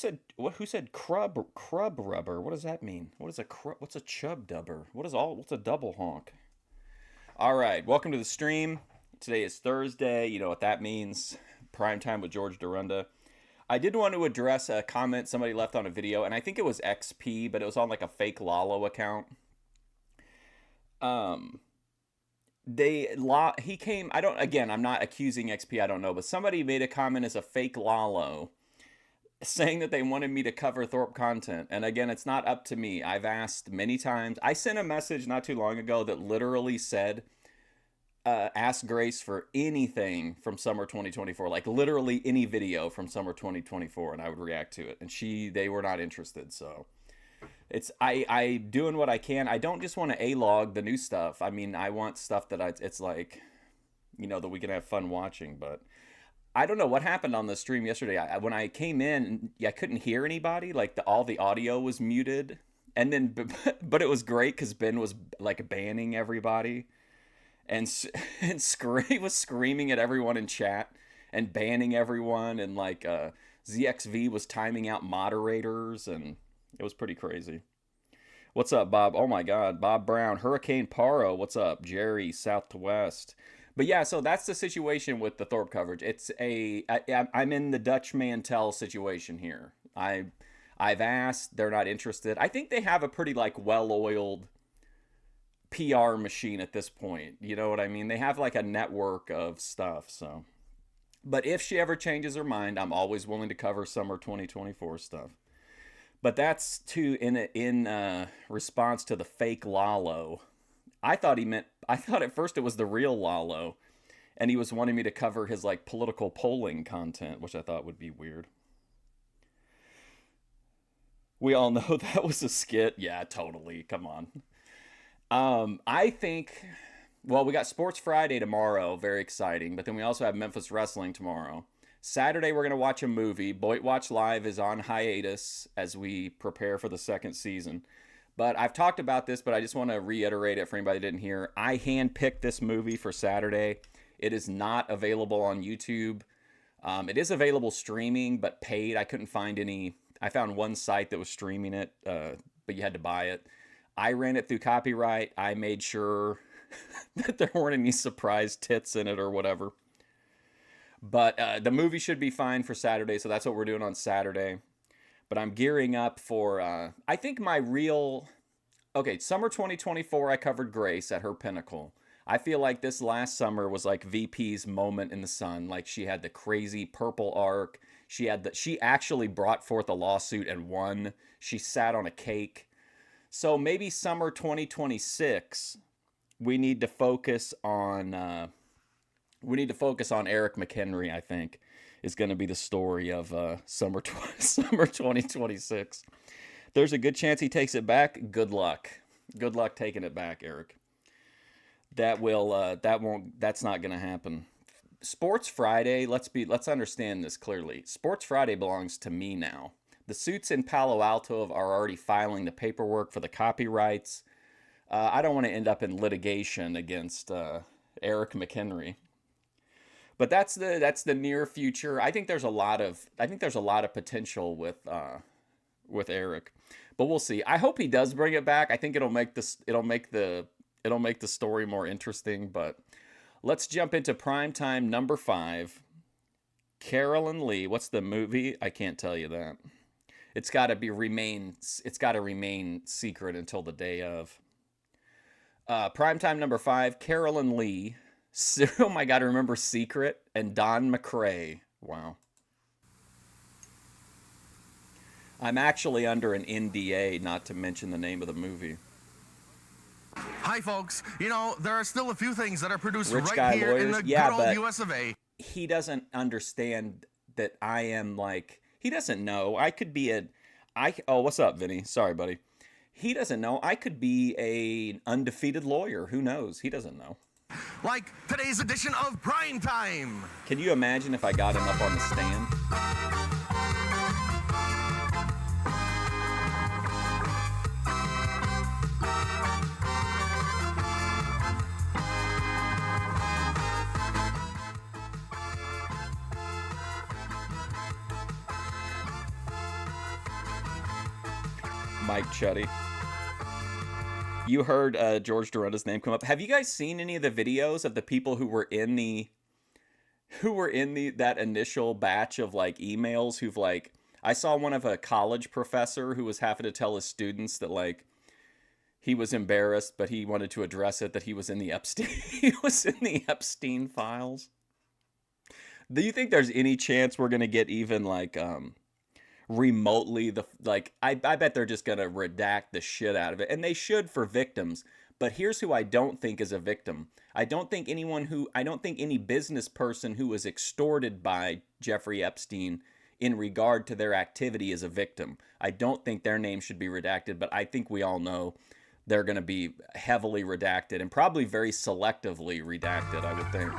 said what? Who said crub rubber? What does that mean? What is a what's a chub dubber? What's a double honk? All right, welcome to the stream. Today is Thursday. You know what that means? Prime time with George Dorunda. I did want to address a comment somebody left on a video, and I think it was XP, but it was on like a fake Lalo account. Um, he came. I don't. Again, I'm not accusing XP. I don't know, but somebody made a comment as a fake Lalo, saying that they wanted me to cover Thorpe content. And again, it's not up to me. I've asked many times. I sent a message not too long ago that literally said, ask Grace for anything from summer 2024, like literally any video from summer 2024, and I would react to it. And they were not interested. So it's, I doing what I can. I don't just want to A-log the new stuff. I mean, I want stuff that it's like, that we can have fun watching, but I don't know what happened on the stream yesterday. When I came in, I couldn't hear anybody. Like all the audio was muted, and then but it was great because Ben was like banning everybody, and was screaming at everyone in chat and banning everyone, and like ZXV was timing out moderators, and it was pretty crazy. What's up, Bob? Oh my God, Bob Brown, Hurricane Paro. What's up, Jerry? South to West. But yeah, so that's the situation with the Thorpe coverage. I'm in the Dutch Mantel situation here. I've asked, they're not interested. I think they have a pretty like well-oiled PR machine at this point. You know what I mean? They have like a network of stuff. So, but if she ever changes her mind, I'm always willing to cover summer 2024 stuff. But that's in response to the fake Lalo. I thought at first it was the real Lalo, and he was wanting me to cover his like political polling content, which I thought would be weird. We all know that was a skit. Yeah, totally. Come on. I think, well, we got Sports Friday tomorrow. Very exciting. But then we also have Memphis Wrestling tomorrow. Saturday, we're going to watch a movie. Boyd Watch Live is on hiatus as we prepare for the second season. But I've talked about this, but I just want to reiterate it for anybody that didn't hear. I handpicked this movie for Saturday. It is not available on YouTube. It is available streaming, but paid. I couldn't find any. I found one site that was streaming it, but you had to buy it. I ran it through copyright. I made sure that there weren't any surprise tits in it or whatever. But the movie should be fine for Saturday, so that's what we're doing on Saturday. But I'm gearing up for, I think summer 2024, I covered Grace at her pinnacle. I feel like this last summer was like VP's moment in the sun. Like she had the crazy purple arc. She actually brought forth a lawsuit and won. She sat on a cake. So maybe summer 2026, we need to focus on Eric McHenry, I think, is going to be the story of summer 2026. There's a good chance he takes it back. Good luck. Good luck taking it back, Eric. That's not going to happen. Sports Friday, let's understand this clearly. Sports Friday belongs to me now. The suits in Palo Alto are already filing the paperwork for the copyrights. I don't want to end up in litigation against Eric McHenry. But that's the near future. I think there's a lot of potential with Eric, but we'll see. I hope he does bring it back. I think it'll make the story more interesting. But let's jump into primetime number 5. Carolyn Lee. What's the movie? I can't tell you that. It's got to remain secret until the day of. Primetime number 5. Carolyn Lee. Oh my God, remember Secret and Don McRae. Wow. I'm actually under an NDA not to mention the name of the movie. Hi, folks. There are still a few things that are produced Rich right guy here lawyers. in the Yeah, good old US of A. He doesn't understand that I am like, he doesn't know. I could be oh, what's up, Vinny? Sorry, buddy. He doesn't know. I could be an undefeated lawyer. Who knows? He doesn't know. Like today's edition of Prime Time. Can you imagine if I got him up on the stand? Mike Chuddy. You heard George Dorunda's name come up. Have you guys seen any of the videos of the people who were in that initial batch of like emails who've like, I saw one of a college professor who was having to tell his students that like he was embarrassed, but he wanted to address it, that he was in the Epstein files. Do you think there's any chance we're gonna get even like remotely I bet they're just gonna redact the shit out of it, and they should for victims. But here's who I don't think is a victim. I don't think any business person who was extorted by Jeffrey Epstein in regard to their activity is a victim. I don't think their name should be redacted, but I think we all know they're going to be heavily redacted and probably very selectively redacted, I would think.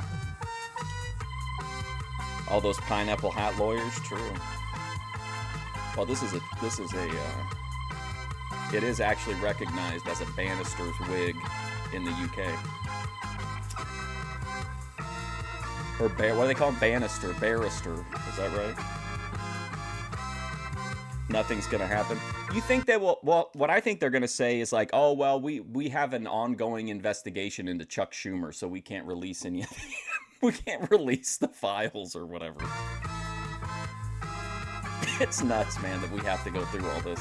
All those pineapple hat lawyers, true. Well, it is actually recognized as a Bannister's wig in the UK. Or what do they call him? Bannister, barrister. Is that right? Nothing's gonna happen. You think they will? Well, what I think they're gonna say is like, oh well, we have an ongoing investigation into Chuck Schumer, so we can't release any of it. We can't release the files or whatever. It's nuts, man, that we have to go through all this.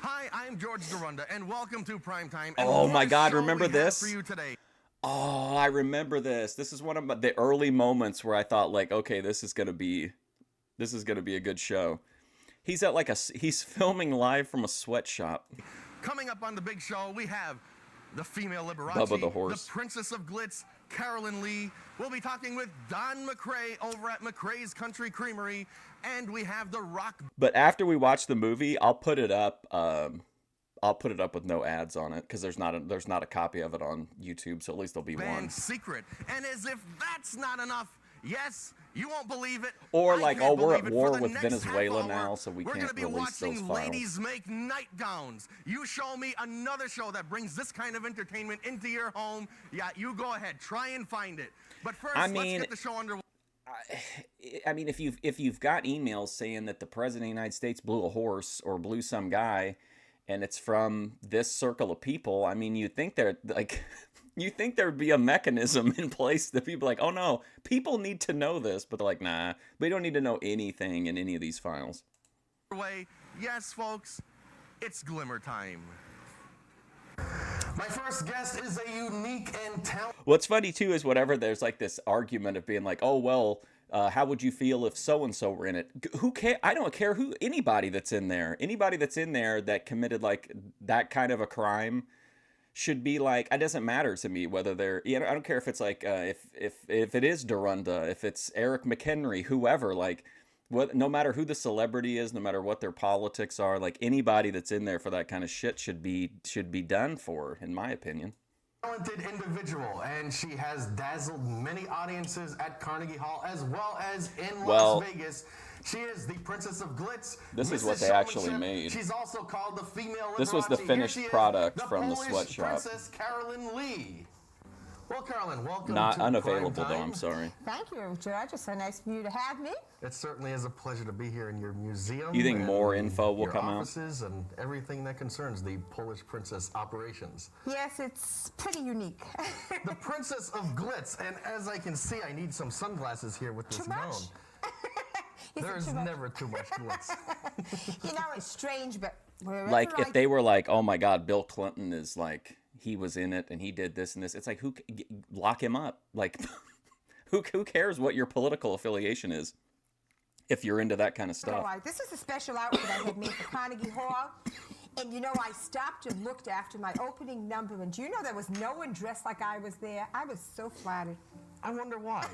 Hi, I'm George Dorunda, and welcome to Primetime. Oh my God, remember this? For you today. Oh, I remember this. This is one of the early moments where I thought, like, okay, this is gonna be a good show. He's at he's filming live from a sweatshop. Coming up on the big show, we have the female Liberace, Bubba the horse, the Princess of Glitz, Carolyn Lee. We'll be talking with Don McRae over at McRae's Country Creamery, and we have the rock. But after we watch the movie, I'll put it up. I'll put it up with no ads on it because there's not a copy of it on YouTube, so at least there'll be one. Secret, and as if that's not enough, yes, you won't believe it. Or like, oh, we're at war with Venezuela now, so we can't release those files. We're going to be watching ladies make nightgowns. You show me another show that brings this kind of entertainment into your home. Yeah, you go ahead, try and find it. But first, let's get the show underway. I mean, if you've got emails saying that the president of the United States blew a horse or blew some guy, and it's from this circle of people, I mean, you'd think they're like. You think there'd be a mechanism in place that people are like, oh no, people need to know this, but they're like, nah, we don't need to know anything in any of these files. Yes, folks, it's Glimmer time. My first guest is a unique and talented. What's funny too is whatever there's like this argument of being like, oh well, how would you feel if so and so were in it? Who care? I don't care anybody that's in there that committed like that kind of a crime. Should be like, it doesn't matter to me whether they're, I don't care if it's like, if it is Dorunda, if it's Eric McHenry, whoever, like, no matter who the celebrity is, no matter what their politics are, like anybody that's in there for that kind of shit should be done for, in my opinion. Talented individual, and she has dazzled many audiences at Carnegie Hall as well as in Las Vegas. She is the Princess of Glitz. This is what they actually made. She's also called the female Liberace. This was the finished product from the sweatshop. Princess Carolyn Lee. Well, Carolyn, welcome. Not unavailable though. I'm sorry. Thank you, George. It's so nice for you to have me. It certainly is a pleasure to be here in your museum. You think more info will come out? Offices and everything that concerns the Polish princess operations. Yes, it's pretty unique. The Princess of Glitz, and as I can see, I need some sunglasses here with this gown. There's never too much glitz. You know, it's strange, but like if they were like, oh my God, Bill Clinton is like, he was in it and he did this and this. It's like, lock him up. Like, who cares what your political affiliation is if you're into that kind of stuff? Right. This is a special outfit I had made for Carnegie Hall. And you know, I stopped and looked after my opening number, and do you know there was no one dressed like I was there? I was so flattered. I wonder why.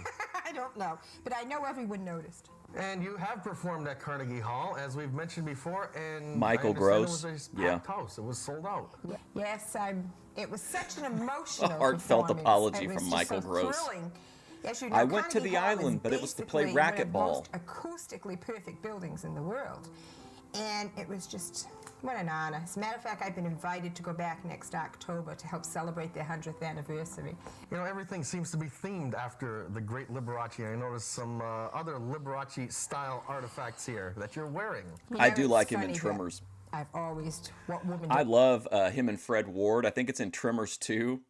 I don't know, but I know everyone noticed. And you have performed at Carnegie Hall, as we've mentioned before, and Michael Gross. It was a packed house. It was sold out. Yes, it was such an emotional heartfelt apology from Michael Gross. Thrilling. Yes, you know, I went to the island, but it was to play racquetball. One of the most acoustically perfect buildings in the world. And it was just, what an honor. As a matter of fact, I've been invited to go back next October to help celebrate their 100th anniversary. You know, everything seems to be themed after the great Liberace. I noticed some other Liberace-style artifacts here that you're wearing. You I know, do it's like him in funny that Trimmers. I've always, what woman... I love him and Fred Ward. I think it's in Trimmers too.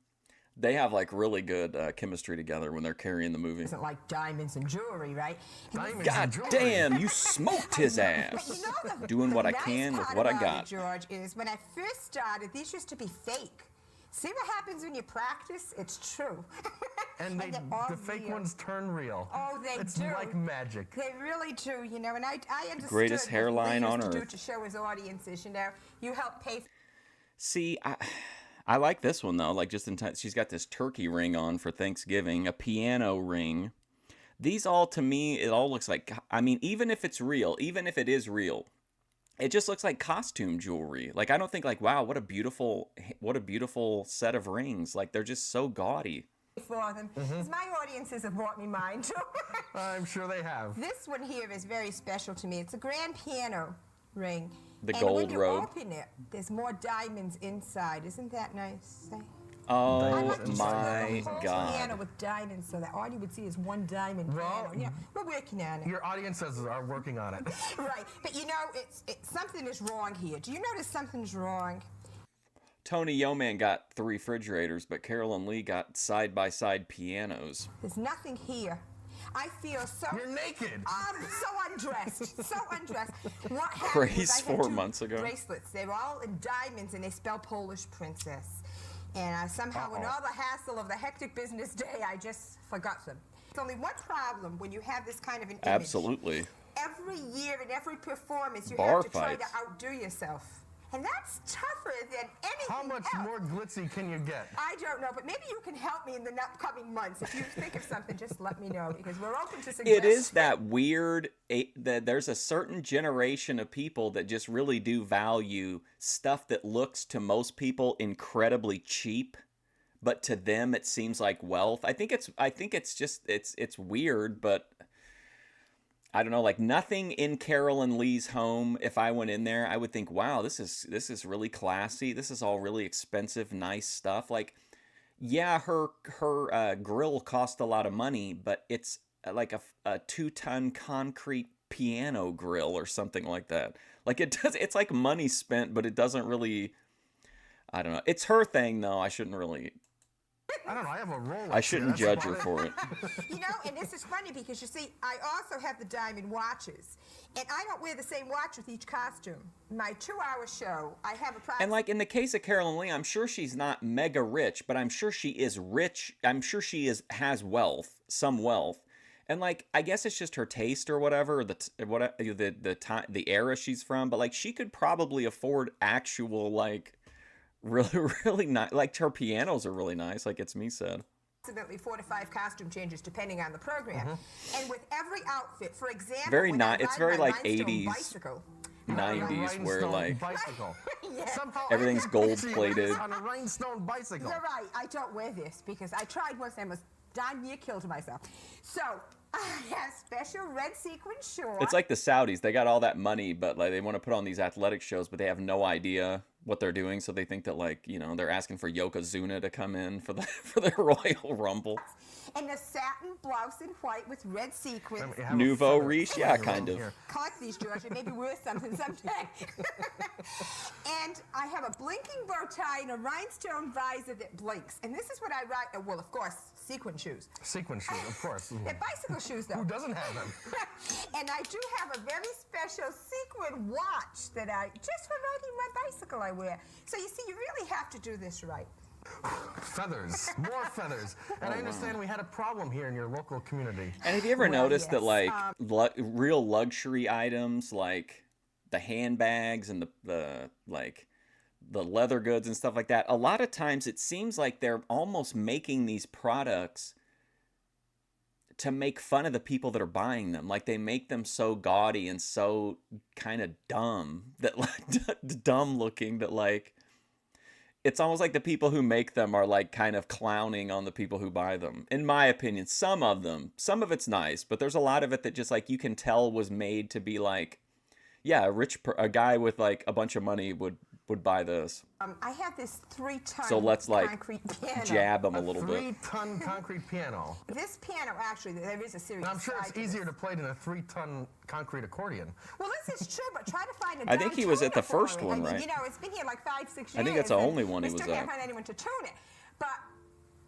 They have like really good chemistry together when they're carrying the movie. Isn't like diamonds and jewelry, right? Diamonds God and jewelry. damn, you smoked his But ass. you know Doing what I nice can with part what I about got. it, George, is when I first started, these used to be fake. See what happens when you practice? It's true. And they're all the fake real. ones turn real. Oh, they it's do. It's like magic. They really do, you know, and I understood Greatest hairline what on Lee used to do earth. to show his audiences, you know. You help pay See, I like this one though. Like just in time, she's got this turkey ring on for Thanksgiving, a piano ring. These all, to me, it all looks like, I mean, even if it's real, even if it is real, it just looks like costume jewelry. Like, I don't think like, wow, what a beautiful set of rings. Like, they're just so gaudy. for them. Because my audiences have bought me mine too. I'm sure they have. This one here is very special to me. It's a grand piano ring. The and gold when you robe. open it, there's more diamonds inside. Isn't that nice? I'd Oh like to show my the whole piano God. with diamonds so that all you would see is one diamond Well, piano. Yeah, we're working on it. Your audiences are working on it. Right, but you know, something is wrong here. Do you notice something's wrong? Tony Yoman got 3 refrigerators, but Carolyn Lee got side-by-side pianos. There's nothing here. I feel so... You're naked. I'm so undressed, so undressed. What happened Grace was I had 4 2 months ago. bracelets. They were all in diamonds, and they spell Polish princess. And I somehow, in all the hassle of the hectic business day, I just forgot them. There's only one problem when you have this kind of an image. Absolutely. Every year in every performance, you Bar have to try fights. to outdo yourself. And that's tougher than anything How much else. more glitzy can you get? I don't know, but maybe you can help me in the upcoming months. If you think of something, just let me know, because we're open to suggestions. It is that weird, that there's a certain generation of people that just really do value stuff that looks to most people incredibly cheap, but to them it seems like wealth. I think it's just it's weird, but I don't know, like nothing in Carolyn Lee's home, if I went in there, I would think, wow, this is really classy. This is all really expensive, nice stuff. Like, yeah, her grill cost a lot of money, but it's like a 2-ton concrete piano grill or something like that. Like it's like money spent, but it doesn't really, I don't know. It's her thing though. I shouldn't really. I don't know. I have a Rolex. I shouldn't here. judge her for it. You know, and this is funny because you see, I also have the diamond watches. And I don't wear the same watch with each costume. My 2-hour show, I have a price. And like in the case of Carolyn Lee, I'm sure she's not mega rich, but I'm sure she is rich. I'm sure she has wealth, some wealth. And like, I guess it's just her taste or whatever, or the era she's from. But like, she could probably afford actual like really nice. Like her pianos are really nice. Like It's Me said. Approximately 4 to 5 costume changes depending on the program. And with every outfit, for example, Very when I it's ride very my like rhinestone 80s, bicycle, 90s, where Rhinestone like bicycle. Yeah. Somehow Everything's I can gold picture you plated. on a rhinestone bicycle. You're right. I don't wear this because I tried once and was darn near killed myself. So I have special red sequin shorts. It's like the Saudis. They got all that money, but like they want to put on these athletic shows, but they have no idea what they're doing. So they think that like, you know, they're asking for Yokozuna to come in for the Royal Rumble. And a satin blouse in white with red sequins. You have a Nouveau feather riche, yeah, around kind of. here. Collect these, George. It may be worth something someday. And I have a blinking bow tie and a rhinestone visor that blinks. And this is what I ride. Well, of course, sequin shoes. Sequin shoes, of course. They're bicycle shoes, though. Who doesn't have them? And I do have a very special sequin watch that just for riding my bicycle I wear. So you see, you really have to do this right. Feathers, more feathers. And I understand we had a problem here in your local community. And have you ever Well, noticed that yes, like real luxury items like the handbags and the leather goods and stuff like that, a lot of times it seems like they're almost making these products to make fun of the people that are buying them. Like they make them so gaudy and so kind of dumb that like dumb looking that like it's almost like the people who make them are like kind of clowning on the people who buy them. In my opinion, some of it's nice, but there's a lot of it that just like you can tell was made to be like, Yeah, a guy with like a bunch of money would buy this. I have this 3-ton So let's like concrete piano. jab him a little bit. 3-ton concrete piano. This piano, actually, there is a serious. Now, I'm sure it's side easier this. to play than a 3-ton concrete accordion. Well, this is true, but try to find a I think he was at the tuner for first it. one, I mean, right? You know, it's been here like 5-6 years. I think that's the and only one he we was still can't at. find anyone to tune it. But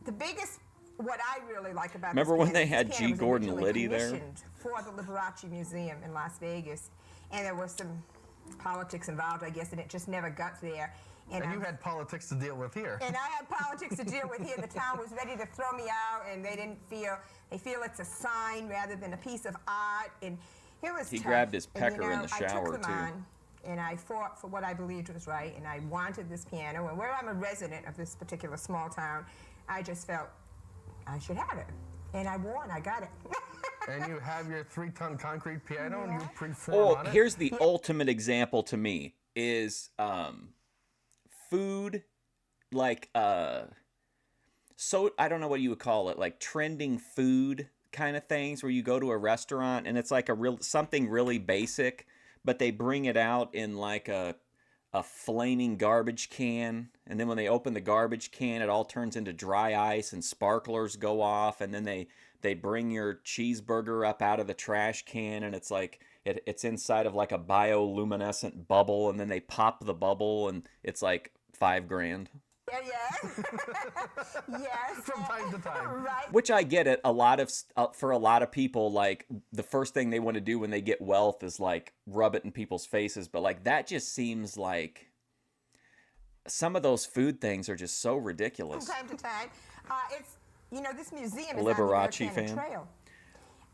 the biggest, what I really like about Remember this when piano, they had this G. piano was Gordon originally Liddy there? commissioned for the Liberace Museum in Las Vegas, and there was some politics involved, I guess, and it just never got there. And you had politics to deal with here. And I had politics to deal with here. The town was ready to throw me out, and they feel it's a sign rather than a piece of art. And it was He tough. grabbed his And, pecker in the I shower, took them too. on, and I fought for what I believed was right, and I wanted this piano. And where I'm a resident of this particular small town, I just felt I should have it. And I won. I got it. And you have your 3-ton concrete piano, and you perform Oh, on it. here's the ultimate example to me is food, like so I don't know what you would call it, like trending food kind of things where you go to a restaurant and it's like something really basic, but they bring it out in like a flaming garbage can, and then when they open the garbage can, it all turns into dry ice and sparklers go off, and then they bring your cheeseburger up out of the trash can, and it's like it's inside of like a bioluminescent bubble, and then they pop the bubble, and it's like $5,000. Yeah. Yes. From time to time. Right. Which I get it. For a lot of people, like the first thing they want to do when they get wealth is like rub it in people's faces. But like that just seems like some of those food things are just so ridiculous. From time to time. It's, this museum is Liberace on the Americana fan? Trail.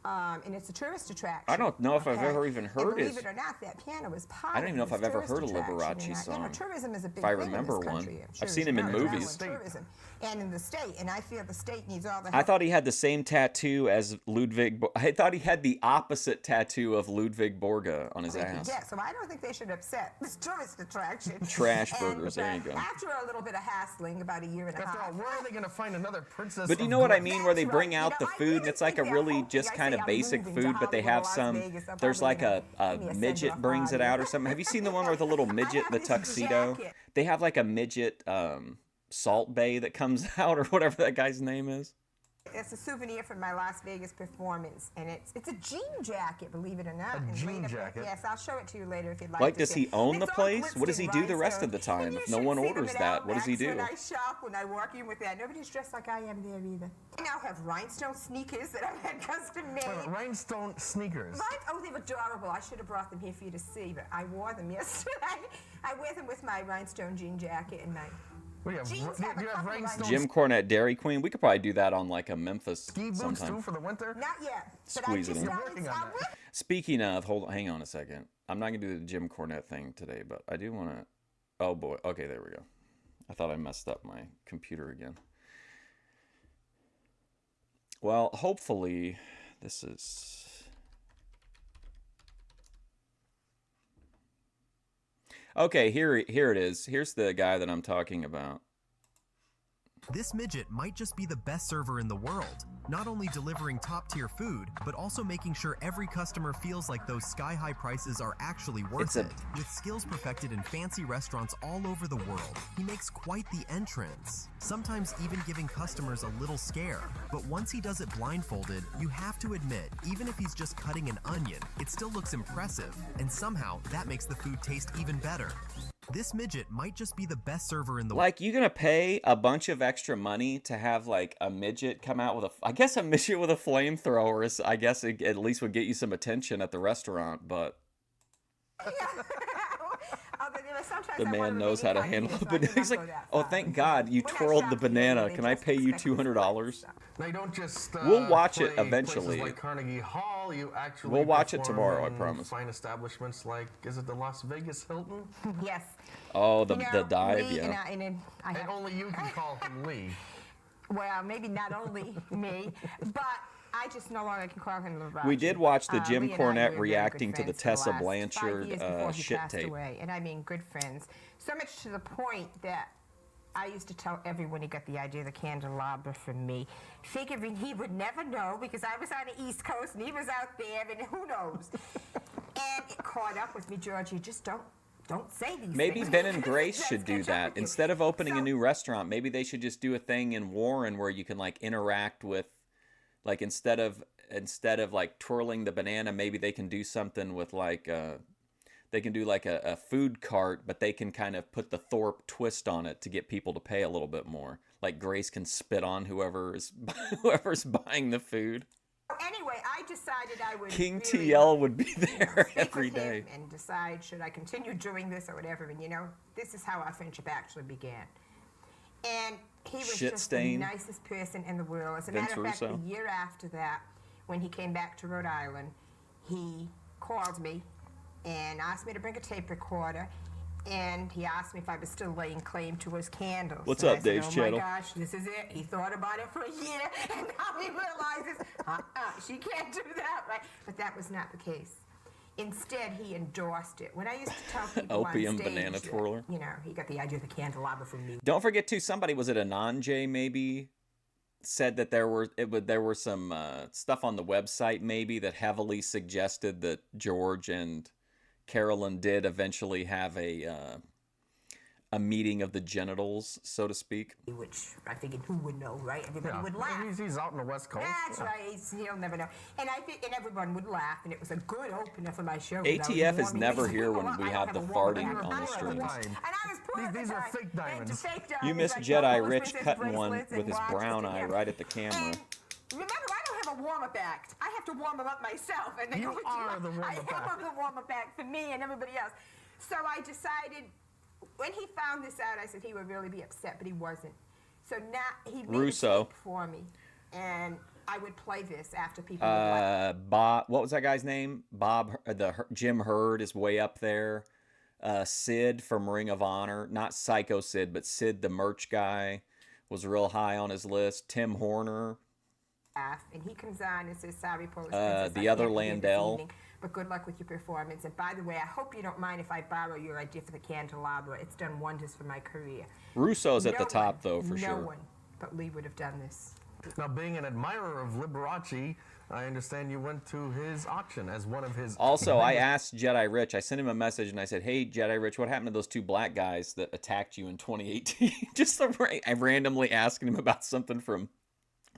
And it's a tourist attraction. I don't know if I've ever even And heard believe his. it or not, that piano is part I don't even know if of I've this ever heard a tourist Liberace attraction. song. Tourism is a big If I thing remember in this one. country. I'm I've sure seen him in it's around movies. with tourism and in the state, and I feel the state needs all the I help. thought he had the same tattoo as Ludwig. I thought he had the opposite tattoo of Ludwig Borga on his ass. Yeah, so I don't think they should upset this tourist attraction. Trash And, burgers, there you go. After a little bit of hassling, about a year and a After all, half. where are they going to find another princess? But do you of know what I Greece? mean? Where they That's bring right. out the I food, really and it's like a think they're really hoping. just I kind say of I'm basic moving to food, but they have Hollywood or Las some. Vegas. I'll There's like probably a give me a midget send-off brings it party. out or something. Have you seen the one with a little midget, have the this tuxedo? jacket. They have like a midget Salt Bay that comes out, or whatever that guy's name is. It's a souvenir from my Las Vegas performance, and it's a jean jacket, believe it or not. A And jean later- jacket? Yes, I'll show it to you later if you'd like. Like, to does see he it. own the It's all place? What does he do the rest of the rhinestone. time And if you no should one see them orders at that? What does he Outbacks do? When I shop, when I walk in with that, nobody's dressed like I am there either. I now have rhinestone sneakers that I've had custom made. Rhinestone sneakers. Right? Oh, they're adorable. I should have brought them here for you to see, but I wore them yesterday. I wear them with my rhinestone jean jacket and my What do you have? jeans Do have a you have couple of rhinestone Jim Cornette Dairy Queen. We could probably do that on like a Memphis ski boots sometime. too for the winter? Not yet. But Squeeze it I just in. You're started- working on that. Speaking of, hang on a second. I'm not gonna do the Jim Cornette thing today, but I do want to. Oh boy. Okay, there we go. I thought I messed up my computer again. Well, hopefully this is. Okay, here it is. Here's the guy that I'm talking about. This midget might just be the best server in the world, not only delivering top-tier food, but also making sure every customer feels like those sky-high prices are actually worth it. With skills perfected in fancy restaurants all over the world, he makes quite the entrance, sometimes even giving customers a little scare. But once he does it blindfolded, you have to admit, even if he's just cutting an onion, it still looks impressive, and somehow that makes the food taste even better. This midget might just be the best server in the world. Like, you gonna pay a bunch of extra money to have like a midget come out with I guess a midget with a flamethrower is, I guess it at least would get you some attention at the restaurant, but the man knows how to handle a banana. He's like, oh, thank God you twirled the banana. Can I pay you $200? Now you don't just We'll watch it play eventually. places like Carnegie Hall. You actually We'll watch it perform tomorrow, I in promise. Fine establishments like, is it the Las Vegas Hilton? Yes. Oh, the You know, dive, Lee yeah. and I And have, only you can call him Lee. well, maybe not only me, but I just no longer can call him Liberace. We did watch the Jim Lee and I were Cornette very reacting good to the friends Tessa for last 5 Blanchard years before he shit passed tape. away, and I mean good friends. So much to the point that I used to tell everyone he got the idea of the candelabra from me, figuring he would never know because I was on the East Coast and he was out there, and who knows. And it caught caught up with me, George. You just don't say these Maybe things. Ben and Grace should do that. Instead of opening a new restaurant, maybe they should just do a thing in Warren where you can like interact with, like instead of like twirling the banana, maybe they can do something with like they can do like a food cart, but they can kind of put the Thorpe twist on it to get people to pay a little bit more. Like Grace can spit on whoever's buying the food. Anyway, I decided I would King really, TL would be there speak every with him day. and decide should I continue doing this or whatever. And this is how our friendship actually began. And he was just the nicest person in the world. As a matter of fact, the year after that, when he came back to Rhode Island, he called me and asked me to bring a tape recorder, and he asked me if I was still laying claim to his candles. What's so up, Dave's channel? Oh my gosh, this is it. He thought about it for a year, and now he realizes, she can't do that, right? But that was not the case. Instead, he endorsed it. When I used to tell people Opium on stage banana that, twirler. he got the idea of the candelabra from me. Don't forget too, somebody, was it Ananje maybe, said that there were some stuff on the website maybe that heavily suggested that George and Carolyn did eventually have a meeting of the genitals, so to speak. Which I figured who would know, right? Everybody would laugh. He's out on the West Coast. That's right. He'll never know. And I think, and everyone would laugh, and it was a good opener for my show. ATF is never here when we have the farting on the streams. And I was poor. These are fake diamonds. You missed Jedi Rich cutting one with his brown eye right at the camera. Remember, I don't have a warm-up act. I have to warm them up myself. And You are the warm-up act. I am the warm-up act for me and everybody else. So I decided, when he found this out, I said he would really be upset, but he wasn't. So now he made a tape for me, and I would play this after people would laugh. Bob, what was that guy's name? Bob, Jim Hurd is way up there. Sid from Ring of Honor, not Psycho Sid, but Sid the merch guy was real high on his list. Tim Horner. And he comes on and says, sorry, Polish Princess, the other Landell. But good luck with your performance. And by the way, I hope you don't mind if I borrow your idea for the candelabra. It's done wonders for my career. Russo's at the top, though, for sure. No one but Lee would have done this. Now, being an admirer of Liberace, I understand you went to his auction as one of his... Also, I asked Jedi Rich, I sent him a message and I said, hey, Jedi Rich, what happened to those two black guys that attacked you in 2018? Just I randomly asking him about something from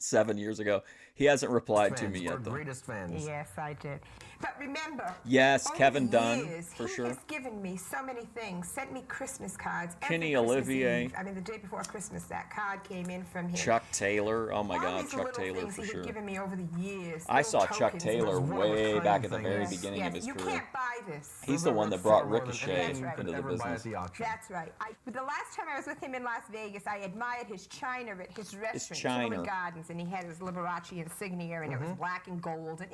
7 years ago. He hasn't replied to me yet, though. Greatest fans. Yes, I did. But remember, yes, Kevin Dunn, years, for sure. He has given me so many things, sent me Christmas cards. Kenny every Christmas Olivier. Eve. I mean, the day before Christmas, that card came in from him. Chuck Taylor. Oh, my All God, these Chuck little Taylor, things for he sure. had given me over the years. I saw little Chuck tokens. Taylor way back at the very beginning of his You career. can't buy this. He's the one that brought Far more than Ricochet anything That's you into could the ever buy at business. the auction. That's right. The last time I was with him in Las Vegas, I admired his china at his restaurant, china. Tivoli Gardens, and he had his Liberace insignia, and it was black and gold, and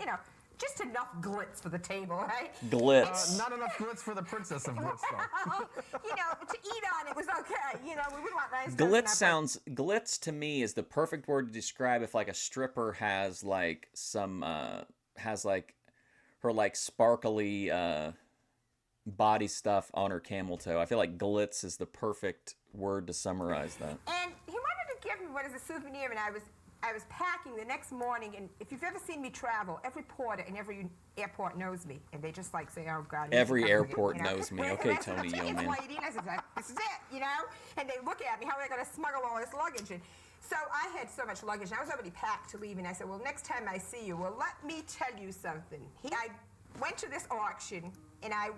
just enough glitz for the table, right? Glitz. Not enough glitz for the princess of glitz, though. To eat on it was okay. We would want nice Glitz to me is the perfect word to describe if like a stripper has like some her like sparkly body stuff on her camel toe. I feel like glitz is the perfect word to summarize that. And he wanted to give me what is a souvenir, and I was packing the next morning, and if you've ever seen me travel, every porter in every airport knows me, and they just like say, oh, God. Every airport knows me. Okay, Tony Yeoman. Lady, and I said, this is it, And they look at me, how are they going to smuggle all this luggage? And so I had so much luggage, and I was already packed to leave, and I said, well, next time I see you, let me tell you something. I went to this auction, and I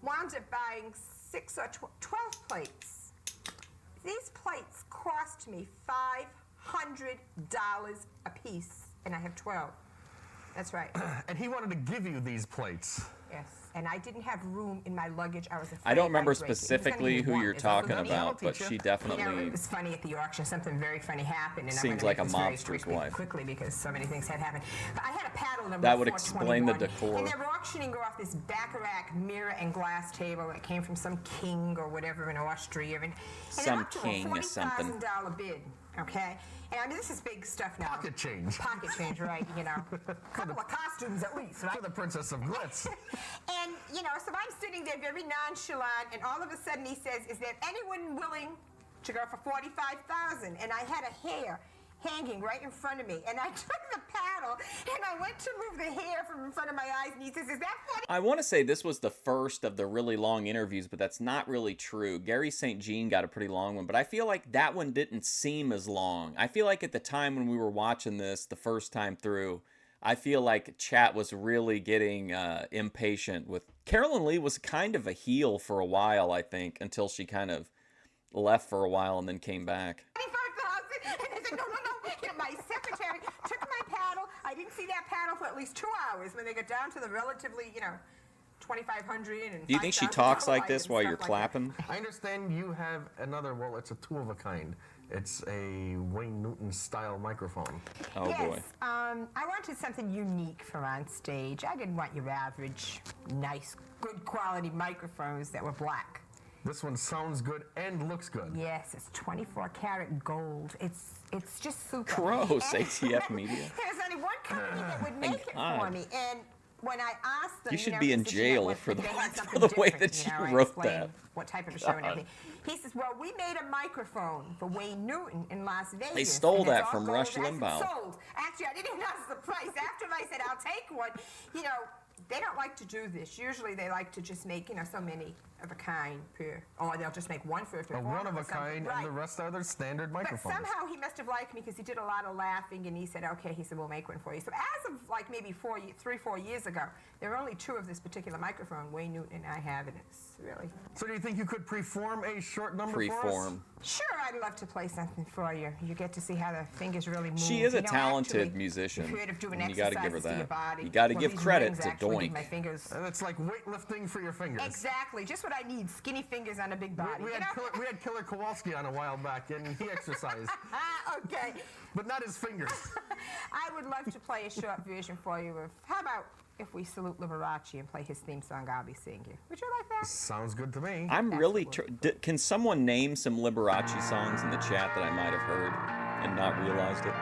wound up buying 6 or 12 plates. These plates cost me $500 a piece, and I have 12. That's right. And he wanted to give you these plates. Yes, and I didn't have room in my luggage. I was afraid I don't remember I'd break it. specifically who you're talking about, but she definitely it was funny at the auction. Something very funny happened, and seems I'm like a gonna make this mobster's very wife. quickly because so many things had happened. But I had a paddle number That would explain the 421, decor. and they were auctioning off this Baccarat mirror and glass table that came from some king or whatever in Austria, and Some up to king a or something. $40,000 bid. Okay, and I mean this is big stuff now. Pocket change. Pocket change, right? Couple of costumes at least, right? For the princess of glitz. And, so I'm sitting there very nonchalant, and all of a sudden he says, is there anyone willing to go for $45,000? And I had a hair, hanging right in front of me. And I took the paddle and I went to move the hair from in front of my eyes. And he says, is that funny? I want to say this was the first of the really long interviews, but that's not really true. Gary St. Jean got a pretty long one, but I feel like that one didn't seem as long. I feel like at the time when we were watching this the first time through, I feel like chat was really getting impatient with... Carolyn Lee was kind of a heel for a while, I think, until she kind of left for a while and then came back. 25,000. And I said, no. You know, my secretary took my paddle. I didn't see that paddle for at least 2 hours when they got down to the relatively, 2,500 and Do you think she talks like this while you're clapping? I understand you have another, well, it's a two of a kind. It's a Wayne Newton style microphone. Oh, yes, boy. I wanted something unique for on stage. I didn't want your average, nice, good quality microphones that were black. This one sounds good and looks good. Yes, it's 24 karat gold. It's just super. Gross, ATF Media. There's only one company that would make it for me, and when I asked them, You should be in he says, jail for the way that you I wrote explained that. what type of a show and everything. He says, well, we made a microphone for Wayne Newton in Las Vegas. They stole and it's that all from gold. Rush I said, Limbaugh. sold. Actually, I didn't even ask the price. After I said, I'll take one, they don't like to do this. Usually they like to just make, so many of a kind per, or they'll just make one for a performer. One of a kind, right. and the rest are their standard microphones. But somehow he must have liked me because he did a lot of laughing, and he said, okay, he said, we'll make one for you. So as of like maybe 3-4 years ago, there were only 2 of this particular microphone, Wayne Newton and I have, and it's really... So do you think you could preform a short number for us? Preform. Sure, I'd love to play something for you. You get to see how the fingers really move. She is a talented actually, musician. You've heard of doing and you got to give her exercises to your that. body. You got to Well, give these credit rings to actually give Doink. my fingers. And it's like weightlifting for your fingers. Exactly, just what I need. Skinny fingers on a big body. We had Killer Kowalski on a while back, and he exercised. Okay. But not his fingers. I would love to play a short version for you of, how about if we salute Liberace and play his theme song, I'll Be Singing. Would you like that? Sounds good to me. I'm really... can someone name some Liberace songs in the chat that I might have heard and not realized it?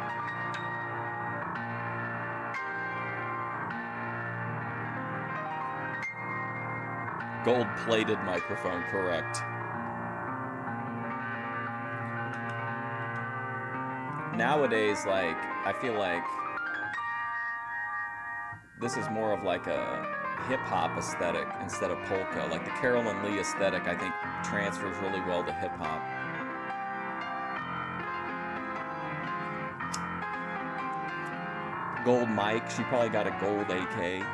Gold-plated microphone, correct. Nowadays, I feel like this is more of like a hip-hop aesthetic instead of polka. Like the Carolyn Lee aesthetic, I think, transfers really well to hip-hop. Gold mic, she probably got a gold AK.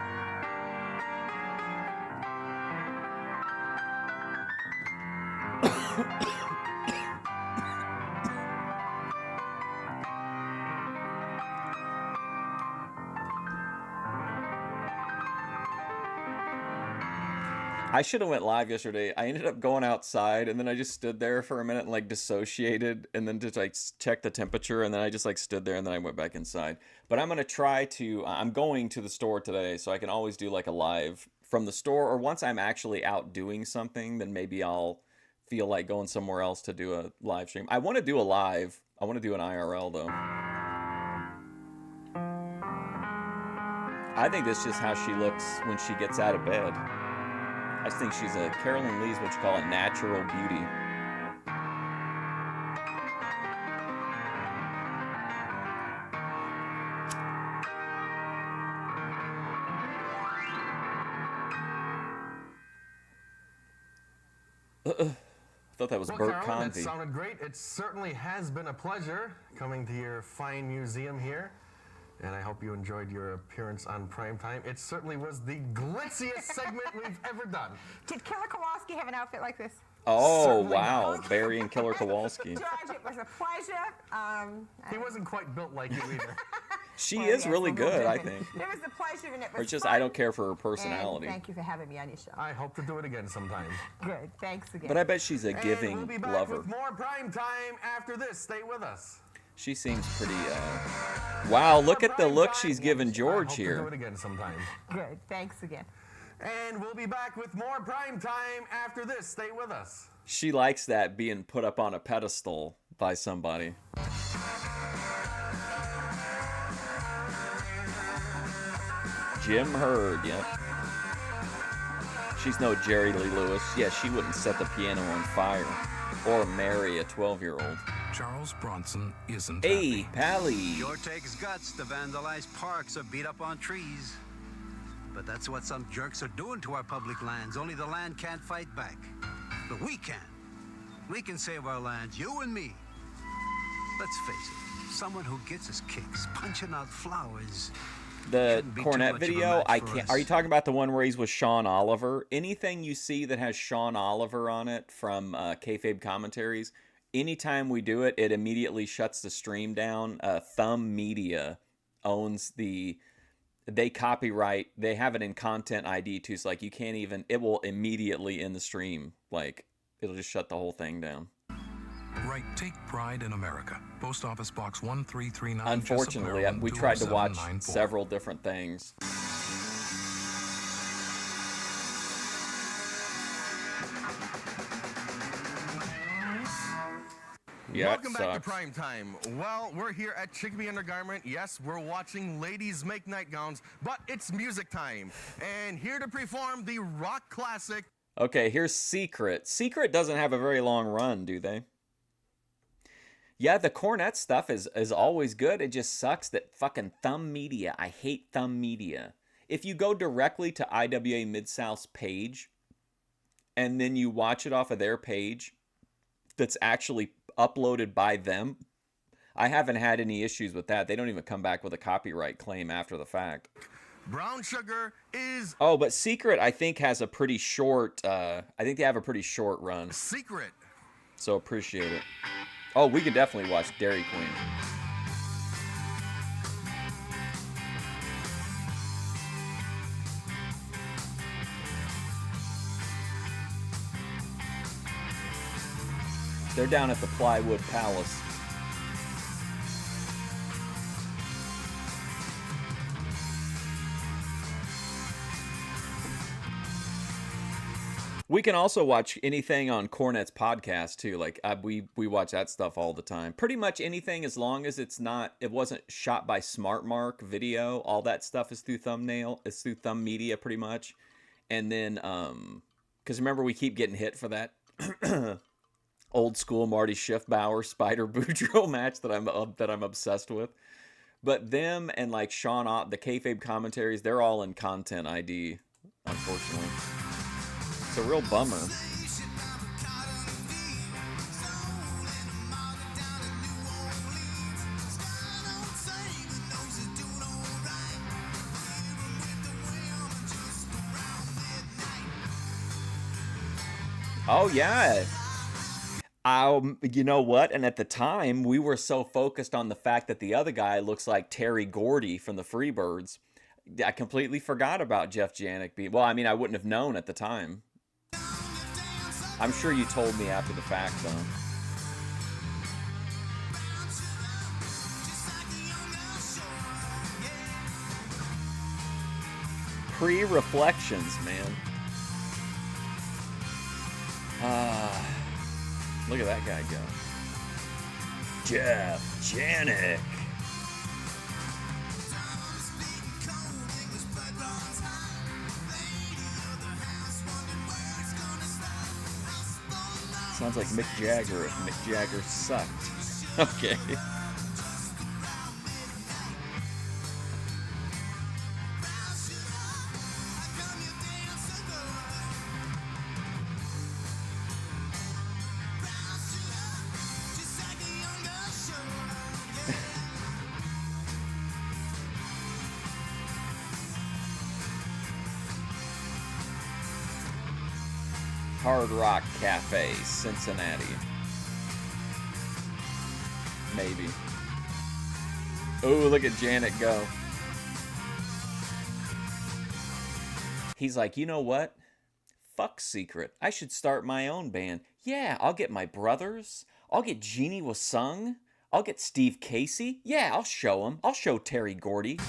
I should have went live yesterday. I ended up going outside, and then I just stood there for a minute and dissociated, and then just check the temperature, and then I just stood there, and then I went back inside. But I'm gonna try to. I'm going to the store today, so I can always do a live from the store, or once I'm actually out doing something, then maybe I'll feel like going somewhere else to do a live stream. I want to do a live. I want to do an IRL though. I think that's just how she looks when she gets out of bed. I just think she's Carolyn Lee's what you call a natural beauty. I thought that was Bert Carolyn, that Convy. sounded great. It certainly has been a pleasure coming to your fine museum here. And I hope you enjoyed your appearance on Primetime. It certainly was the glitziest segment we've ever done. Did Killer Kowalski have an outfit like this? Oh, Certainly wow. not. Barry and Killer Kowalski. George, it was a pleasure. He wasn't quite built like you either. She Well, is yes, really a little good, I different. think. It was a pleasure, and it was Or just fun. I don't care for her And personality. thank you for having me on your show. I hope to do it again sometime. Good. Thanks again. But I bet she's a And giving we'll be back lover. with more Primetime after this. Stay with us. She seems pretty, Wow, look at the look Primetime. she's giving I George hope to do here. it again sometime. Good. Thanks again. And we'll be back with more Primetime after this. Stay with us. She likes that being put up on a pedestal by somebody. Jim Hurd, yep. She's no Jerry Lee Lewis. Yeah, she wouldn't set the piano on fire or marry a 12-year-old. Charles Bronson isn't Hey, happy. Pally. Sure takes guts to vandalize parks or beat up on trees. But that's what some jerks are doing to our public lands. Only the land can't fight back. But we can. We can save our lands, you and me. Let's face it, someone who gets his kicks punching out flowers. The Shouldn't be too Cornette much of a video, match I for can't. us. Are you talking about the one where he's with Sean Oliver? Anything you see that has Sean Oliver on it from Kayfabe commentaries, anytime we do it, it immediately shuts the stream down. Thumb Media owns the. They copyright. They have it in Content ID too. So like you can't even. It will immediately end the stream. Like it'll just shut the whole thing down. Right, take pride in America. Post Office Box 1339. Unfortunately, Jessup, we tried to watch 20794. several different things. Yeah, Welcome it back to sucks. Prime Time. Well, we're here at Chickpea Undergarment. Yes, we're watching ladies make nightgowns, but it's music time. And here to perform the rock classic. Okay, here's Secret. Secret doesn't have a very long run, do they? Yeah, the Cornette stuff is always good. It just sucks that fucking Thumb Media. I hate Thumb Media. If you go directly to IWA Mid-South's page, and then you watch it off of their page, that's actually uploaded by them, I haven't had any issues with that. They don't even come back with a copyright claim after the fact. Brown Sugar is Oh, but Secret, I think, has a pretty short, I think they have a pretty short run. Secret. So appreciate it. Oh, we could definitely watch Dairy Queen. They're down at the Plywood Palace. We can also watch anything on Cornette's podcast too. Like we watch that stuff all the time. Pretty much anything, as long as it wasn't shot by Smart Mark Video. All that stuff is through It's through Thumb Media, pretty much. And then, because remember we keep getting hit for that old school Marty Schiffbauer Spider Boudreaux match that I'm obsessed with. But them and like Sean, the kayfabe commentaries, they're all in Content ID, unfortunately. It's a real bummer. Oh yeah. You know what? And at the time, we were so focused on the fact that the other guy looks like Terry Gordy from the Freebirds. I completely forgot about Jeff Janik being. Well, I mean, I wouldn't have known at the time. I'm sure you told me after the fact, though. Pre-reflections, man. Look at that guy go. Jeff Janik. Sounds like Mick Jagger if Mick Jagger sucked. Okay. Hard Rock Cafe, Cincinnati. Maybe. Oh, look at Janet go. He's like, you know what? Fuck Secret. I should start my own band. Yeah, I'll get my brothers. I'll get Jeannie Wasung. I'll get Steve Casey. Yeah, I'll show him. I'll show Terry Gordy.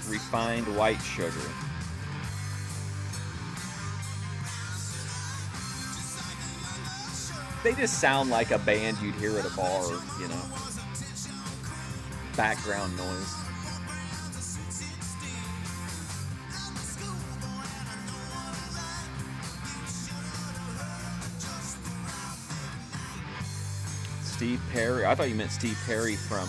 Refined white sugar. They just sound like a band you'd hear at a bar, you know. background noise. Steve Perry. I thought you meant Steve Perry from...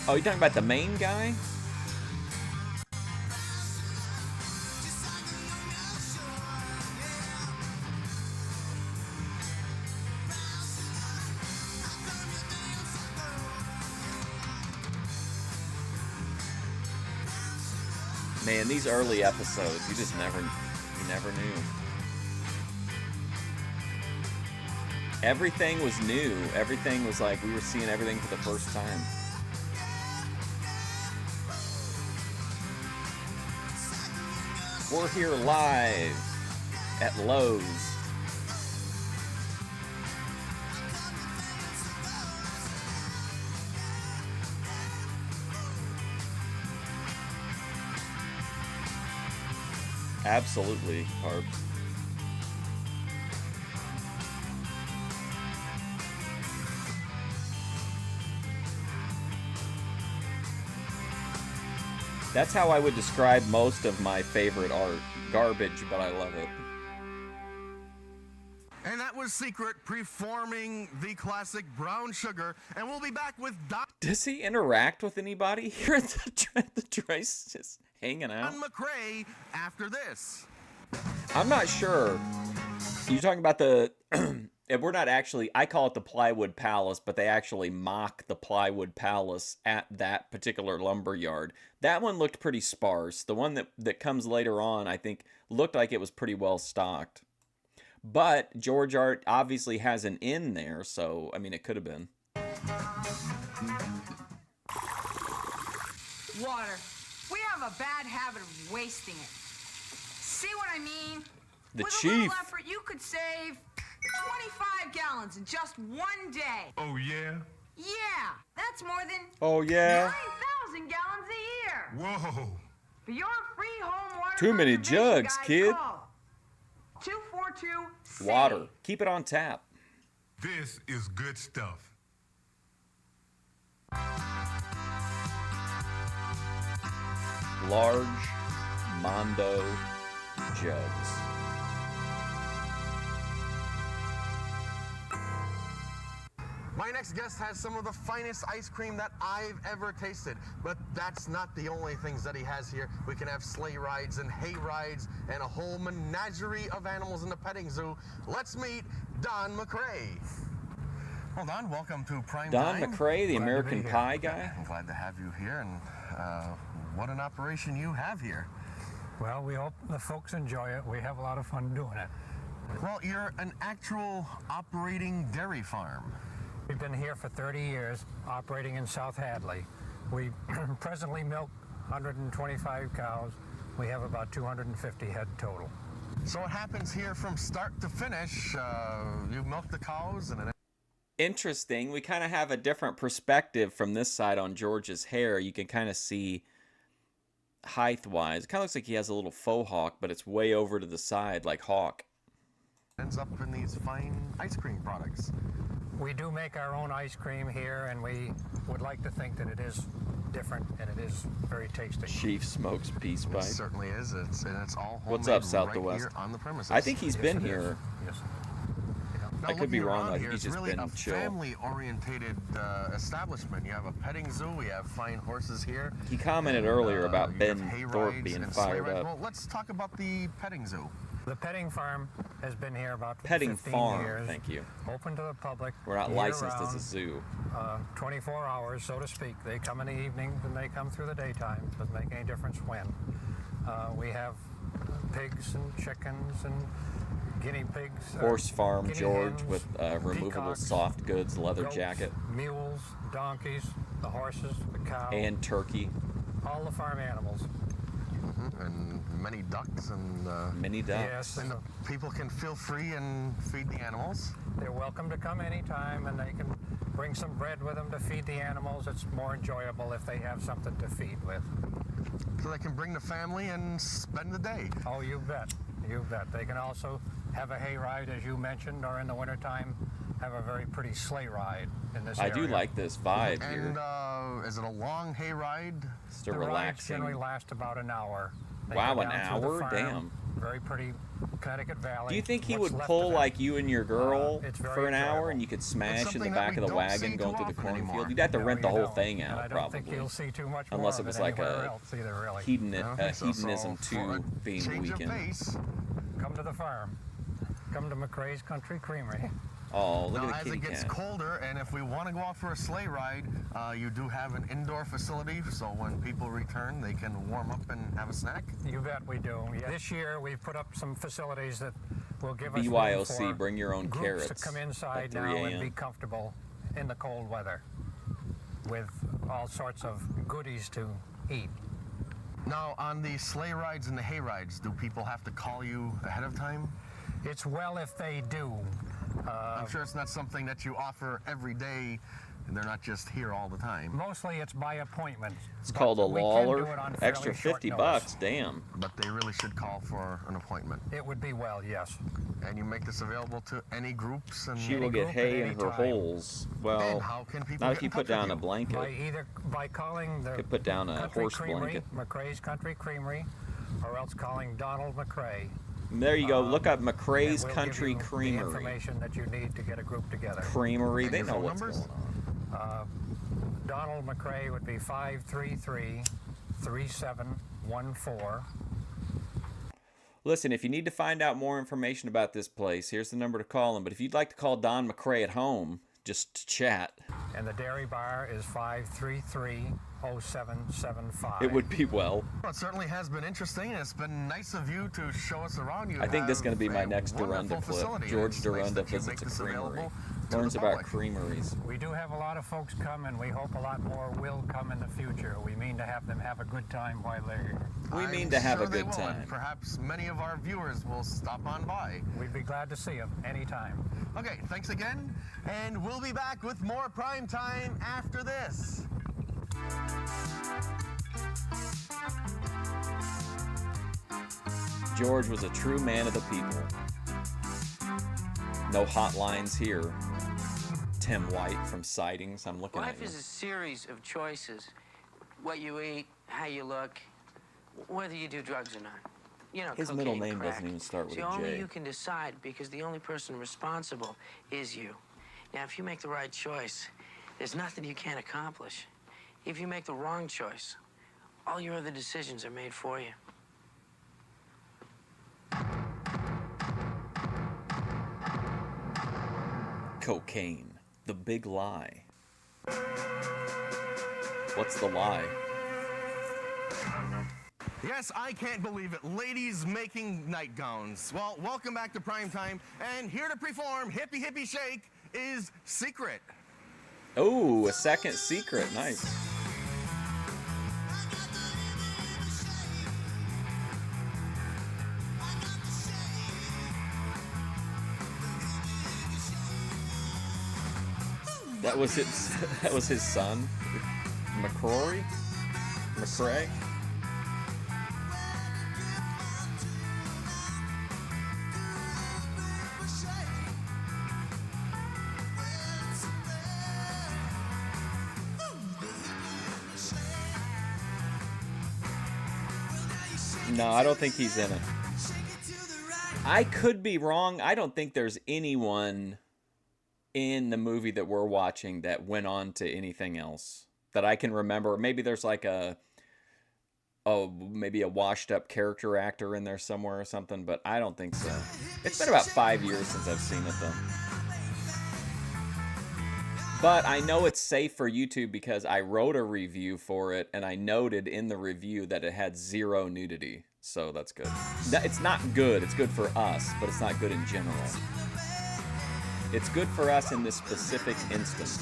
Oh, you're talking about the main guy? Man, these early episodes, you never knew. Everything was new. Everything was like we were seeing everything for the first time. We're here live at Lowe's. Absolutely, Harp. That's how I would describe most of my favorite art. Garbage, but I love it. And that was Secret performing the classic Brown Sugar. And we'll be back with Does he interact with anybody here at the Trace? Just hanging out? Don McRae after this. I'm not sure. You're talking about the... We're not actually... I call it the Plywood Palace, but they actually mock the Plywood Palace at that particular lumber yard. That one looked pretty sparse. The one that comes later on, I think, looked like it was pretty well stocked. But George Art obviously has an inn there, so, I mean, it could have been. Water. We have a bad habit of wasting it. See what I mean? The With chief. a little effort, you could save 25 gallons in just one day. Oh, yeah? Yeah, that's more than Oh, yeah? 9,000 gallons a year. Whoa. For your free home water Too many conservation, jugs, guys, kid. call 242-SAVE. Water. Keep it on tap. This is good stuff. Large Mondo jugs. My next guest has some of the finest ice cream that I've ever tasted. But that's not the only things that he has here. We can have sleigh rides and hay rides and a whole menagerie of animals in the petting zoo. Let's meet Don McRae. Well, Don, welcome to Prime Don Time. McRae, the Glad to American be here. Pie guy. I'm glad to have you here, and what an operation you have here. Well, we hope the folks enjoy it. We have a lot of fun doing it. Well, you're an actual operating dairy farm. We've been here for 30 years, operating in South Hadley. We presently milk 125 cows. We have about 250 head total. So what happens here from start to finish? You milk the cows and then... Interesting. We kind of have a different perspective from this side on George's hair. You can kind of see height-wise. It kind of looks like he has a little faux hawk, but it's way over to the side like Hawk. Ends up in these fine ice cream products. We do make our own ice cream here, and we would like to think that it is different and it is very tasty. Chief smokes peace It pipe. certainly is. It's all homemade. What's up, South to right West? here on the premises. I think he's Yes, been it is. here. Yes. Now, I could be looking wrong. around I think here, he's it's just really been a chill. family-orientated establishment. You have a petting zoo. We have fine horses here. He commented and, earlier about you Ben have hay Thorpe rides being and sleigh fired rides. up. Well, let's talk about the petting zoo. The petting farm has been here about Petting 15 farm, years. thank you. Open to the public. We're not licensed as a year-round, zoo. 24 hours, so to speak. They come in the evenings and they come through the daytime. Doesn't make any difference when. We have pigs and chickens and guinea pigs. Horse farm guinea George hens, with removable peacocks, soft goods, leather goats, jacket, mules, donkeys, the horses, the cow, and turkey. all the farm animals. And many ducks and... Mini ducks. Yes, and the people can feel free and feed the animals. they're welcome to come anytime, and they can bring some bread with them to feed the animals. It's more enjoyable if they have something to feed with. So they can bring the family and spend the day. Oh, you bet. You bet. They can also have a hayride, as you mentioned, or in the wintertime, have a very pretty sleigh ride in this I area. do like this vibe here. And is it a long hay ride? Just a The rides relaxing. generally last about an hour. They Wow, go an down through the hour? farm, Damn. Very pretty Connecticut Valley. Do you think he what's would left pull of it. like you and your girl It's very for an hour enjoyable. and you could smash in the something back that of the we don't wagon see going too through the often anymore. cornfield? You'd have to No, rent the you whole don't. thing And out, I don't think probably. you'll see too much Unless more it was of like anywhere a else either, really. hedonism So, for a 2 themed change of weekend. pace, Come to the farm. Come to McRae's Country Creamery. Oh, look now, at the as kitty it gets cat. colder, and if we want to go out for a sleigh ride, you do have an indoor facility, so when people return, they can warm up and have a snack. You bet we do. Yeah. This year we've put up some facilities that will give us room BYOC, for bring your own groups carrots to come at inside 3 now and be a.m. comfortable in the cold weather with all sorts of goodies to eat. Now, on the sleigh rides and the hay rides, do people have to call you ahead of time? It's well if they do. I'm sure it's not something that you offer every day, and they're not just here all the time. Mostly it's by appointment. It's but called a we can do Lawler. it on Extra fairly short $50, notice. damn. But they really should call for an appointment. It would be well, yes. And you make this available to any groups and She will get group at hay any in her time. holes. Well, And how can people not get if you in put touch with down a you? blanket. By calling the Could put down a Country horse Creamery, blanket. McRae's Country Creamery, or else calling Donald McRae. There you go. Look up McRae's and we'll Country give you the Creamery. information that you need to get a group together. Creamery. And They your know phone what's numbers? going on. Donald McRae would be 533-3714. Listen, if you need to find out more information about this place, here's the number to call him. But if you'd like to call Don McRae at home, just to chat, And the dairy bar is 533-0775. it would be well. Well, it certainly has been interesting, and it's been nice of you to show us around. You I think this is have going to be my a next wonderful Dorunda clip. facility, George and it's nice Dorunda that you visits make a this creamery. available to Learns the about public. creameries. We do have a lot of folks come, and we hope a lot more will come in the future. We mean to have them have a good time while they're here. We I'm mean to have sure a they good will, and time. perhaps many of our viewers will stop on by. We'd be glad to see them anytime. Okay, thanks again, and we'll be back with more prime time after this. George was a true man of the people. No hotlines here. Tim White from Sightings. I'm looking Life at you. is a series of choices. What you eat, how you look, whether you do drugs or not. You know, His cocaine, middle name crack. doesn't even start with See, a only J. you can decide because the only person responsible is you. Now, if you make the right choice, there's nothing you can't accomplish. If you make the wrong choice, all your other decisions are made for you. Cocaine. The big lie. What's the lie? Yes, I can't believe it. Ladies making nightgowns. Well, welcome back to Primetime, and here to perform Hippie Hippie Shake is Secret. Oh, a second secret. Nice. That was his. That was his son, McCrory. McCrae. No, I don't think he's in it. I could be wrong. I don't think there's anyone in the movie that we're watching that went on to anything else that I can remember. Maybe there's like maybe a washed up character actor in there somewhere or something, but I don't think so. It's been about 5 years since I've seen it though. But I know it's safe for YouTube because I wrote a review for it and I noted in the review that it had 0 nudity. So that's good. It's not good. It's good for us, but it's not good in general. It's good for us in this specific instance.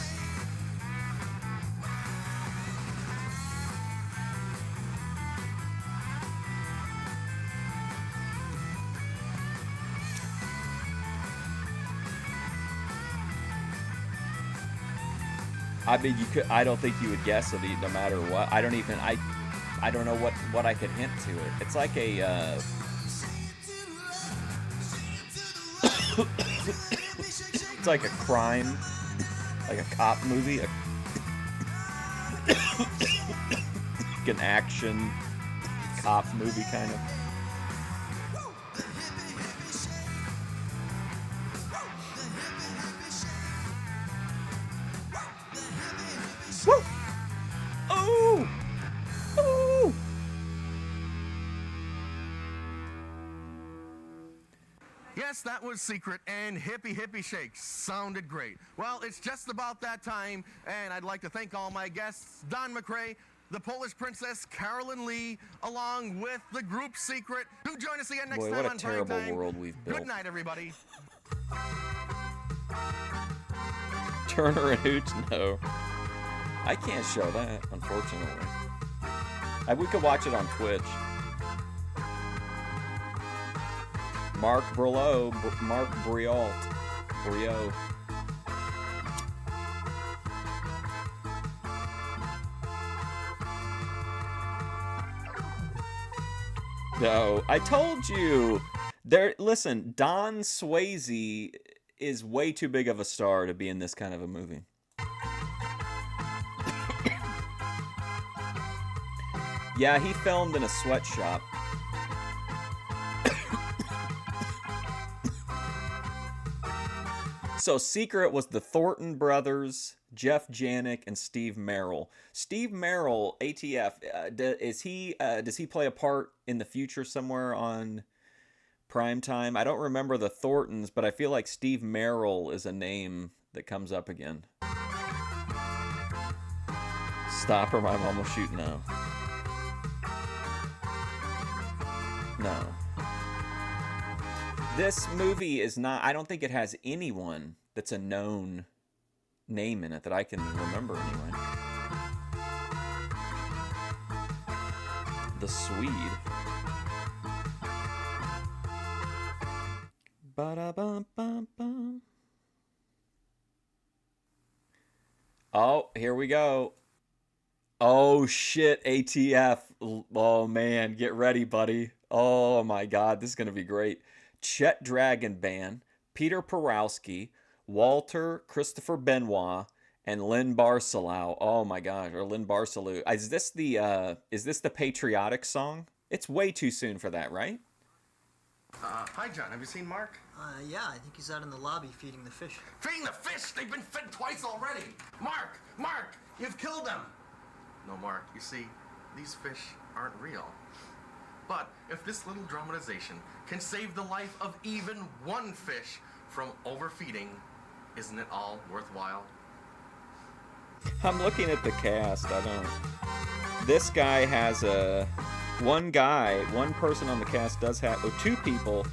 I mean, you could. I don't think you would guess it no matter what. I don't even. I don't know what I could hint to it. It's like a. It's like a crime, like a cop movie, an action cop movie kind of. Woo! Oh! Oh! Yes, that was Secret, and Hippie Hippie Shake sounded great. Well, it's just about that time, and I'd like to thank all my guests, Don McRae, the Polish Princess, Carolyn Lee, along with the group Secret. Do join us again next Boy, time what a on terrible Primetime. world we've built. Good night, everybody. Turner and Hooch? No. I can't show that, unfortunately. We could watch it on Twitch. Mark Briot. No, I told you. Listen, Don Swayze is way too big of a star to be in this kind of a movie. Yeah, he filmed in a sweatshop. So Secret was the Thornton brothers, Jeff Janik, and Steve Merrill. Steve Merrill, ATF, does he play a part in the future somewhere on Primetime? I don't remember the Thorntons, but I feel like Steve Merrill is a name that comes up again. Stop or my mom will shoot. No. No. This movie is not, I don't think it has anyone that's a known name in it that I can remember anyway. The Swede. Ba-da-bum-bum-bum. Oh, here we go. Oh shit, ATF. Oh man, get ready, buddy. Oh my god, this is going to be great. Chet Dragon Band, Peter Porowski, Walter Christopher Benoit, and Lynn Barcelau. Oh my gosh, or Lynn Barcelou. Is this the patriotic song? It's way too soon for that, right? Hi, John. Have you seen Mark? Yeah, I think he's out in the lobby feeding the fish. Feeding the fish? They've been fed twice already. Mark, you've killed them. No, Mark, you see, these fish aren't real. But if this little dramatization can save the life of even one fish from overfeeding, isn't it all worthwhile? I'm looking at the cast. This guy has one person on the cast does have, two people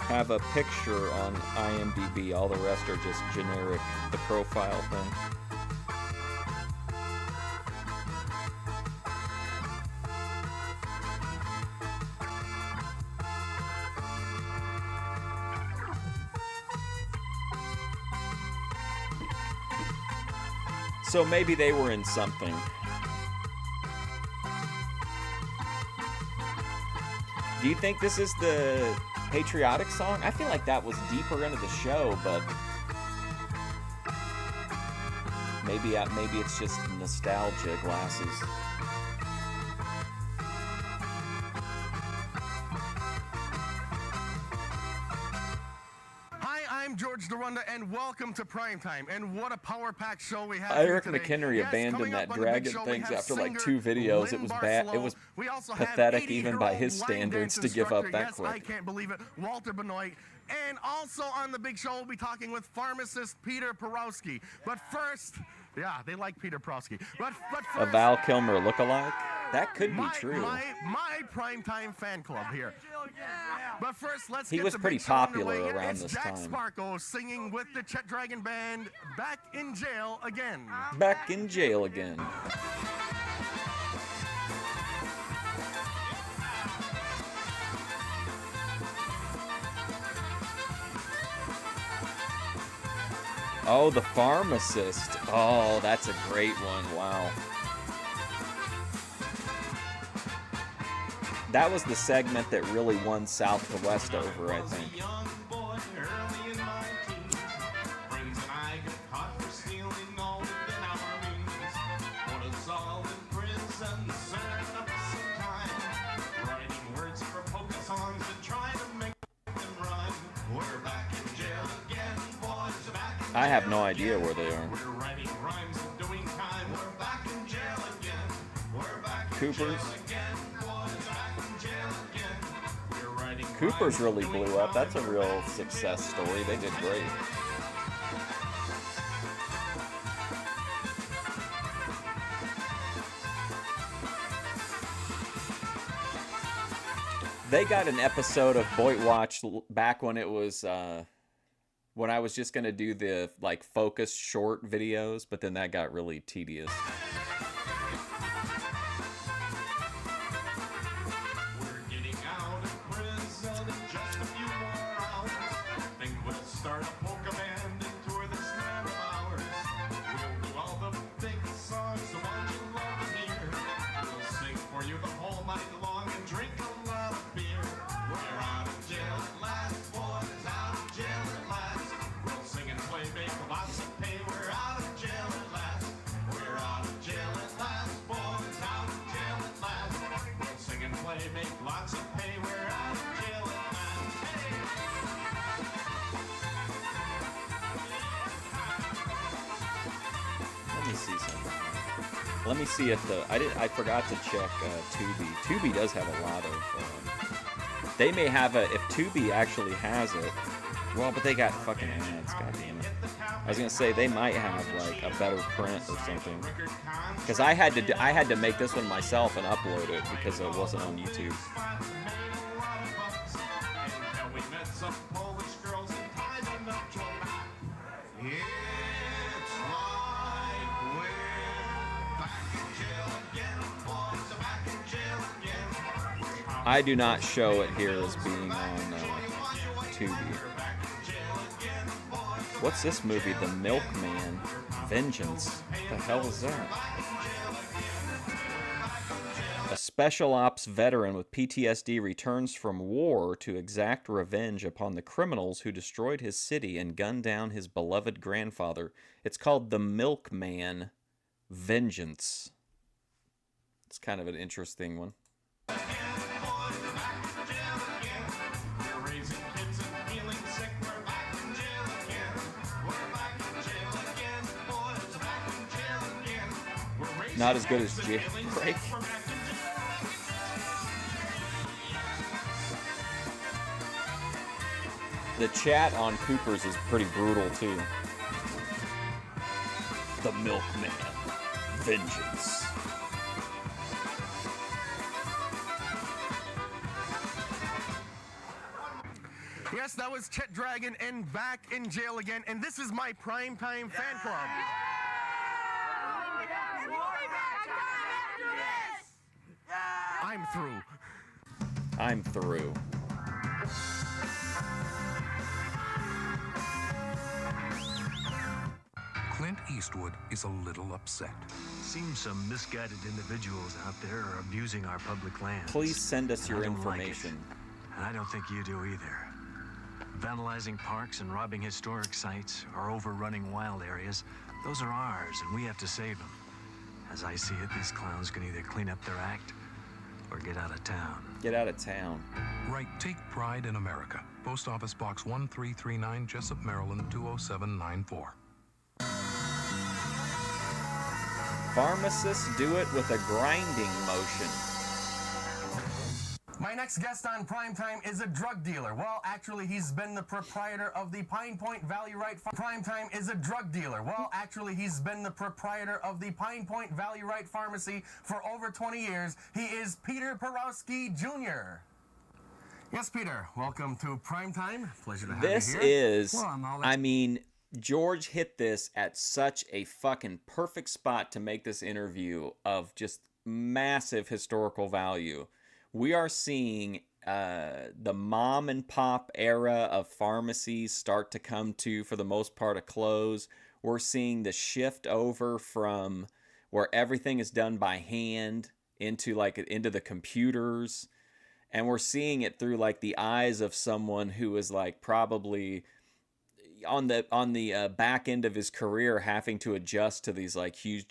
have a picture on IMDb. All the rest are just generic, the profile thing. So maybe they were in something. Do you think this is the patriotic song? I feel like that was deeper into the show, but maybe it's just nostalgia glasses. I'm George Dorunda, and welcome to Primetime. And what a power-packed show we have Eric here today. McHenry abandoned that dragon things after like 2 videos. It was bad. It was pathetic even by his standards to give up that quick. I can't believe it. Walter Benoit. And also on the big show, we'll be talking with pharmacist Peter Porowski. But first, yeah, they like Peter Porowski. But first, a Val Kilmer lookalike? That could be true. My Primetime fan club here. But first, let's He was pretty popular around this Jack time. Sparko singing with the Chet Dragon Band, Back in Jail Again. Back in jail again. Oh, the pharmacist. Oh, that's a great one. Wow. That was the segment that really won South to West over, I think. I have no idea where they are. Cooper's. Cooper's really blew up. That's a real success story. They did great. They got an episode of Boyd Watch back when it was when I was just gonna do the like focused short videos, but then that got really tedious. Let me see if I forgot to check Tubi. Tubi does have a lot of. They may have a if Tubi actually has it. Well, but they got fucking ads. God damn it. I was gonna say they might have like a better print or something. Because I had to make this one myself and upload it because it wasn't on YouTube. I do not show it here as being on Tubi. What's this movie? The Milkman. Vengeance. What the hell is that? A special ops veteran with PTSD returns from war to exact revenge upon the criminals who destroyed his city and gunned down his beloved grandfather. It's called The Milkman. Vengeance. It's kind of an interesting one. Not as good as Jailbreak. The chat on Cooper's is pretty brutal too. The Milkman. Vengeance. Yes, that was Chet Dragon and back in jail again, and this is my primetime fan club. I'm through. I'm through. Clint Eastwood is a little upset. Seems some misguided individuals out there are abusing our public lands. Please send us your information. And I don't think you do either. Vandalizing parks and robbing historic sites or overrunning wild areas, those are ours and we have to save them. As I see it, these clowns can either clean up their act or get out of town. Get out of town. Right, take pride in America. Post Office Box 1339, Jessup, Maryland 20794. Pharmacists do it with a grinding motion. My next guest on Primetime is a drug dealer. Well, actually, he's been the proprietor of the Pine Point Valley Right Primetime is a drug dealer. Well, actually, he's been the proprietor of the Pine Point Valley Right Pharmacy for over 20 years. He is Peter Porowski Jr. Yes, Peter. Welcome to Primetime. Pleasure to have you here. This is, I mean, George hit this at such a fucking perfect spot to make this interview of just massive historical value. We are seeing the mom and pop era of pharmacies start to come to, for the most part, a close. We're seeing the shift over from where everything is done by hand into the computers. And we're seeing it through like the eyes of someone who is like probably on the back end of his career having to adjust to these like huge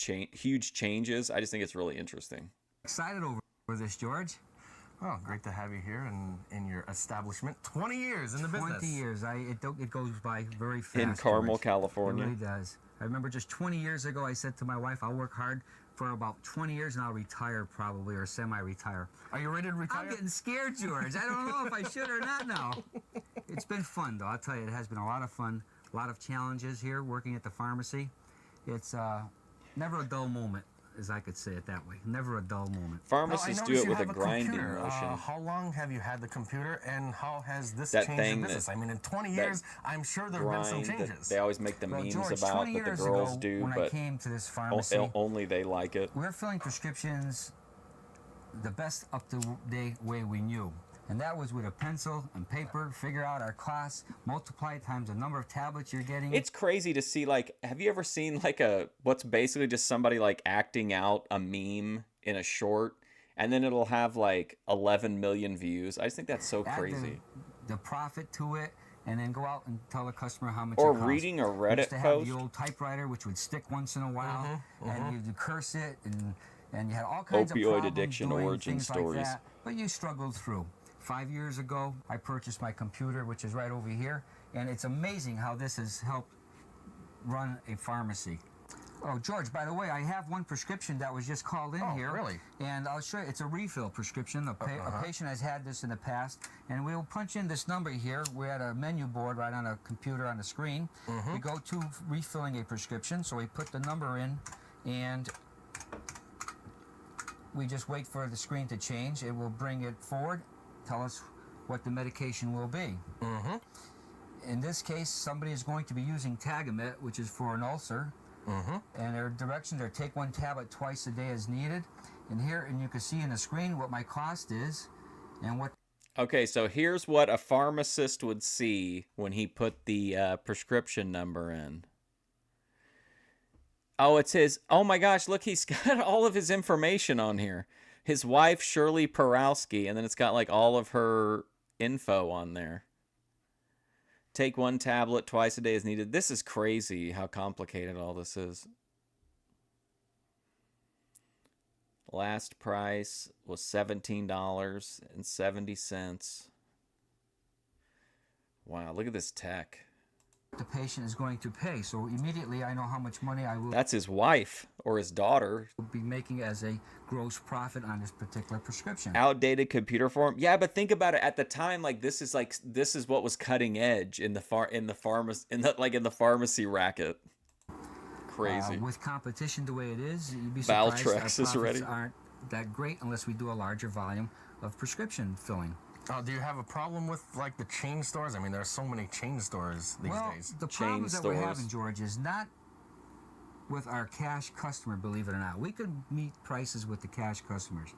changes. I just think it's really interesting. Excited over this, George. Oh, great to have you here in your establishment. 20 years in the business. 20 years. It goes by very fast. In Carmel, George. California. It really does. I remember just 20 years ago, I said to my wife, I'll work hard for about 20 years and I'll retire probably, or semi-retire. Are you ready to retire? I'm getting scared, George. I don't know if I should or not now. It's been fun, though. I'll tell you, it has been a lot of fun. A lot of challenges here working at the pharmacy. It's never a dull moment, as I could say it that way. Never a dull moment. Pharmacists do it with a grinding motion. How long have you had the computer, and how has this That changed thing your business? I mean, in 20 years, I'm sure there have been some changes. They always make the memes George, about 20 that the years girls ago, do, when but I came to this pharmacy, only they like it. we were filling prescriptions the best up-to-date way we knew. And that was with a pencil and paper, figure out our costs, multiply it times the number of tablets you're getting. It's crazy to see, like, have you ever seen, like, what's basically just somebody, like, acting out a meme in a short, and then it'll have, like, 11 million views? I just think that's so crazy. The profit to it, and then go out and tell the customer how much Or it costs. reading a Reddit used to have post. the old typewriter, which would stick once in a while, and you'd curse it, and you had all kinds of Opioid problems addiction doing origin things stories. like that, but you struggled through. 5 years ago, I purchased my computer, which is right over here, and it's amazing how this has helped run a pharmacy. Oh, George, by the way, I have one prescription that was just called in here. Really? And I'll show you. It's a refill prescription. A patient has had this in the past, and we'll punch in this number here. We're at a menu board right on a computer on the screen. We go to refilling a prescription, so we put the number in, and we just wait for the screen to change. It will bring it forward, tell us what the medication will be. In this case, somebody is going to be using Tagamet, which is for an ulcer. And their directions are take one tablet twice a day as needed. And here, and you can see in the screen what my cost is and what. Okay, so here's what a pharmacist would see when he put the prescription number in. Oh, it's his. Oh my gosh, look, he's got all of his information on here. His wife, Shirley Porowski, and then it's got like all of her info on there. Take one tablet twice a day as needed. This is crazy how complicated all this is. Last price was $17.70. Wow, look at this tech. The patient is going to pay. So immediately I know how much money I will That's his wife or his daughter. be making as a gross profit on this particular prescription. Outdated computer form. Yeah, but think about it. At the time, like this is what was cutting edge in the pharmacy racket. Crazy. With competition the way it is, you'd be surprised our Valtrex profits is ready. aren't that great unless we do a larger volume of prescription filling. Do you have a problem with like the chain stores? I mean, there are so many chain stores these days. The problems that we're having, George, is not with our cash customer, believe it or not. We could meet prices with the cash customers.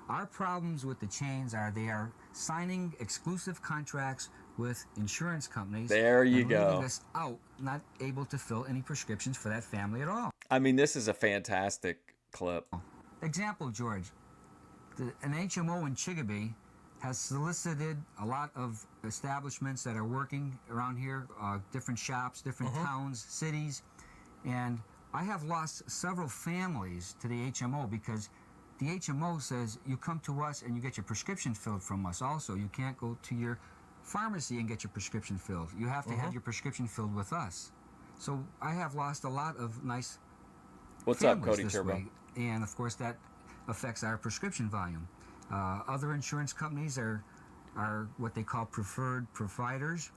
Our problems with the chains are they are signing exclusive contracts with insurance companies. There you and go. leaving us out, not able to fill any prescriptions for that family at all. I mean, this is a fantastic clip. Example, George. An HMO in Chicopee has solicited a lot of establishments that are working around here, different shops, different towns, cities, and I have lost several families to the HMO because the HMO says you come to us and you get your prescription filled from us also. You can't go to your pharmacy and get your prescription filled. You have to have your prescription filled with us. So I have lost a lot of nice What's up, families Cody this Turbo? way. And of course that affects our prescription volume. Other insurance companies are what they call preferred providers.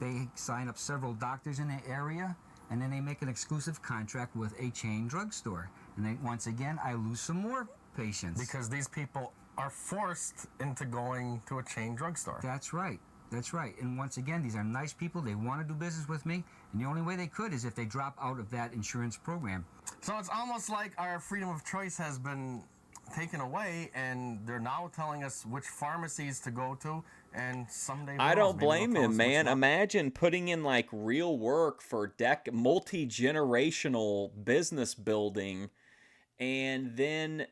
They sign up several doctors in the area, and then they make an exclusive contract with a chain drugstore. And then once again, I lose some more patients. Because these people are forced into going to a chain drugstore. That's right. That's right. And once again, these are nice people. They want to do business with me. And the only way they could is if they drop out of that insurance program. So it's almost like our freedom of choice has been taken away, and they're now telling us which pharmacies to go to, and someday I don't blame him, man. Imagine putting in like real work for multi-generational business building, and then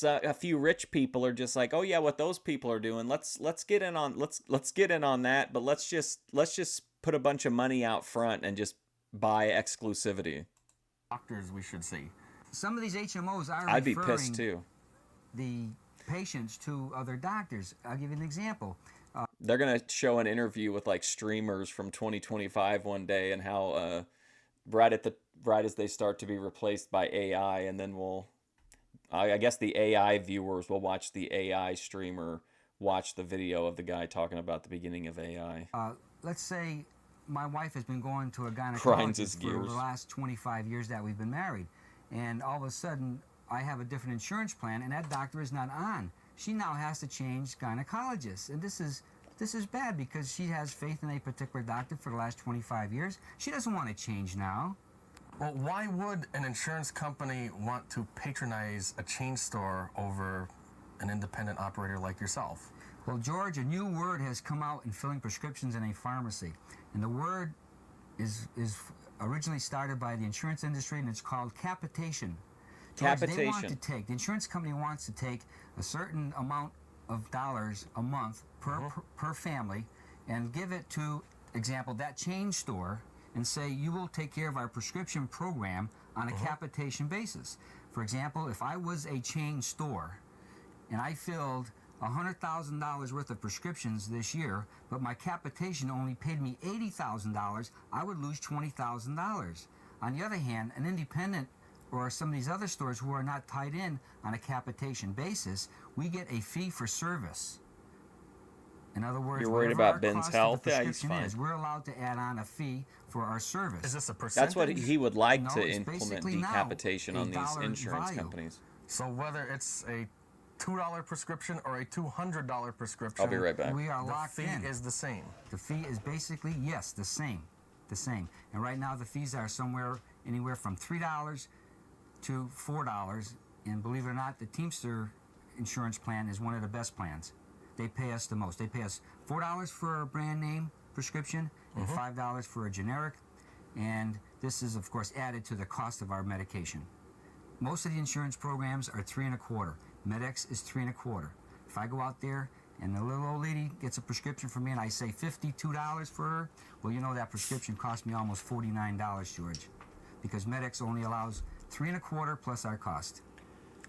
a few rich people are just like, oh yeah, what those people are doing, let's get in on that, but let's just put a bunch of money out front and just buy exclusivity. Doctors we should see. Some of these HMOs are I'd be pissed too. The patients to other doctors. I'll give you an example. They're gonna show an interview with like streamers from 2025 one day, and how right as they start to be replaced by AI, and then I guess the AI viewers will watch the AI streamer watch the video of the guy talking about the beginning of AI. Let's say my wife has been going to a Grinds his gynecologist for gears. the last 25 years that we've been married, and all of a sudden I have a different insurance plan, and that doctor is not on. She now has to change gynecologists, and this is bad because she has faith in a particular doctor for the last 25 years. She doesn't want to change now. Well, why would an insurance company want to patronize a chain store over an independent operator like yourself? Well, George, a new word has come out in filling prescriptions in a pharmacy, and the word is originally started by the insurance industry, and it's called capitation. George, they want to take, the insurance company wants to take a certain amount of dollars a month per family and give it to, example, that chain store, and say, you will take care of our prescription program on a capitation basis. For example, if I was a chain store and I filled $100,000 worth of prescriptions this year, but my capitation only paid me $80,000, I would lose $20,000. On the other hand, an independent or some of these other stores who are not tied in on a capitation basis, we get a fee for service. In other words, you're worried about Ben's health? Yeah, he's fine. We're allowed to add on a fee for our service. Is this a percentage? That's what he would like No, to it's implement, basically now decapitation on a these dollar insurance value. companies. So whether it's a $2 prescription or a $200 prescription, I'll be right back. We are the locked fee in. is the same. The fee is basically, yes, the same. And right now the fees are anywhere from $3 to $4. And believe it or not, the Teamster insurance plan is one of the best plans. They pay us the most. They pay us $4 for a brand name prescription and $5 for a generic. And this is, of course, added to the cost of our medication. Most of the insurance programs are $3 1/4. MedX is $3 1/4. If I go out there and the little old lady gets a prescription for me and I say $52 for her, well, you know that prescription cost me almost $49, George, because MedX only allows $3 1/4 plus our cost.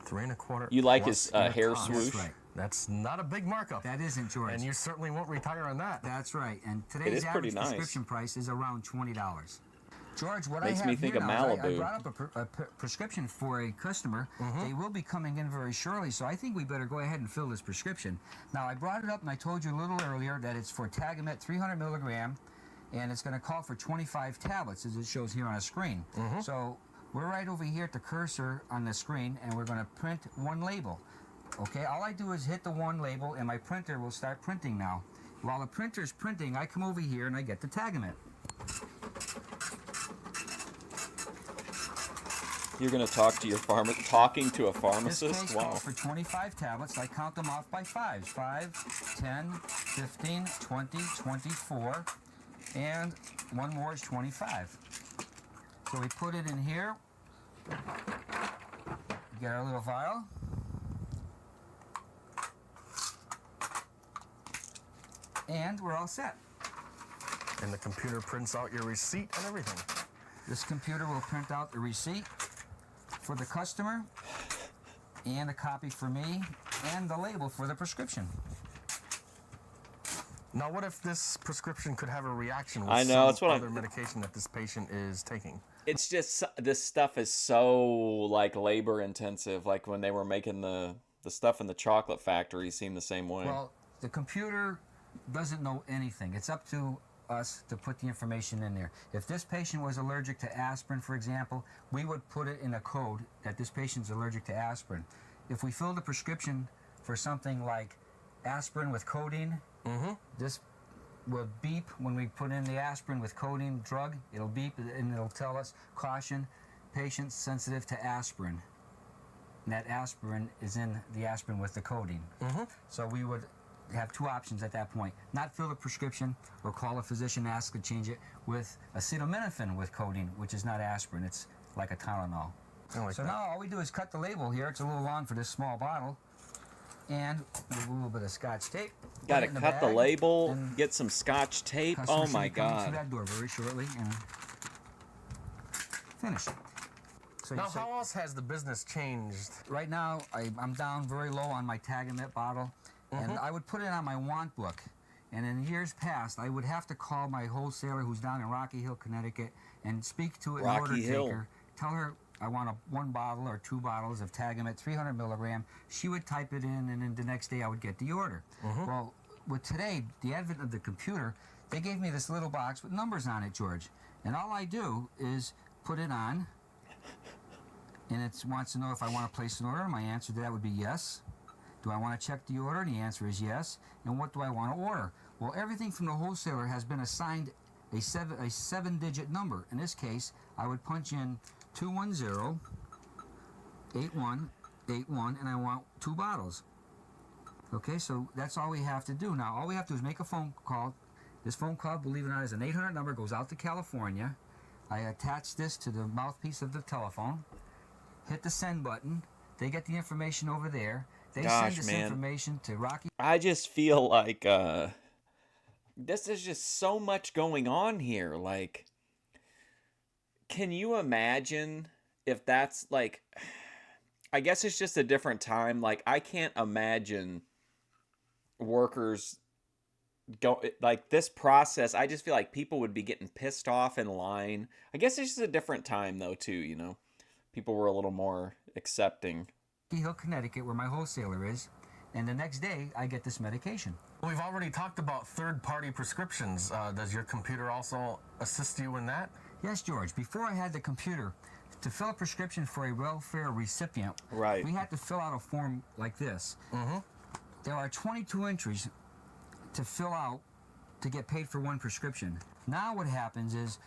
$3 1/4. You like plus his your hair cost. swoosh? That's right. That's not a big markup. That isn't, George. And you certainly won't retire on that. That's right. And It today's is pretty average nice. prescription price is around $20. George, what Makes I me have think here of now is I Malibu. brought up a prescription for a customer. They will be coming in very shortly, so I think we better go ahead and fill this prescription. Now, I brought it up and I told you a little earlier that it's for Tagamet 300 milligram, and it's going to call for 25 tablets, as it shows here on a screen. So we're right over here at the cursor on the screen, and we're going to print one label. Okay, all I do is hit the one label, and my printer will start printing now. While the printer's printing, I come over here and I get the Tagamet. You're going to talk to your talking to a This pharmacist? case Wow. calls for 25 tablets. I count them off by fives. 5, 10, 15, 20, 24, and one more is 25. So we put it in here. Get our little vial. And we're all set. And the computer prints out your receipt and everything. This computer will print out the receipt for the customer and a copy for me and the label for the prescription. Now, what if this prescription could have a reaction with I know, that's some what other medication that this patient is taking? It's just, this stuff is so, like, labor intensive. Like, when they were making the stuff in the chocolate factory seemed the same way. Well, the computer doesn't know anything. It's up to us to put the information in there. If this patient was allergic to aspirin, for example, we would put it in a code that this patient's allergic to aspirin. If we filled a prescription for something like aspirin with codeine, this will beep when we put in the aspirin with codeine drug. It'll beep and it'll tell us, caution, patients sensitive to aspirin. And that aspirin is in the aspirin with the codeine. So we would have two options at that point: not fill the prescription, or call a physician and ask to change it with acetaminophen with codeine, which is not aspirin. It's like a Tylenol. So now all we do is cut the label here. It's a little long for this small bottle. And with a little bit of Scotch tape. Got to cut the label, get some Scotch tape. Oh my Coming through God. that door very shortly and finish. So Now, you say, how else has the business changed? right now, I'm down very low on my Tag-A-Mit bottle, and I would put it on my want book. And in years past, I would have to call my wholesaler who's down in Rocky Hill, Connecticut, and speak to an order Rocky Hill. taker. Tell her I want one bottle or 2 bottles of Tag-A-Mit 300 milligram. She would type it in, and then the next day I would get the order. Well, with today, the advent of the computer, they gave me this little box with numbers on it, George. And all I do is put it on, and it wants to know if I want to place an order. My answer to that would be yes. Do I want to check the order? The answer is yes. And what do I want to order? Well, everything from the wholesaler has been assigned a 7-digit number. In this case, I would punch in 210-8181, and I want 2 bottles. Okay, so that's all we have to do. Now, all we have to do is make a phone call. This phone call, believe it or not, is an 800 number, goes out to California. I attach this to the mouthpiece of the telephone, hit the send button. They get the information over there. They send this information to Rocky. I just feel like this is just so much going on here. Like, can you imagine if that's like, I guess it's just a different time. Like, I can't imagine workers go like this process. I just feel like people would be getting pissed off in line. I guess it's just a different time though too, you know. People were a little more accepting. Hill, Connecticut, where my wholesaler is, and the next day I get this medication. We've already talked about third-party prescriptions. Does your computer also assist you in that? Yes, George. Before I had the computer, to fill a prescription for a welfare recipient, we had to fill out a form like this. There are 22 entries to fill out to get paid for one prescription. Now what happens is,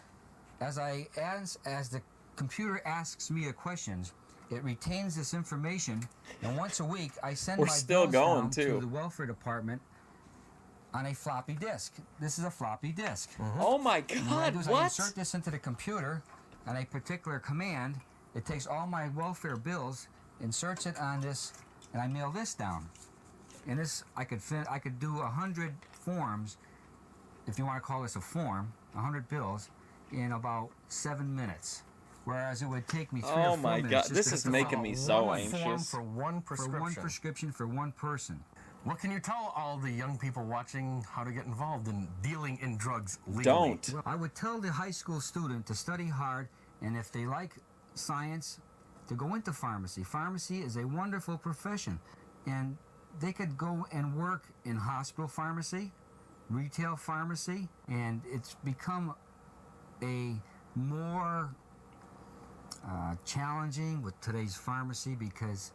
as the computer asks me the questions, it retains this information, and once a week I send my bills down to the welfare department on a floppy disk. This is a floppy disk. Oh my And God! what I do is What? I insert this into the computer on a particular command. It takes all my welfare bills, inserts it on this, and I mail this down. And this, I could do 100 forms, if you want to call this a form, 100 bills, in about 7 minutes. Whereas it would take me 3 or 4 Oh my minutes. God! just This to is fill making out me so Form anxious. for one prescription. For one prescription for one person. What can you tell all the young people watching how to get involved in dealing in drugs legally? Don't. Well, I would tell the high school student to study hard, and if they like science, to go into pharmacy. Pharmacy is a wonderful profession, and they could go and work in hospital pharmacy, retail pharmacy, and it's become a more challenging with today's pharmacy because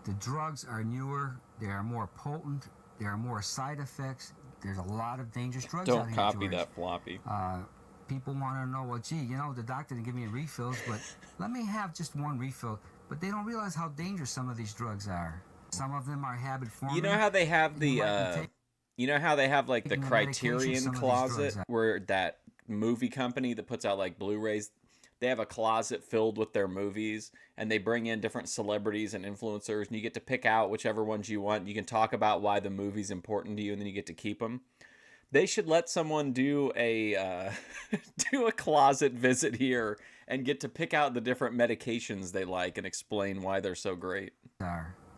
the drugs are newer, they are more potent, there are more side effects. There's a lot of dangerous drugs out Don't here, copy George. that floppy. People want to know, well, gee, you know, the doctor didn't give me refills, but let me have just one refill. But they don't realize how dangerous some of these drugs are. Some of them are habit forming. You know how they have the, you know how they have like the taking the medication, Criterion some of these closet drugs where that movie company that puts out like Blu-rays, they have a closet filled with their movies, and they bring in different celebrities and influencers, and you get to pick out whichever ones you want. You can talk about why the movie's important to you, and then you get to keep them. They should let someone do a do a closet visit here and get to pick out the different medications they like and explain why they're so great.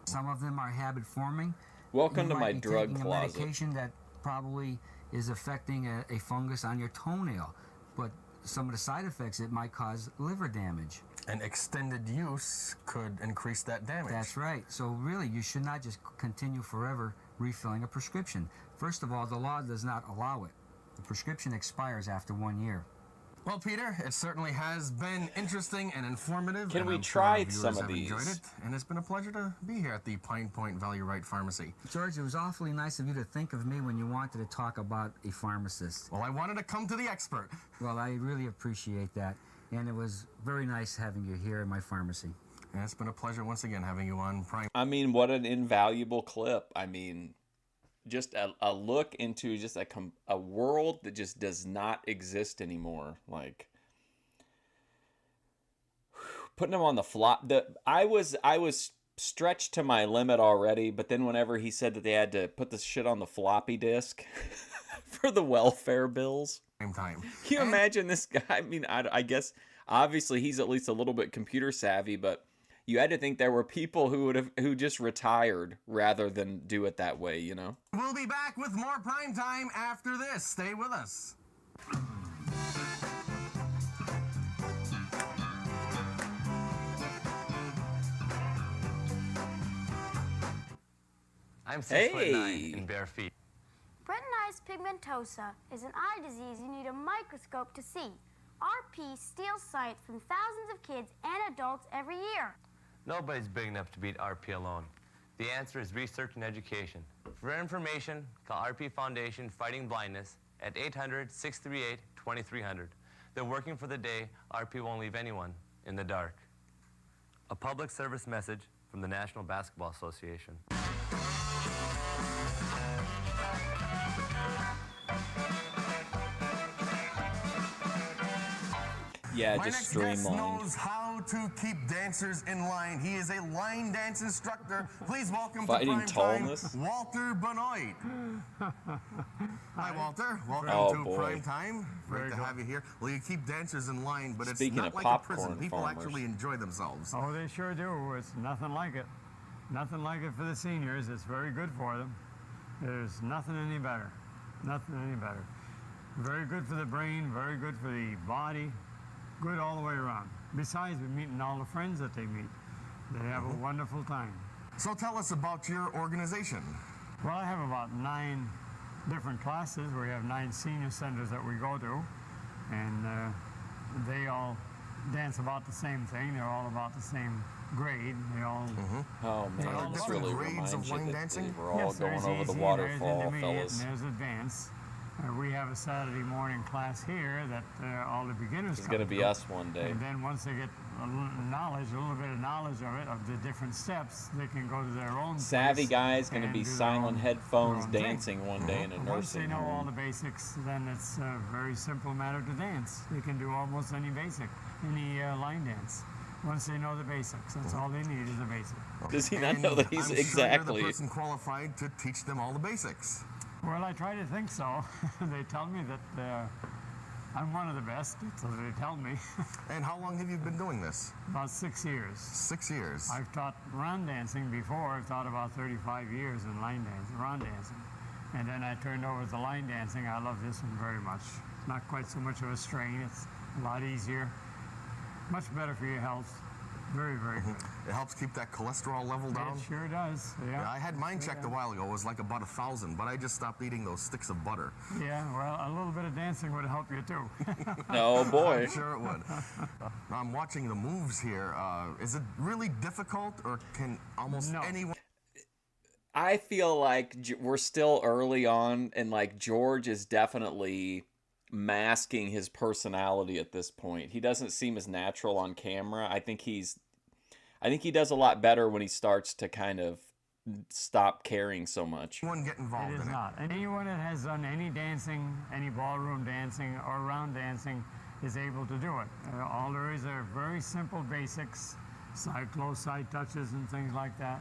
Some of them are habit forming. Welcome You to might my be drug taking closet. A medication that probably is affecting a fungus on your toenail, but some of the side effects, it might cause liver damage. And extended use could increase that damage. That's right. So really, you should not just continue forever refilling a prescription. First of all, the law does not allow it. The prescription expires after 1 year. Well, Peter, it certainly has been interesting and informative. Can and we I'm sure try our viewers some of have enjoyed these? it, and it's been a pleasure to be here at the Pine Point Value Right Pharmacy. George, it was awfully nice of you to think of me when you wanted to talk about a pharmacist. Well, I wanted to come to the expert. Well, I really appreciate that. And it was very nice having you here in my pharmacy. And it's been a pleasure once again having you on Prime. I mean, what an invaluable clip. I mean, just a look into just a world that just does not exist anymore. Like, putting him on the flop. I was stretched to my limit already, but then whenever he said that they had to put this shit on the floppy disk for the welfare bills, Time. Can you imagine this guy? I mean, I guess obviously he's at least a little bit computer savvy, but you had to think there were people who just retired rather than do it that way, you know? We'll be back with more Prime Time after this. Stay with us. I'm 6'9" in bare feet. Retinitis pigmentosa is an eye disease you need a microscope to see. RP steals sight from thousands of kids and adults every year. Nobody's big enough to beat RP alone. The answer is research and education. For information, call RP Foundation Fighting Blindness at 800-638-2300. They're working for the day RP won't leave anyone in the dark. A public service message from the National Basketball Association. Yeah, My just next guest streamlined. knows how to keep dancers in line. He is a line dance instructor. Please welcome Fighting to Prime tallness? Time, Walter Benoit. Hi, Walter. Welcome Oh, to boy. Prime Time. Great Very to good. have you here. Well, you keep dancers in line, but Speaking it's not of like a prison. popcorn People farmers. actually enjoy themselves. Oh, they sure do. It's nothing like it. Nothing like it for the seniors. It's very good for them. There's nothing any better. Nothing any better. Very good for the brain, very good for the body, good all the way around. Besides meeting all the friends that they meet. They have a wonderful time. So tell us about your organization. Well, I have about 9 different classes. We have 9 senior centers that we go to, and they all dance about the same thing. They're all about the same grade. They all. Oh They all man, this look- really grades of reminds you line that dancing? we're all Yes, going there's over the easy, there's waterfall, intermediate, fellas. and there's advanced. We have a Saturday morning class here that all the beginners It's come gonna be to. us one day. And then once they get a little bit of knowledge of it, of the different steps, they can go to their own Savvy place guy's gonna and be do their silent own- headphones their own thing. dancing one day in a Once they nursing know all home. the basics, then it's a very simple matter to dance. They can do almost any line dance. Once they know the basics, that's all they need is the basic. Does he not And know that he's I'm exactly? sure you're the person qualified to teach them all the basics. Well, I try to think so. They tell me that I'm one of the best, so they tell me. And how long have you been doing this? About 6 years. 6 years. I've taught round dancing before. I've taught about 35 years in round dancing. And then I turned over to line dancing. I love this one very much. Not quite so much of a strain. It's a lot easier. Much better for your health. Very, very good. It helps keep that cholesterol level down. It sure does. Yeah. I had mine checked a while ago. It was like about 1,000, but I just stopped eating those sticks of butter. Yeah, well, a little bit of dancing would help you too. Oh boy. I'm sure it would. I'm watching the moves here. Is it really difficult, or can almost anyone? I feel like we're still early on, and like George is definitely masking his personality at this point. He doesn't seem as natural on camera. I think he does a lot better when he starts to kind of stop caring so much. Anyone get involved It is in not. Anyone that has done any dancing, any ballroom dancing or round dancing is able to do it. All there is are very simple basics, close side touches and things like that.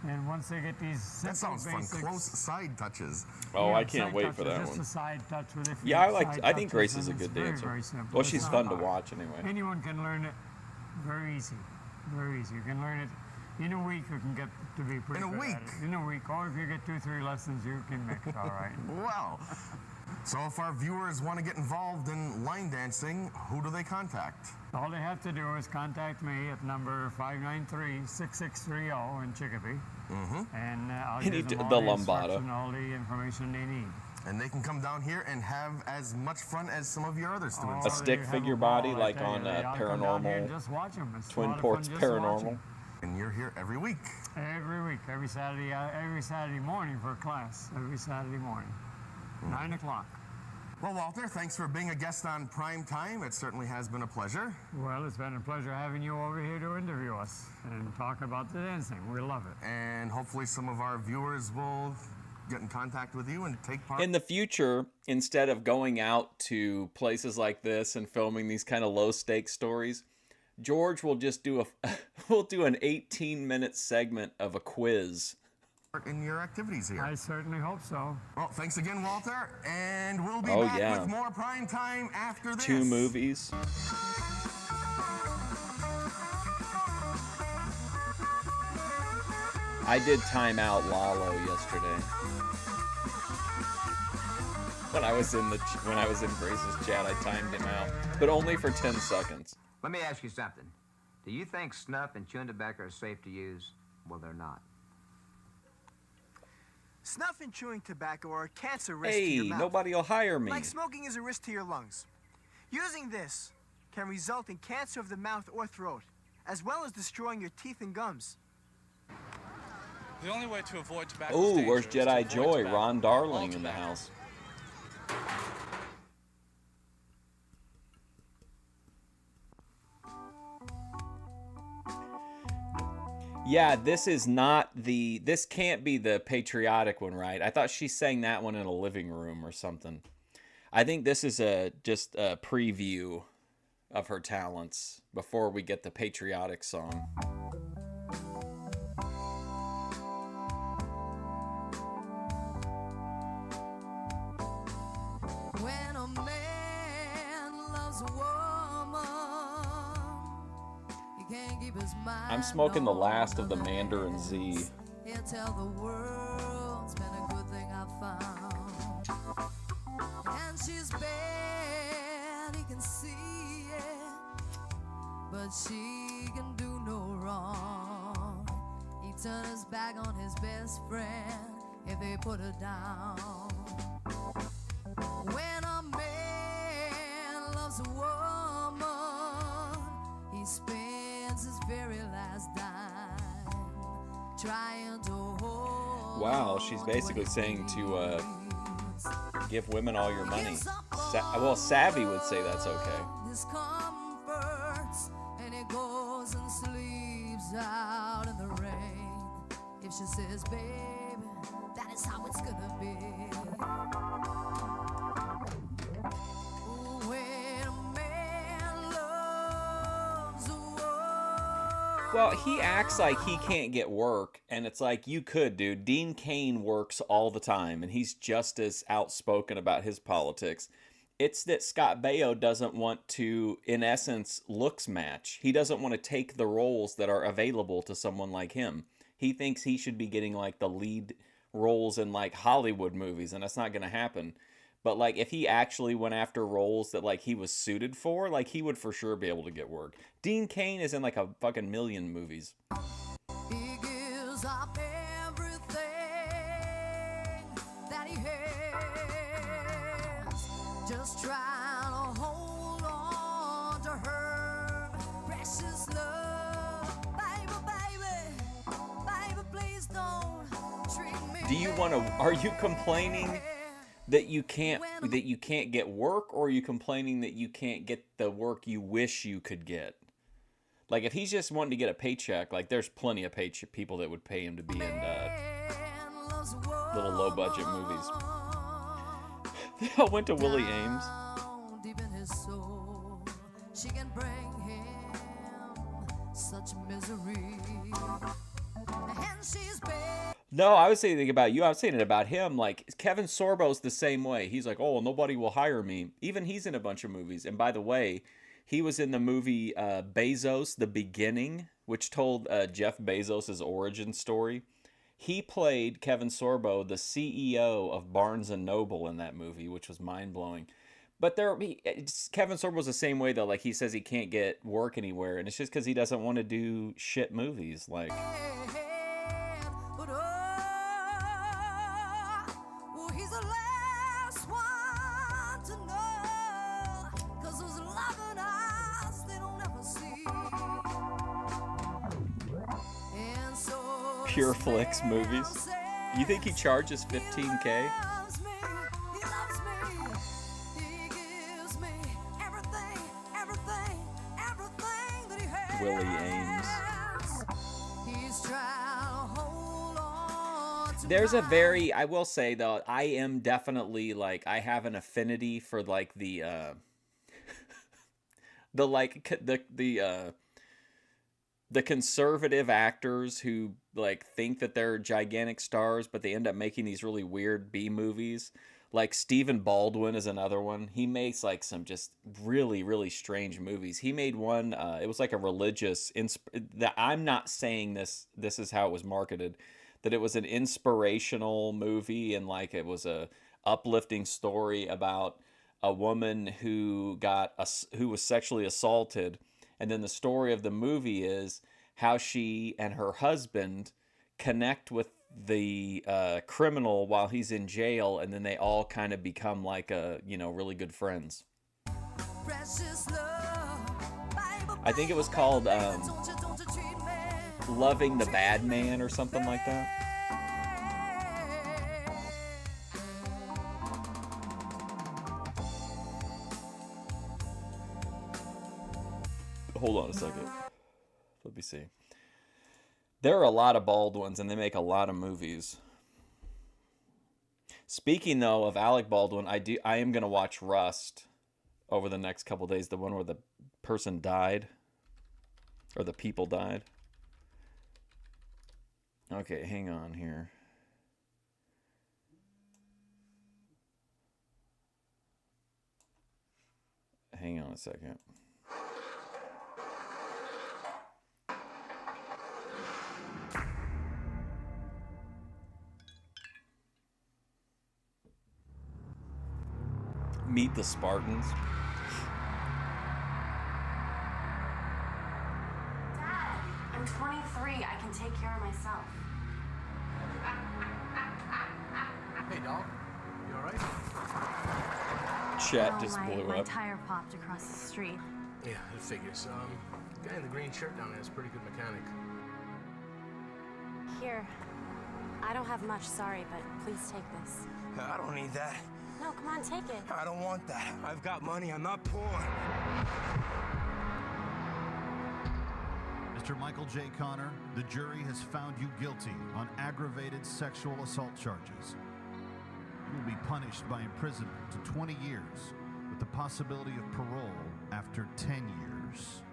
And once they get these simple That sounds basics, fun. Close side touches. Oh, yeah, I can't side wait touches, for that just one. a side touch with a few Yeah, side I think touches, Grace is a and good it's very, dancer. very simple. Well, It's she's not fun to hard. watch anyway. Anyone can learn it very easy. Very easy. You can learn it in a week. You can get to be pretty In a good week? at it. In a week. Or if you get 2-3 lessons, you can make it all right. Wow. So if our viewers want to get involved in line dancing, who do they contact? All they have to do is contact me at number 593-6630 in Chicopee. And I'll You give need them to- all the the lambada. instruction, all the information they need. And they can come down here and have as much fun as some of your other students. A stick figure body like on Paranormal, Just watch them. It's a Twin lot of Ports fun just to watch Paranormal. 'em. And you're here every week. Every week, every Saturday morning for a class. Every Saturday morning, 9 o'clock. Well, Walter, thanks for being a guest on Prime Time. It certainly has been a pleasure. Well, it's been a pleasure having you over here to interview us and talk about the dancing. We love it. And hopefully some of our viewers will get in contact with you and take part. In the future, instead of going out to places like this and filming these kind of low stakes stories, George will just do we'll do an 18-minute segment of a quiz. in your activities here. I certainly hope so. Well, thanks again, Walter, and we'll be Oh, back yeah. with more prime time after this. 2 movies. I did time out Lalo yesterday. When I was in Grace's chat, I timed him out, but only for 10 seconds. Let me ask you something. Do you think snuff and chewing tobacco are safe to use? Well, they're not. Snuff and chewing tobacco are a cancer risk to your Hey, mouth. nobody will hire me. Like smoking is a risk to your lungs. Using this can result in cancer of the mouth or throat, as well as destroying your teeth and gums. The only way to avoid tobacco. Oh, where's Jedi Joy? Ron Darling in the house. Yeah, this can't be the patriotic one, right? I thought she sang that one in a living room or something. I think this is just a preview of her talents before we get the patriotic song. When a man loves a woman, he can't keep his mind. I'm smoking the last of the Mandarin Z. He'll tell the world it's been a good thing I found. And she's bad, he can see it, but she can do no wrong. He turned his back on his best friend if they put her down. When a man loves a woman, he spends his very last dime trying to hold. Wow, she's basically saying to give women all your money. Well, Savvy would say that's okay. His comforts, and he goes and sleeps out in the rain. If she says, baby, that is how it's gonna be. Well, he acts like he can't get work, and it's like, you could, dude. Dean Cain works all the time, and he's just as outspoken about his politics. It's that Scott Baio doesn't want to, in essence, looks match. He doesn't want to take the roles that are available to someone like him. He thinks he should be getting, like, the lead roles in, like, Hollywood movies, and that's not going to happen. But, like, if he actually went after roles that, like, he was suited for, like, he would for sure be able to get work. Dean Cain is in, like, a fucking million movies. He gives up everything that he has, just trying to hold on to her precious love. Baby, baby, baby, please don't treat me. Do you want to, are you complaining that you can't get work, or are you complaining that you can't get the work you wish you could get? Like, if he's just wanting to get a paycheck, like, there's plenty of people that would pay him to be in little low-budget movies. They all went to Willie Ames. Deep in his soul, she can bring him such misery. And she's No, I was saying about you. I was saying it about him. Like, Kevin Sorbo's the same way. He's like, oh, nobody will hire me. Even he's in a bunch of movies. And by the way, he was in the movie Bezos, The Beginning, which told Jeff Bezos' origin story. He played, Kevin Sorbo, the CEO of Barnes & Noble in that movie, which was mind-blowing. But Kevin Sorbo's the same way, though. Like, he says he can't get work anywhere, and it's just because he doesn't want to do shit movies. Like... he's the last one to know, 'cause those loving eyes, they don't ever see. And so Pure Flicks movies. You think he charges $15K? Willie Ames. There's a very, I will say though, I am definitely like, I have an affinity for like the the conservative actors who like think that they're gigantic stars, but they end up making these really weird B movies. Like Stephen Baldwin is another one. He makes like some just really, really strange movies. He made one, it was like a religious, that I'm not saying this is how it was marketed, that it was an inspirational movie and like it was a uplifting story about a woman who was sexually assaulted. And then the story of the movie is how she and her husband connect with the criminal while he's in jail, and then they all kind of become like really good friends. I think it was called Loving the Bad Man or something like that. Hold on a second. Let me see. There are a lot of Baldwins, and they make a lot of movies. Speaking though of Alec Baldwin, I am gonna watch Rust over the next couple days. The one where the person died, or the people died. Okay, hang on here. Hang on a second. Meet the Spartans. Dad, I'm 23. I can take care of myself. Hey, dog. You all right? Chat just blew my up. tire popped across the street. Yeah, it figures. The guy in the green shirt down there is a pretty good mechanic. Here. I don't have much, sorry, but please take this. I don't need that. No, come on, take it. I don't want that. I've got money. I'm not poor. Mr. Michael J. Connor, the jury has found you guilty on aggravated sexual assault charges. You will be punished by imprisonment to 20 years with the possibility of parole after 10 years.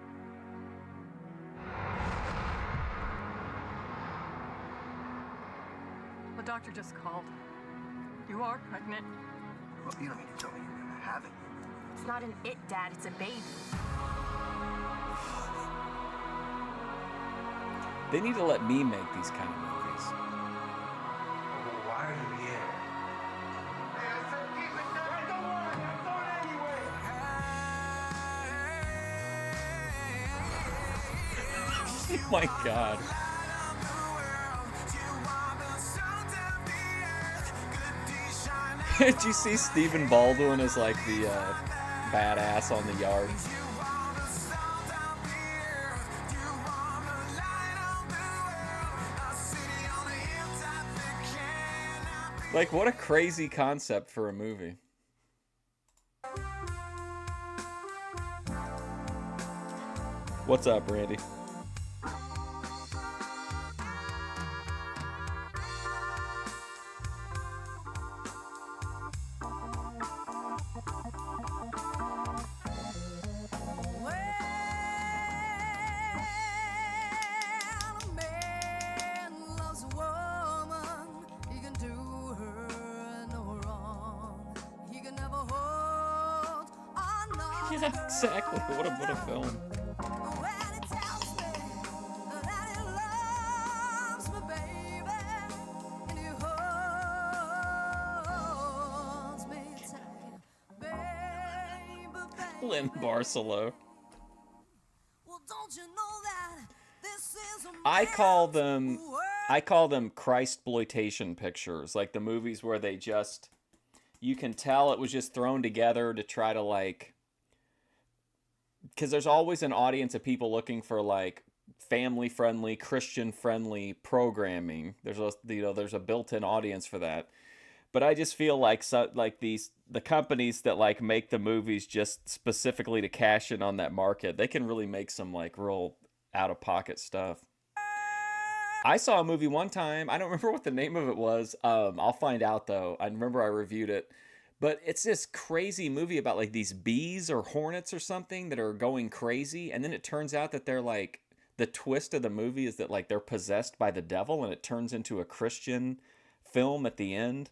The doctor just called. You are pregnant. Well, you don't need to tell me you're gonna have it. It's not an it, Dad. It's a baby. They need to let me make these kind of movies. Why are you here? Oh my God. Did you see Stephen Baldwin as like the badass on the yard? Like, what a crazy concept for a movie. What's up, Randy? Yeah, exactly. What a film. Lynn Barcelo. I call them Christploitation pictures, like the movies where they just, you can tell it was just thrown together to try to like, because there's always an audience of people looking for like family-friendly, Christian-friendly programming. There's a built-in audience for that. But I just feel like the companies that like make the movies just specifically to cash in on that market, they can really make some like real out-of-pocket stuff. I saw a movie one time. I don't remember what the name of it was. I'll find out though. I remember I reviewed it. But it's this crazy movie about like these bees or hornets or something that are going crazy. And then it turns out that they're the twist of the movie is that like they're possessed by the devil and it turns into a Christian film at the end.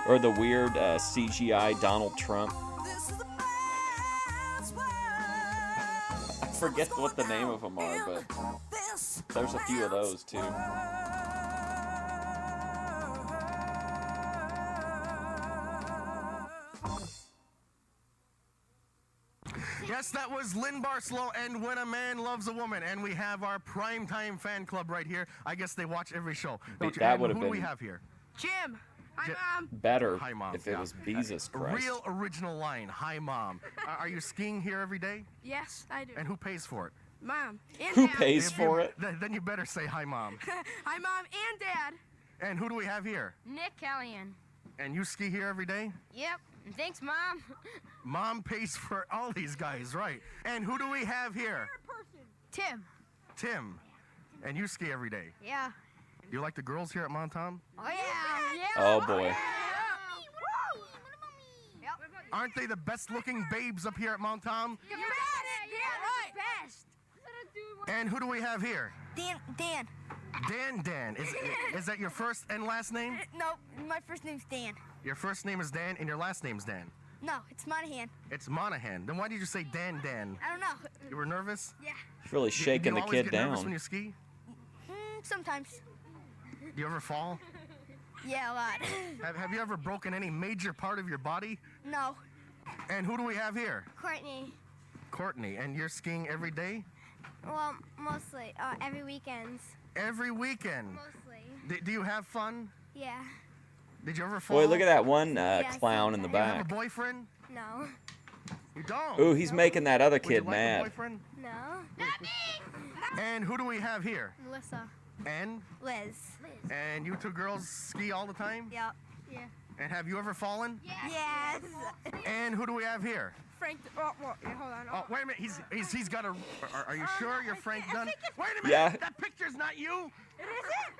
Or the weird CGI Donald Trump. I forget what the name of them are, but there's a few of those too. Yes, that was Lynn Barlow and When a Man Loves a Woman. And we have our primetime fan club right here. I guess they watch every show. Don't you? That would have Who do we been have here? Jim. Hi, Mom. better Hi, Mom. if it was Jesus Christ. Real original line. Hi, Mom. Are you skiing here every day? Yes, I do. And who pays for it? Mom. And Who Dad. pays for it? Then you better say hi, Mom. Hi, Mom and Dad. And who do we have here? Nick Callahan. And you ski here every day? Yep. Thanks, Mom. Mom pays for all these guys, right? And who do we have here? Tim. Tim. And you ski every day. Yeah. Do you like the girls here at Montom? Oh, yeah. Yeah. Oh, boy. Aren't they the best looking babes up here at Montom? You got it. Yeah, right. Best. And who do we have here? Dan. Dan. Is that your first and last name? No, my first name's Dan. Your first name is Dan and your last name's Dan. No, it's Monahan. It's Monahan. Then why did you say Dan? I don't know. You were nervous? Yeah. He's really shaking do the you always kid get nervous down. when you ski? Sometimes. Do you ever fall? Yeah, a lot. Have you ever broken any major part of your body? No. And who do we have here? Courtney. Courtney. And you're skiing every day? Well, mostly. Every weekends. Every weekend? Mostly. Do you have fun? Yeah. Did you ever fall? Boy, look at that one clown in the Do you have a back. boyfriend? No. You don't? Ooh, he's making that other Would you kid like a mad. boyfriend? No. Not me. And who do we have here? Melissa. And? Liz. And you two girls ski all the time? Yep. Yeah. And have you ever fallen? Yes. And who do we have here? Frank. Oh, hold on. Oh, wait a minute. He's got a. Are you sure you're Frank Dunn? Wait a minute. Yeah. That picture's not you. It isn't.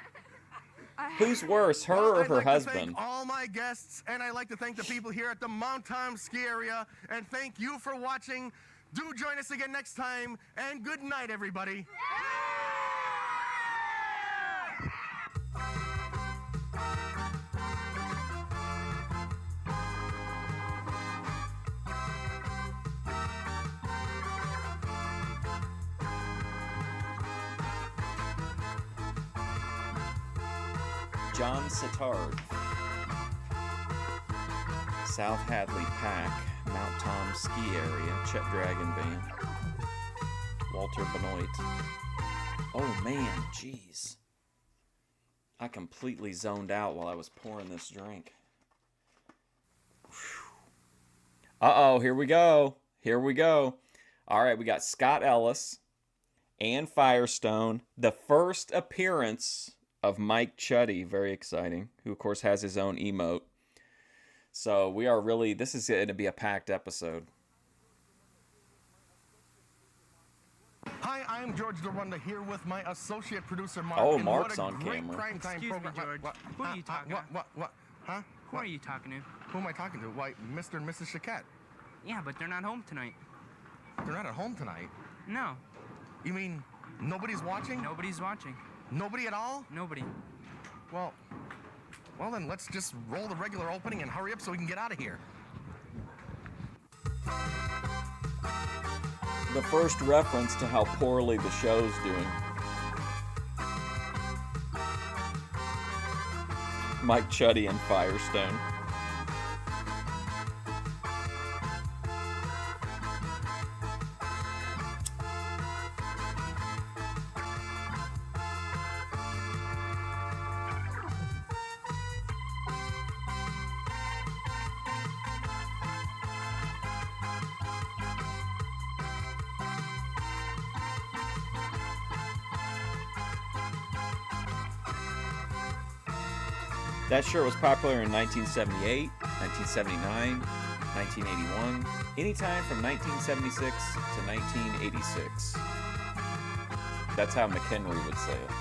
Who's worse, her or I'd her like to husband? thank all my guests, and I'd like to thank the people here at the Montom Ski Area, and thank you for watching. Do join us again next time, and good night, everybody. John Sittard. South Hadley Pack, Mount Tom Ski Area, Chet Dragon Band, Walter Benoit. Oh man, jeez. I completely zoned out while I was pouring this drink. Uh-oh, here we go. Here we go. All right, we got Scott Ellis and Firestone. The first appearance of Mike Chuddy, very exciting, who of course has his own emote. So we are really, this is going to be a packed episode. Hi, I'm George Dorunda here with my associate producer, Mark. Oh, and Mark's what a on great camera. primetime Excuse me, program. George. Who are you talking to? What? Huh? Who are you talking to? Who am I talking to? Why, Mr. and Mrs. Chiquette. Yeah, but they're not home tonight. They're not at home tonight. No. You mean nobody's watching? Nobody's watching. Nobody at all? Nobody. Well then let's just roll the regular opening and hurry up so we can get out of here. The first reference to how poorly the show's doing. Mike Chuddy and Firestone. That shirt was popular in 1978, 1979, 1981, anytime from 1976 to 1986. That's how McHenry would say it.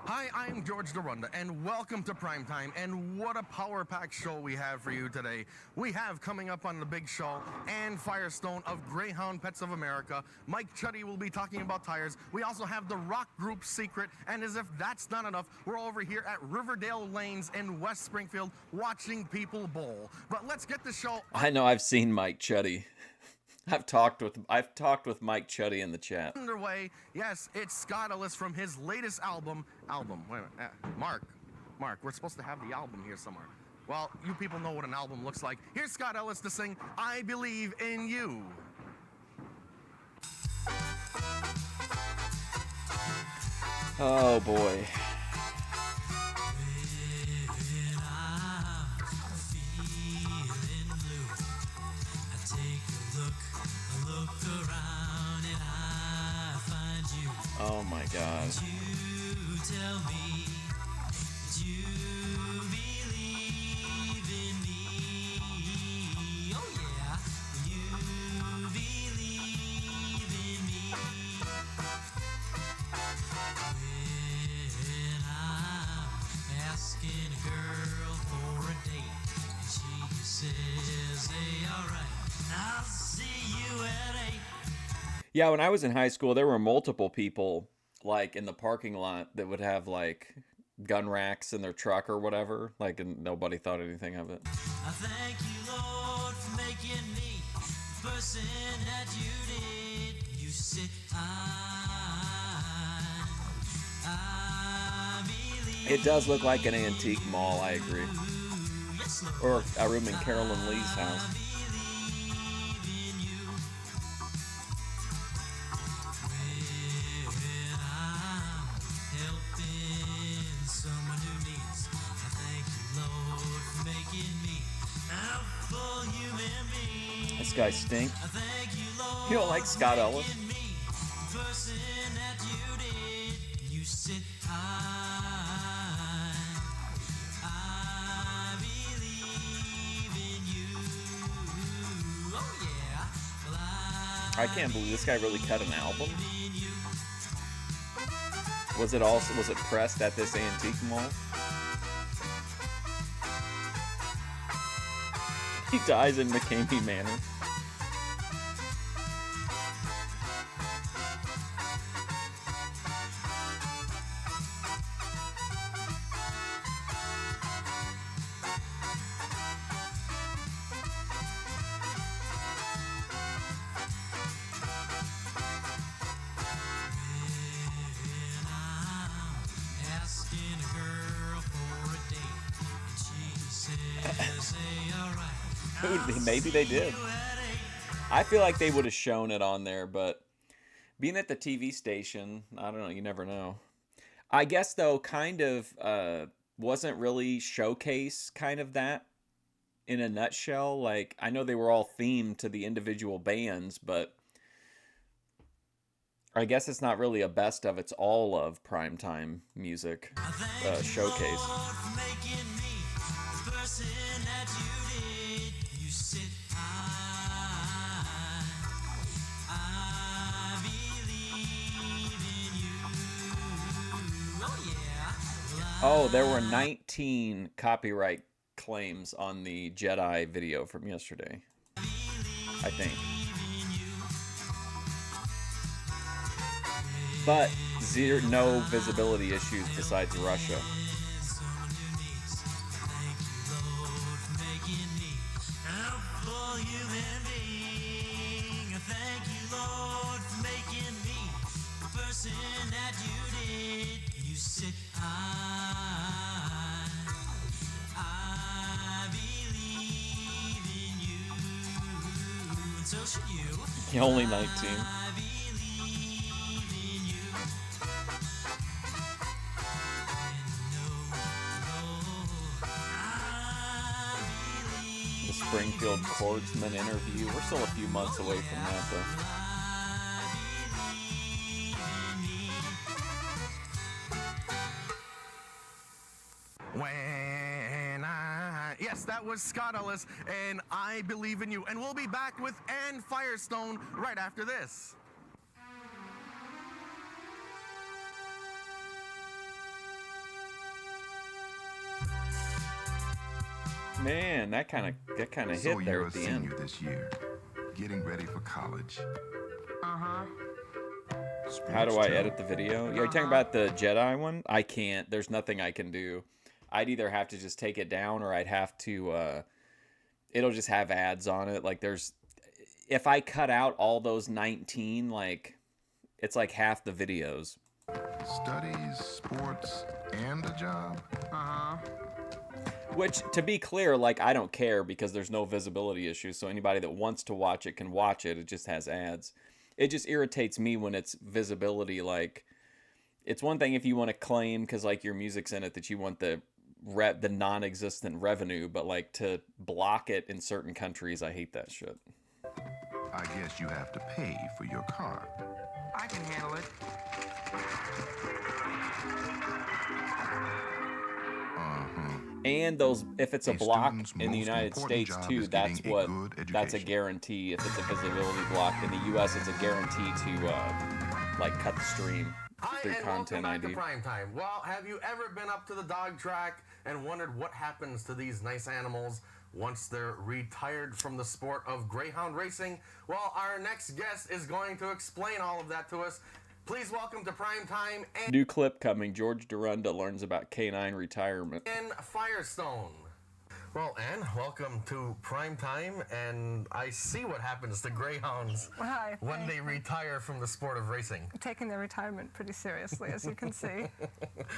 Hi, I'm George Dorunda, and welcome to Primetime. And what a power-packed show we have for you today. We have coming up on the big show Ann Firestone of Greyhound Pets of America. Mike Chuddy will be talking about tires. We also have the rock group Secret, and as if that's not enough, we're over here at Riverdale Lanes in West Springfield watching people bowl. But let's get the show. I know I've seen Mike Chuddy. I've talked with Mike Chuddy in the chat. Underway. Yes, it's Scott Ellis from his latest album. Wait a minute. Mark, we're supposed to have the album here somewhere. Well, you people know what an album looks like. Here's Scott Ellis to sing I Believe in You. Oh boy. Oh my God. You tell me that you believe in me. Oh yeah, you believe in me. When I'm asking a girl for a date, and she says, hey, alright, I'll see you at 8. Yeah, when I was in high school, there were multiple people like in the parking lot that would have like gun racks in their truck or whatever, like, and nobody thought anything of it. I thank you, Lord, for making me the person that you did. You said I believe. It does look like an antique mall, I agree. Or a room in Carolyn Lee's house. This guy stinks. You don't like Scott Ellis? I can't believe this guy really cut an album. Was it pressed at this antique mall? He dies in McCamey Manor. Maybe they did. I feel like they would have shown it on there, but being at the TV station, I don't know, you never know. I guess, though, kind of wasn't really showcase kind of that in a nutshell. Like, I know they were all themed to the individual bands, but I guess it's not really a best of, it's all of primetime music showcase. Oh, there were 19 copyright claims on the Jedi video from yesterday, I think. But no visibility issues besides Russia. Only 19. The Springfield Chordsman interview. We're still a few months away from that, though. Yes, that was Scott Ellis, and I Believe in You. And we'll be back with Ann Firestone right after this. Man, that kind of So hit there you're a at the end. senior this year, getting ready for college. Uh-huh. How do I edit the video? You're talking about the Jedi one? I can't. There's nothing I can do. I'd either have to just take it down, or I'd have to. It'll just have ads on it. Like if I cut out all those 19, like it's like half the videos. Studies, sports, and a job. Uh-huh. Which, to be clear, like I don't care because there's no visibility issues. So anybody that wants to watch it can watch it. It just has ads. It just irritates me when it's visibility. Like, it's one thing if you want to claim because like your music's in it that you want the non-existent revenue, but like to block it in certain countries, I hate that shit. I guess you have to pay for your car. I can handle it. And those, if it's a block in the United States too, that's a guarantee. If it's a visibility block in the U.S., it's a guarantee to like cut the stream through Content Welcome back ID. to Primetime. Well, have you ever been up to the dog track and wondered what happens to these nice animals once they're retired from the sport of greyhound racing? Well, our next guest is going to explain all of that to us. Please welcome to Primetime and New clip coming. George Dorunda learns about canine retirement. Ann Firestone. Well, Ann, welcome to Primetime, and I see what happens to greyhounds Hi, when they retire from the sport of racing. taking their retirement pretty seriously, as you can see.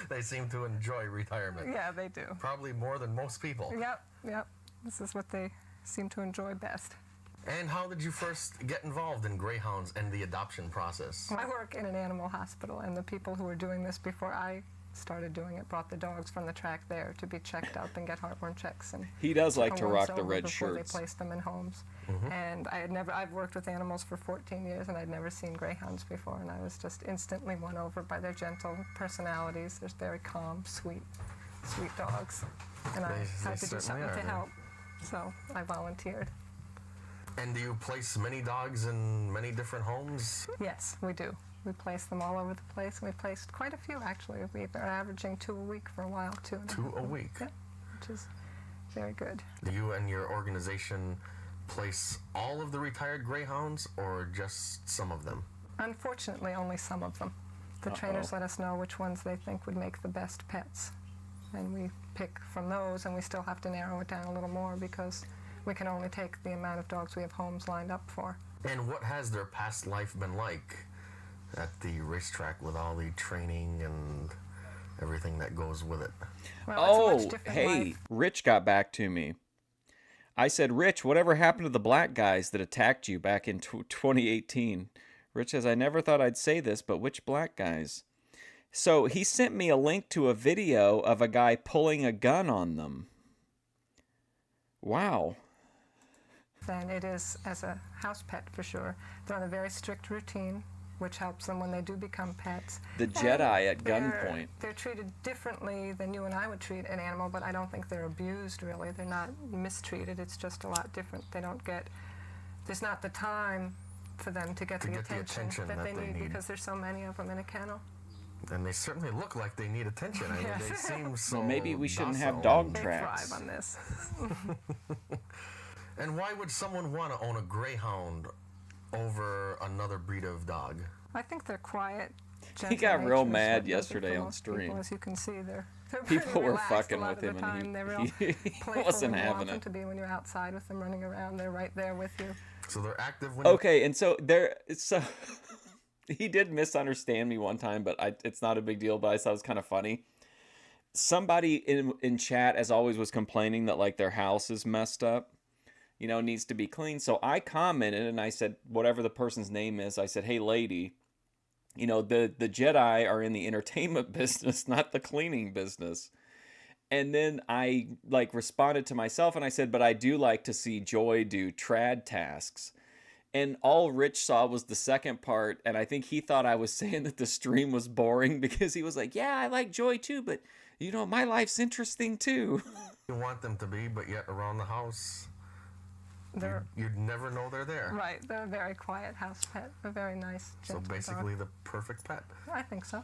They seem to enjoy retirement. Yeah, they do. Probably more than most people. Yep. This is what they seem to enjoy best. And how did you first get involved in greyhounds and the adoption process? I work in an animal hospital, and the people who were doing this before I started doing it brought the dogs from the track there to be checked up and get heartworm checks. And He does like a to once rock the over red before shirts. They placed them in homes. And I've worked with animals for 14 years, and I'd never seen greyhounds before, and I was just instantly won over by their gentle personalities. They're very calm, sweet dogs. And I had to do something to help, so I volunteered. And do you place many dogs in many different homes? Yes, we do. We place them all over the place, and we placed quite a few, actually. We've been averaging 2 a week for a while, too. 2 a week? Yeah, which is very good. Do you and your organization place all of the retired greyhounds, or just some of them? Unfortunately, only some of them. The trainers let us know which ones they think would make the best pets, and we pick from those, and we still have to narrow it down a little more because we can only take the amount of dogs we have homes lined up for. And what has their past life been like at the racetrack with all the training and everything that goes with it? Well, it's a much different hey, life. Rich got back to me. I said, Rich, whatever happened to the black guys that attacked you back in 2018? Rich says, I never thought I'd say this, but which black guys? So he sent me a link to a video of a guy pulling a gun on them. Wow. Than it is as a house pet, for sure. They're on a very strict routine, which helps them when they do become pets. The Jedi at gunpoint. They're treated differently than you and I would treat an animal, but I don't think they're abused, really. They're not mistreated. It's just a lot different. There's not the time for them to get the attention that they need because there's so many of them in a kennel. And they certainly look like they need attention. I mean, Yes. they seem so Well, maybe we shouldn't docile. have dog They tracks. thrive on this. And why would someone want to own a greyhound over another breed of dog? I think they're quiet. He got real gentle natures mad that does it yesterday for on most stream. people, as you can see, they're People pretty were relaxed fucking a lot with of him, the time. and They're real he playful wasn't when you having want them it. to be when you're outside with them running around. They're right there with you. So they're active when Okay, and so he did misunderstand me one time, but it's not a big deal, but I thought it was kind of funny. Somebody in chat, as always, was complaining that like their house is messed up, needs to be clean. So I commented and I said, whatever the person's name is, I said, hey lady, the Jedi are in the entertainment business, not the cleaning business. And then I responded to myself and I said, but I do like to see Joy do trad tasks. And all Rich saw was the second part, and I think he thought I was saying that the stream was boring because he was like, yeah, I like Joy too, but my life's interesting too. you want them to be, but yet around the house, you'd never know they're there. Right, they're a very quiet house pet, a very nice, So gentle basically dog. the perfect pet. I think so.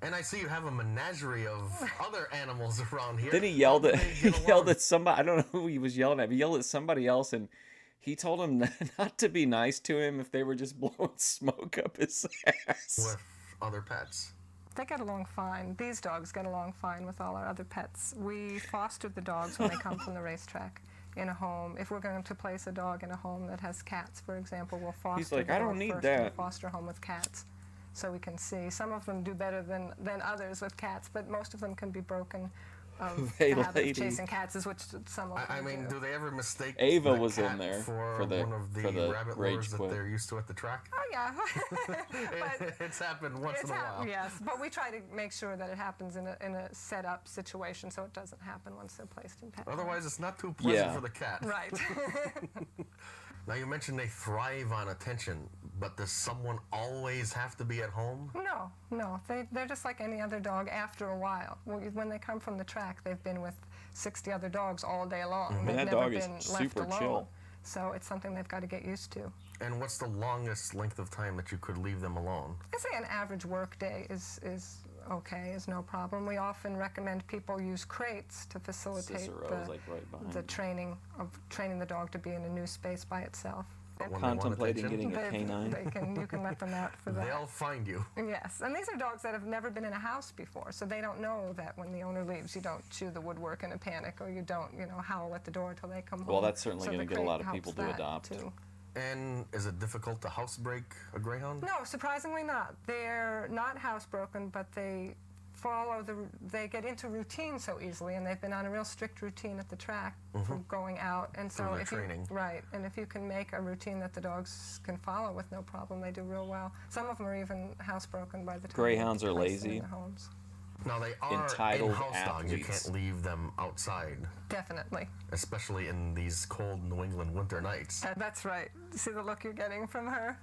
And I see you have a menagerie of other animals around here. Then he yelled at somebody. I don't know who he was yelling at. He yelled at somebody else, and he told him not to be nice to him if they were just blowing smoke up his ass. With other pets. They get along fine. These dogs get along fine with all our other pets. We foster the dogs when they come from the racetrack in a home. If we're going to place a dog in a home that has cats, for example, we'll foster He's like, the I dog don't need first in a that. foster home with cats, so we can see. Some of them do better than others with cats, but most of them can be broken of Hey, the habit lady. of chasing cats, is which some of them I mean, do. do they ever mistake Ava the was in cat there for the one of the rabbit rage lures that quit. they're used to at the track? Oh, yeah. It's happened once in a while. Yes, but we try to make sure that it happens in a set-up situation so it doesn't happen once they're placed in pet homes. Otherwise, it's not too pleasant Yeah. for the cat. Right. Now, you mentioned they thrive on attention, but does someone always have to be at home? No. They're just like any other dog after a while. When they come from the track, they've been with 60 other dogs all day long. And They've that never dog is been left super alone. chill. So it's something they've got to get used to. And what's the longest length of time that you could leave them alone? I say an average work day is okay, is no problem. We often recommend people use crates to facilitate Cicero is, like, right behind the you. training the dog to be in a new space by itself. Contemplating getting a canine. You can let them out for that. They'll find you. Yes, and these are dogs that have never been in a house before, so they don't know that when the owner leaves, you don't chew the woodwork in a panic, or you don't, howl at the door till they come home. Well, that's certainly So going the to get a lot crate of people helps to that, adopt. too. And is it difficult to housebreak a greyhound? No, surprisingly not. They're not housebroken, but they get into routine so easily, and they've been on a real strict routine at the track for going out. And so Through their if training. and if you can make a routine that the dogs can follow with no problem, they do real well. Some of them are even housebroken by the time Greyhounds we are place them in lazy. the homes. Now, they are Entitled in-house dogs. You athletes. can't leave them outside, Definitely. especially in these cold New England winter nights. That's right. See the look you're getting from her?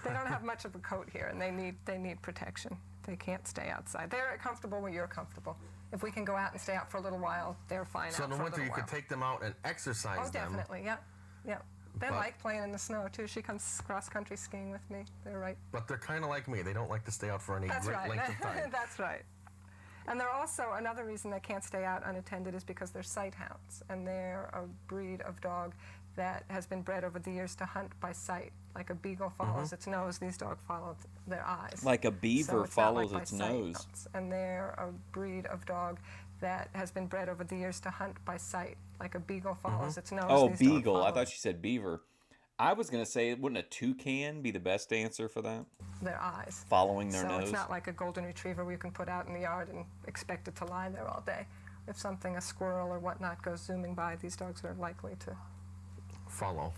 They don't have much of a coat here, and they need protection. They can't stay outside. They're comfortable when you're comfortable. If we can go out and stay out for a little while, they're fine So out in the for a winter, little you while. could take them out and exercise Oh, them. definitely. Yep. They But- like playing in the snow, too. She comes cross-country skiing with me. They're right. But they're kind of like me. They don't like to stay out for any That's great right. length of time. That's right. And they're also, another reason they can't stay out unattended is because they're sight hounds, and they're a breed of dog that has been bred over the years to hunt by sight. Like a beagle follows its nose, these dogs follow their eyes. Like a beaver So it's not follows like by its sight nose. hounds. And they're a breed of dog that has been bred over the years to hunt by sight. Like a beagle follows its nose. Oh, these dogs beagle. I follow thought you said beaver. I was going to say, wouldn't a toucan be the best answer for that? their eyes. Following their so nose? it's not like a golden retriever where you can put out in the yard and expect it to lie there all day. If something, a squirrel or whatnot, goes zooming by, these dogs are likely to follow.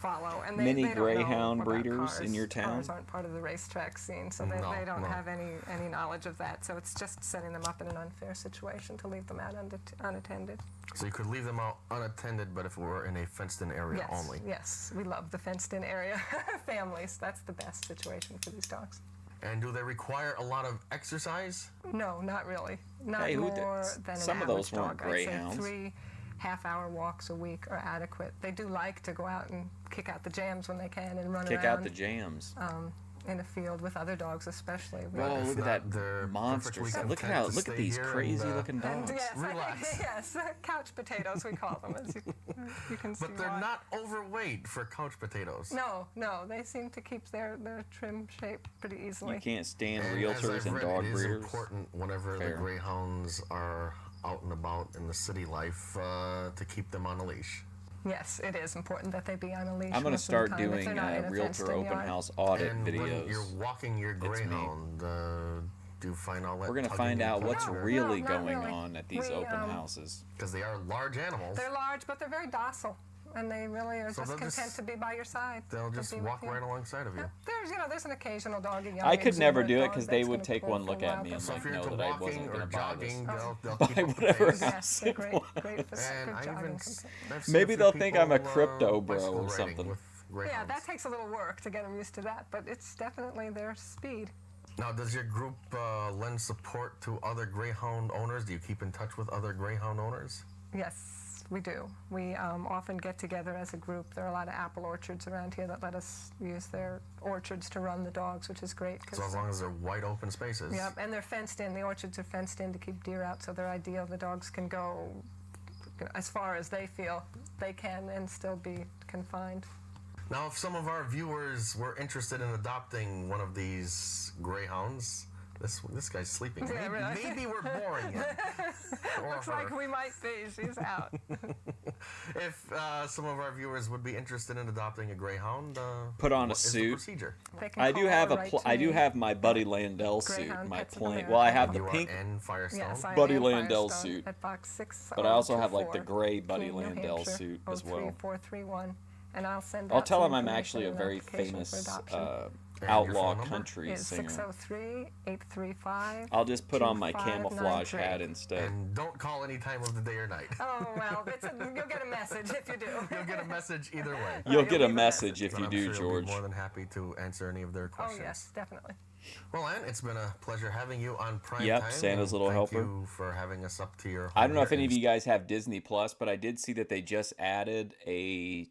And Many they don't know greyhound about breeders cars. in your town? Cars aren't part of the racetrack scene, so they don't have any knowledge of that. So it's just setting them up in an unfair situation to leave them out unattended. So you could leave them out unattended, but if we were in a fenced-in area Yes, only. yes, we love the fenced-in area families. That's the best situation for these dogs. And do they require a lot of exercise? No, not really. Not Hey, who more did- than some an of those average weren't dog. I'd say greyhounds. 3 half-hour walks a week are adequate. They do like to go out and kick out the jams when they can and run Kick around. out the jams. In a field with other dogs, especially. Whoa, If look not, at that monster. Look at these crazy-looking dogs. Yes, Relax. yes, couch potatoes we call them, as you can see. But they're why. not overweight for couch potatoes. No, they seem to keep their trim shape pretty easily. You can't stand And as realtors I've and read, dog it is breeders. important whenever Fair. the greyhounds are out and about in the city life to keep them on a leash. Yes, it is important that they be on a leash. I'm going to most of the start time if doing they're not in a realtor fenced-in open yard. house audit And videos. when you're walking your It's me. greyhound, do you find all that We're going to tugging find and out what's pulling? really not going really. on at these We, open houses. Because they are large animals. They're large, but they're very docile, and they really are So just they'll content just- to be by your side. They'll to just be with walk you. right alongside of you. There's an occasional dog, a young I could never exuberant do it dog because they that's would gonna take pull one for a look at while, me but and So like if you're know into that I walking wasn't or going to buy this. jogging, they'll Buy keep up the whatever pace. Yes, they're great, great for And good I jogging. even I've seen Maybe a few they'll think I'm a people, crypto bro bicycle or riding something. with Yeah, greyhounds. that takes a little work to get them used to that, but it's definitely their speed. Now, does your group lend support to other greyhound owners? Do you keep in touch with other greyhound owners? Yes, we do. We often get together as a group. There are a lot of apple orchards around here that let us use their orchards to run the dogs, which is great. So as long as they're wide open spaces. Yeah, and they're fenced in. The orchards are fenced in to keep deer out, so they're ideal. The dogs can go as far as they feel they can and still be confined. Now, if some of our viewers were interested in adopting one of these greyhounds, this guy's sleeping. Yeah, maybe we're boring him. Looks like we might be. She's out. If some of our viewers would be interested in adopting a greyhound, put on a what is the suit. procedure? I do have I do have my Buddy Landell suit, Greyhound my Pets of plain. America. Well, I have the You are pink in Firestone. Yes, I Buddy am Landell Firestone suit, at box 6. but I also have like the gray Buddy Landell suit as well. 03431, and I'll send. I'll out tell some him I'm information actually a and very application for famous adoption. outlaw country It's singer. 603-835. I'll just put on my camouflage 2593. hat instead. And don't call any time of the day or night. Oh, well, you'll get a message if you do. You'll get a message either way. You'll get a message if But you I'm do, sure you'll George. be more than happy to answer any of their questions. Oh, yes, definitely. Well, Ann, it's been a pleasure having you on Prime Yep, Time. Santa's and little thank helper. you for having us up to your home I don't know if here any in of you guys have Disney Plus, but I did see that they just added a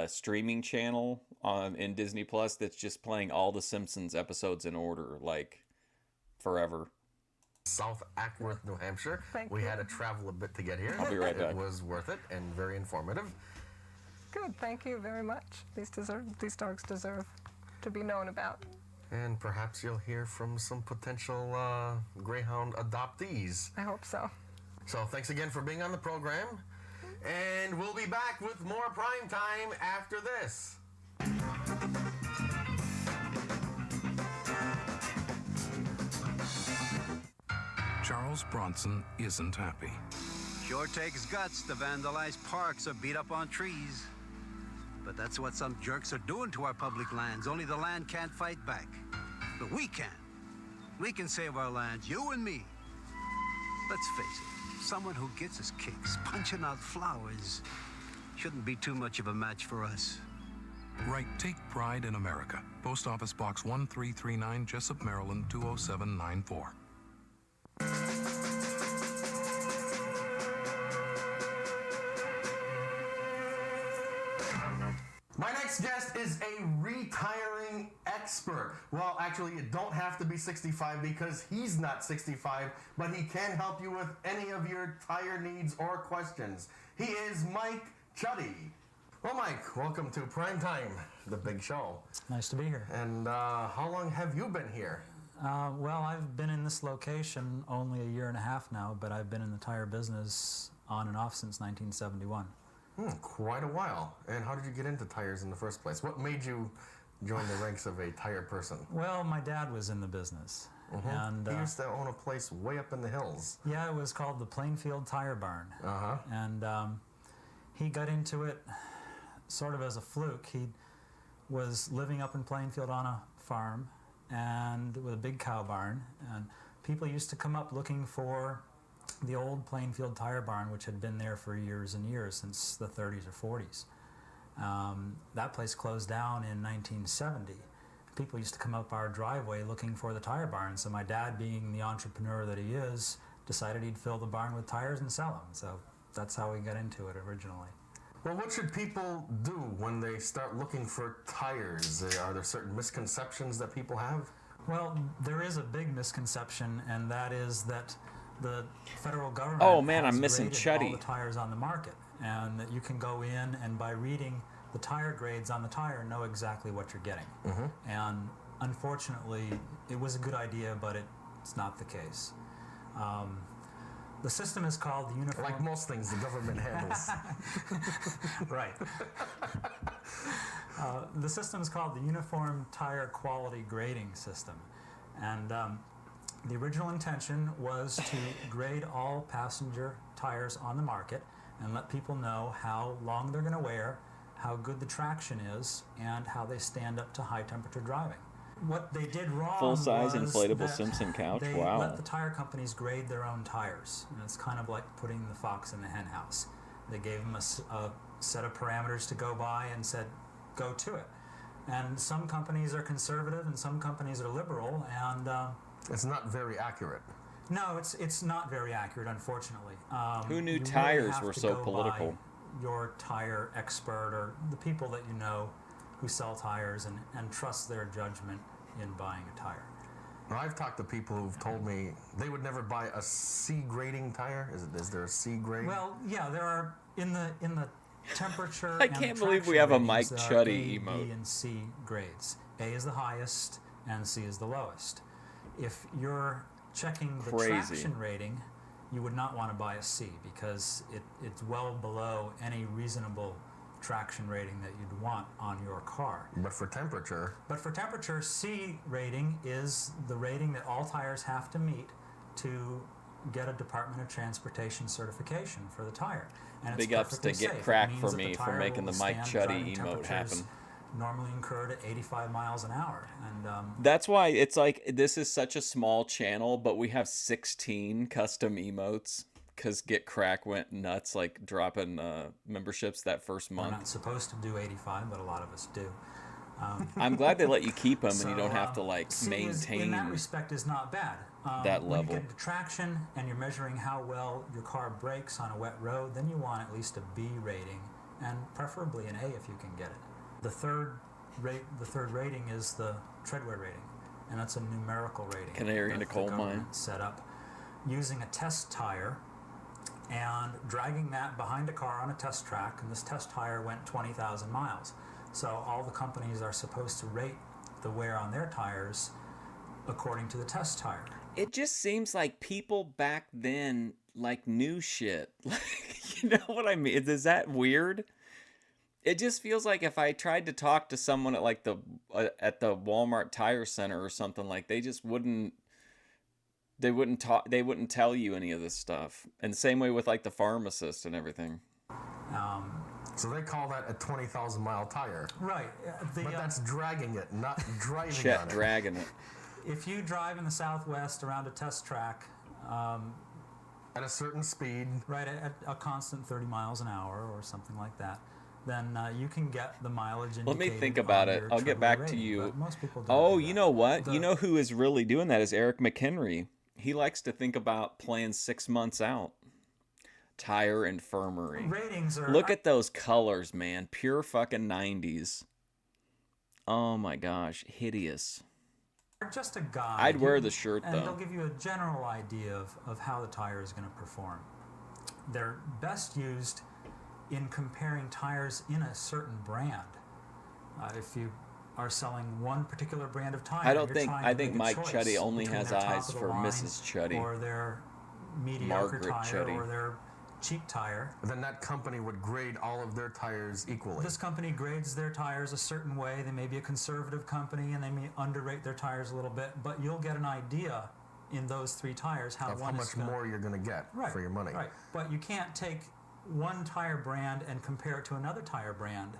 streaming channel in Disney Plus that's just playing all the Simpsons episodes in order, like forever. South Ackworth, New Hampshire. We had to travel a bit to get here. I'll be right back. It was worth it and very informative. Good, thank you very much. These dogs deserve to be known about. And perhaps you'll hear from some potential greyhound adoptees. I hope so. So thanks again for being on the program. And we'll be back with more Prime Time after this. Charles Bronson isn't happy. Sure takes guts to vandalize parks or beat up on trees. But that's what some jerks are doing to our public lands. Only the land can't fight back. But we can. We can save our lands, you and me. Let's face it, someone who gets his kicks punching out flowers shouldn't be too much of a match for us. Write Take Pride in America. Post Office Box 1339, Jessup, Maryland 20794. My next guest is a retiring expert. Well, actually, you don't have to be 65 because he's not 65, but he can help you with any of your tire needs or questions. He is Mike Chuddy. Well, Mike, welcome to Prime Time, the big show. Nice to be here. And how long have you been here? Well, I've been in this location only a year and a half now, but I've been in the tire business on and off since 1971. Quite a while. And how did you get into tires in the first place? What made you join the ranks of a tire person? Well, my dad was in the business. And he used to own a place way up in the hills. Yeah, it was called the Plainfield Tire Barn. Uh-huh. And he got into it sort of as a fluke. He was living up in Plainfield on a farm and with a big cow barn. And people used to come up looking for the old Plainfield Tire Barn, which had been there for years and years, since the 30s or 40s. That place closed down in 1970. People used to come up our driveway looking for the tire barn, so my dad, being the entrepreneur that he is, decided he'd fill the barn with tires and sell them. So that's how we got into it originally. Well, what should people do when they start looking for tires? Are there certain misconceptions that people have? Well, there is a big misconception, and that is that the federal government Oh, man, has I'm missing rated Chuddy. all the tires on the market, and that you can go in and by reading the tire grades on the tire know exactly what you're getting. And unfortunately, it was a good idea, but it's not the case. The system is called the Uniform... Like most things the government handles. Right. The system is called the Uniform Tire Quality Grading System. And the original intention was to grade all passenger tires on the market and let people know how long they're going to wear, how good the traction is, and how they stand up to high temperature driving. What they did wrong Full-size was inflatable that Simpson couch. they Wow. let the tire companies grade their own tires. And it's kind of like putting the fox in the hen house. They gave them a set of parameters to go by and said, go to it. And some companies are conservative and some companies are liberal, and it's not very accurate. No, it's not very accurate, unfortunately. Who knew you really tires have were to so go political? by your tire expert or the people that you know who sell tires and trust their judgment in buying a tire. Now, I've talked to people who've told me they would never buy a C grading tire. Is there a C grade? Well, yeah, there are in the temperature. I and can't the believe we traction have a ratings, Mike there are Chuddy A, emote. B, and C grades. A is the highest, and C is the lowest. If you're checking the Crazy. traction rating, you would not want to buy a C because it's well below any reasonable traction rating that you'd want on your car. But for temperature, C rating is the rating that all tires have to meet to get a Department of Transportation certification for the tire. And it's Big ups to perfectly Get safe. It Crack means for that the me for tire making will the Mike withstand Chuddy driving emote temperatures happen. normally incurred at 85 miles an hour. And That's why it's like this is such a small channel, but we have 16 custom emotes because Get Crack went nuts, like dropping memberships that first we're month. not supposed to do 85, but a lot of us do. I'm glad they let you keep them, and you So, don't have to like C maintain in that respect is not bad. that When level. you get into traction and you're measuring how well your car brakes on a wet road, then you want at least a B rating, and preferably an A if you can get it. The third rating is the treadwear rating, and that's a numerical rating. Canary in that a coal the mine. government set up using a test tire and dragging that behind a car on a test track, and this test tire went 20,000 miles. So all the companies are supposed to rate the wear on their tires according to the test tire. It just seems like people back then like knew shit. You know what I mean? Is that weird? It just feels like if I tried to talk to someone at like the Walmart Tire Center or something, like they just wouldn't. They wouldn't talk. They wouldn't tell you any of this stuff. And same way with like the pharmacist and everything. so they call that a 20,000 mile tire. Right. But that's dragging it, not driving Chet on it. dragging it. If you drive in the Southwest around a test track, at a certain speed, right at a constant 30 miles an hour or something like that, then you can get the mileage indicated. Let me think about on it. your I'll get treadwear back to rating, you. but most people don't Oh, do you that. know what? You know who is really doing that is Eric McHenry. He likes to think about playing 6 months out. Tire Infirmary. Ratings are. Look at those colors, man. Pure fucking 90s. Oh my gosh. Hideous. They're just a guide. I'd wear the shirt, and though. they'll give you a general idea of how the tire is going to perform. They're best used in comparing tires in a certain brand. If you are selling one particular brand of tire, I think Mike Chuddy only has eyes for Mrs. Chuddy. Or their mediocre Margaret tire, Chuddy. or their cheap tire. then that company would grade all of their tires equally. This company grades their tires a certain way. They may be a conservative company and they may underrate their tires a little bit, but you'll get an idea in those three tires how of one how is much more you're going to get for your money. Right, but you can't take one tire brand and compare it to another tire brand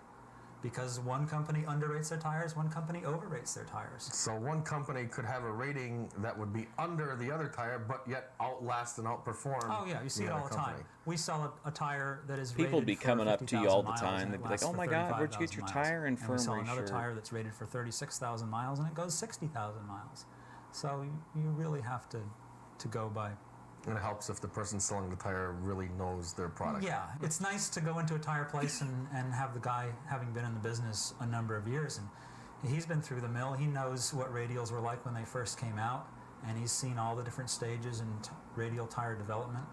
because one company underrates their tires, one company overrates their tires. So one company could have a rating that would be under the other tire, but yet outlast and outperform. Oh yeah, you see it all the time. We sell a tire that is People rated be for coming up to you all the 50,000 time. miles, and They'd it be like, lasts "Oh for my God, where'd you get your 35,000 tire miles." And we sell infirmary another shirt? tire that's rated for 36,000 miles, and it goes 60,000 miles. So you really have to go by. And it helps if the person selling the tire really knows their product. Yeah, it's nice to go into a tire place and have the guy having been in the business a number of years, and he's been through the mill. He knows what radials were like when they first came out, and he's seen all the different stages in radial tire development,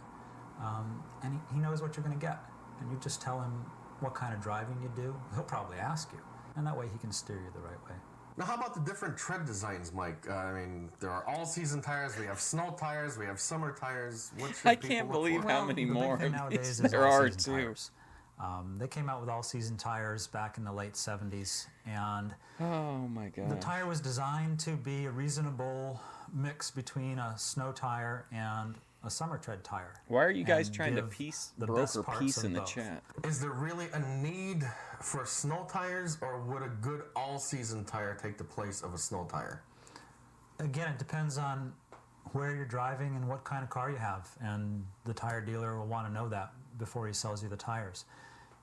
and he knows what you're going to get. And you just tell him what kind of driving you do. He'll probably ask you, and that way he can steer you the right way. Now, how about the different tread designs, Mike? I mean, there are all-season tires, we have snow tires, we have summer tires. What should I people can't look believe for? how many the more big thing of nowadays these is there are all-season too. tires. They came out with all-season tires back in the late 70s, and Oh my the God. tire was designed to be a reasonable mix between a snow tire and a summer tread tire. Why are you guys and trying to give the broker best parts peace of in the both. chat? Is there really a need for snow tires, or would a good all-season tire take the place of a snow tire? Again, it depends on where you're driving and what kind of car you have, and the tire dealer will want to know that before he sells you the tires.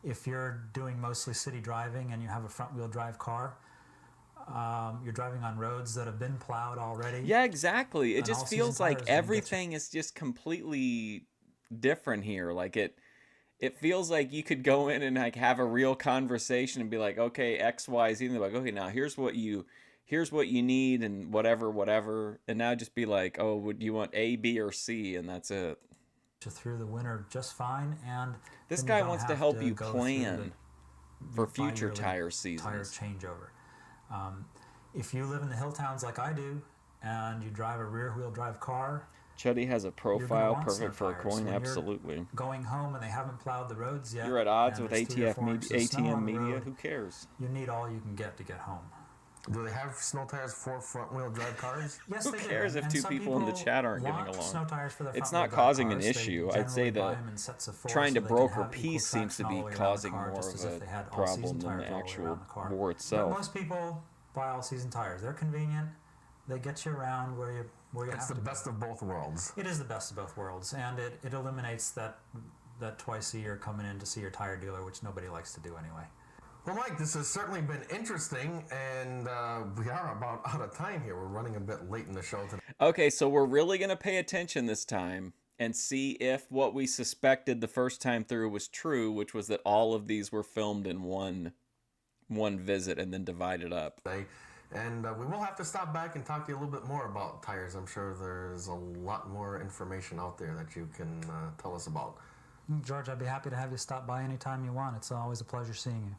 If you're doing mostly city driving and you have a front-wheel drive car, You're driving on roads that have been plowed already. Yeah, exactly. It And just all-season feels like tires are gonna get you- everything is just completely different here. Like it feels like you could go in and like have a real conversation and be like, okay, X, Y, Z, and they're like, okay, now here's what you need and whatever, and now just be like, oh, would you want A, B, or C, and that's it. Through the winter just fine, and This then guy don't wants to have help you go through plan the for future bi-yearly tire seasons. Tire changeover. If you live in the hill towns like I do, and you drive a rear-wheel drive car, Chuddy has a you're gonna profile want perfect snow for a tires. coin. When you're Absolutely. going home and they haven't plowed the roads yet. You're at odds and with there's 3 or ATF 4 media, inches of snow ATM on the media. road, Who cares? You need all you can get to get home. Do they have snow tires for front-wheel drive cars? Yes, Who they do. cares if And two some people in the chat aren't getting want along? snow tires for their It's front-wheel not drive causing an cars. They issue. I'd say generally buy that 'em in sets of 4 trying so to they can broker have equal peace seems to traction all be the way around the causing car, more just of as if a they had all-season problem than tires the all the way actual around the car. war But itself. most people buy all-season tires. They're convenient. They get you around where you It's have the to be. best of both worlds. It is the best of both worlds, and it eliminates that twice a year coming in to see your tire dealer, which nobody likes to do anyway. Well, Mike, this has certainly been interesting, and we are about out of time here. We're running a bit late in the show today. Okay, so we're really going to pay attention this time and see if what we suspected the first time through was true, which was that all of these were filmed in one visit and then divided up. And we will have to stop back and talk to you a little bit more about tires. I'm sure there's a lot more information out there that you can tell us about. George, I'd be happy to have you stop by anytime you want. It's always a pleasure seeing you.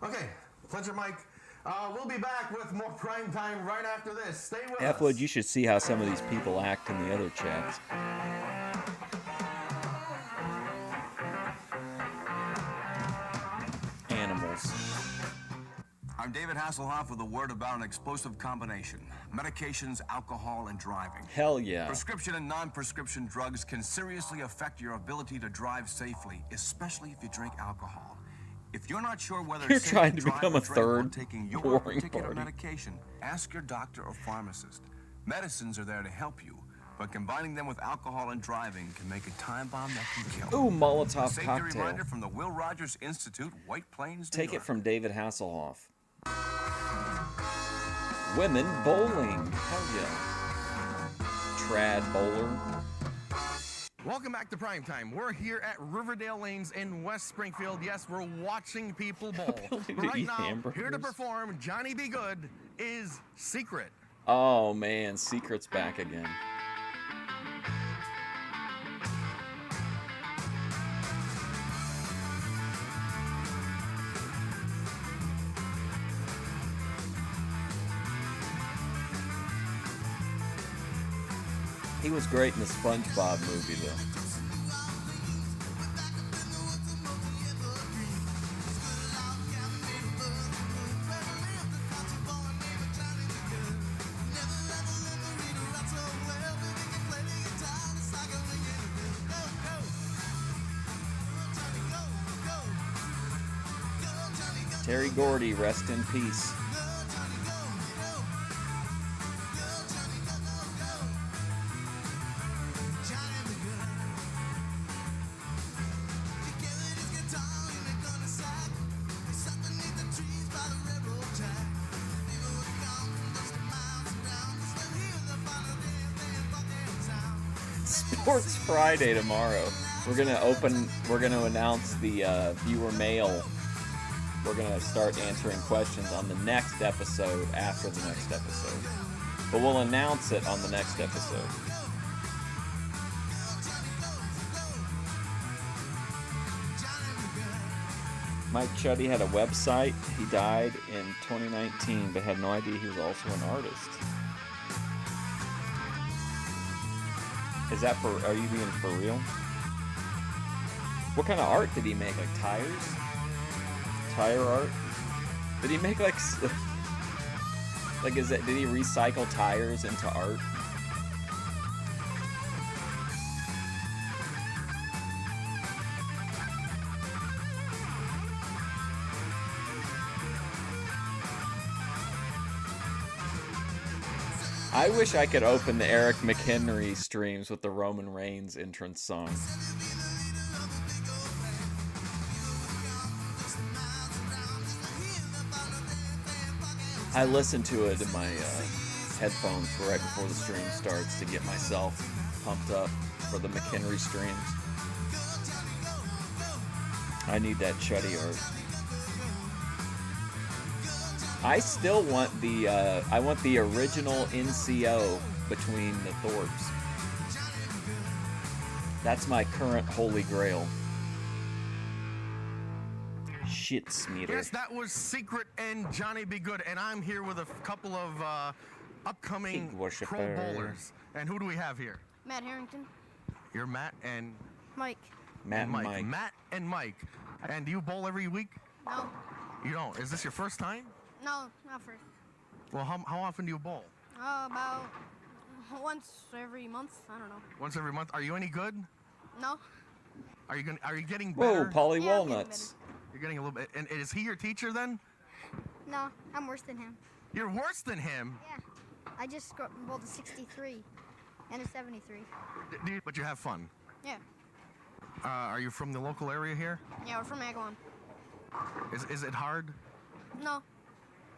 Okay, pleasure, Mike. We'll be back with more Prime Time right after this. Stay with us. F-Wood, you should see how some of these people act in the other chats. Animals. I'm David Hasselhoff with a word about an explosive combination. Medications, alcohol, and driving. Hell yeah. Prescription and non-prescription drugs can seriously affect your ability to drive safely, especially if you drink alcohol. If you're not sure whether You're it's safe trying to to drive become or a drink third while taking your boring particular party. medication, ask your doctor or pharmacist. Medicines are there to help you, but combining them with alcohol and driving can make a time bomb that can kill. Ooh, Molotov A safety cocktail. reminder from the Will Rogers Institute, White Plains, New Take York. it from David Hasselhoff. Women bowling. Hell yeah. Trad bowler. Welcome back to Prime Time. We're here at Riverdale Lanes in West Springfield. Yes, we're watching people bowl. Ability But to right eat now, here to hamburgers. perform Johnny Be Good is Secret. Oh man, Secret's back again. He was great in the SpongeBob movie though. Terry Gordy, rest in peace. Sports Friday tomorrow. We're gonna announce the viewer mail. We're gonna start answering questions on the next episode after the next episode. But we'll announce it on the next episode. Mike Chuddy had a website. He died in 2019, but had no idea he was also an artist. Is that for, are you being for real? What kind of art did he make? Like tires? Tire art? Did he make like is that, did he recycle tires into art? I wish I could open the Eric McHenry streams with the Roman Reigns entrance song. I listen to it in my headphones right before the stream starts to get myself pumped up for the McHenry streams. I need that chuddy art. I still want the I want the original NCO between the Thorpes. That's my current holy grail. Shits meter. Yes, that was Secret and Johnny Be Good, and I'm here with a couple of upcoming pro bowlers. And who do we have here? Matt Harrington. You're Matt and Mike. Matt and Mike. Matt and Mike. And do you bowl every week? No. You don't? Is this your first time? No, not first. Well, how often do you bowl? About once every month. I don't know. Once every month. Are you any good? No. Are you getting better? Whoa, Polly Walnuts. You're getting a little bit. And is he your teacher then? No, I'm worse than him. You're worse than him? Yeah. I just bowled a 63 and a 73. But you have fun. Yeah. Are you from the local area here? Yeah, we're from Agawam. Is it hard? No.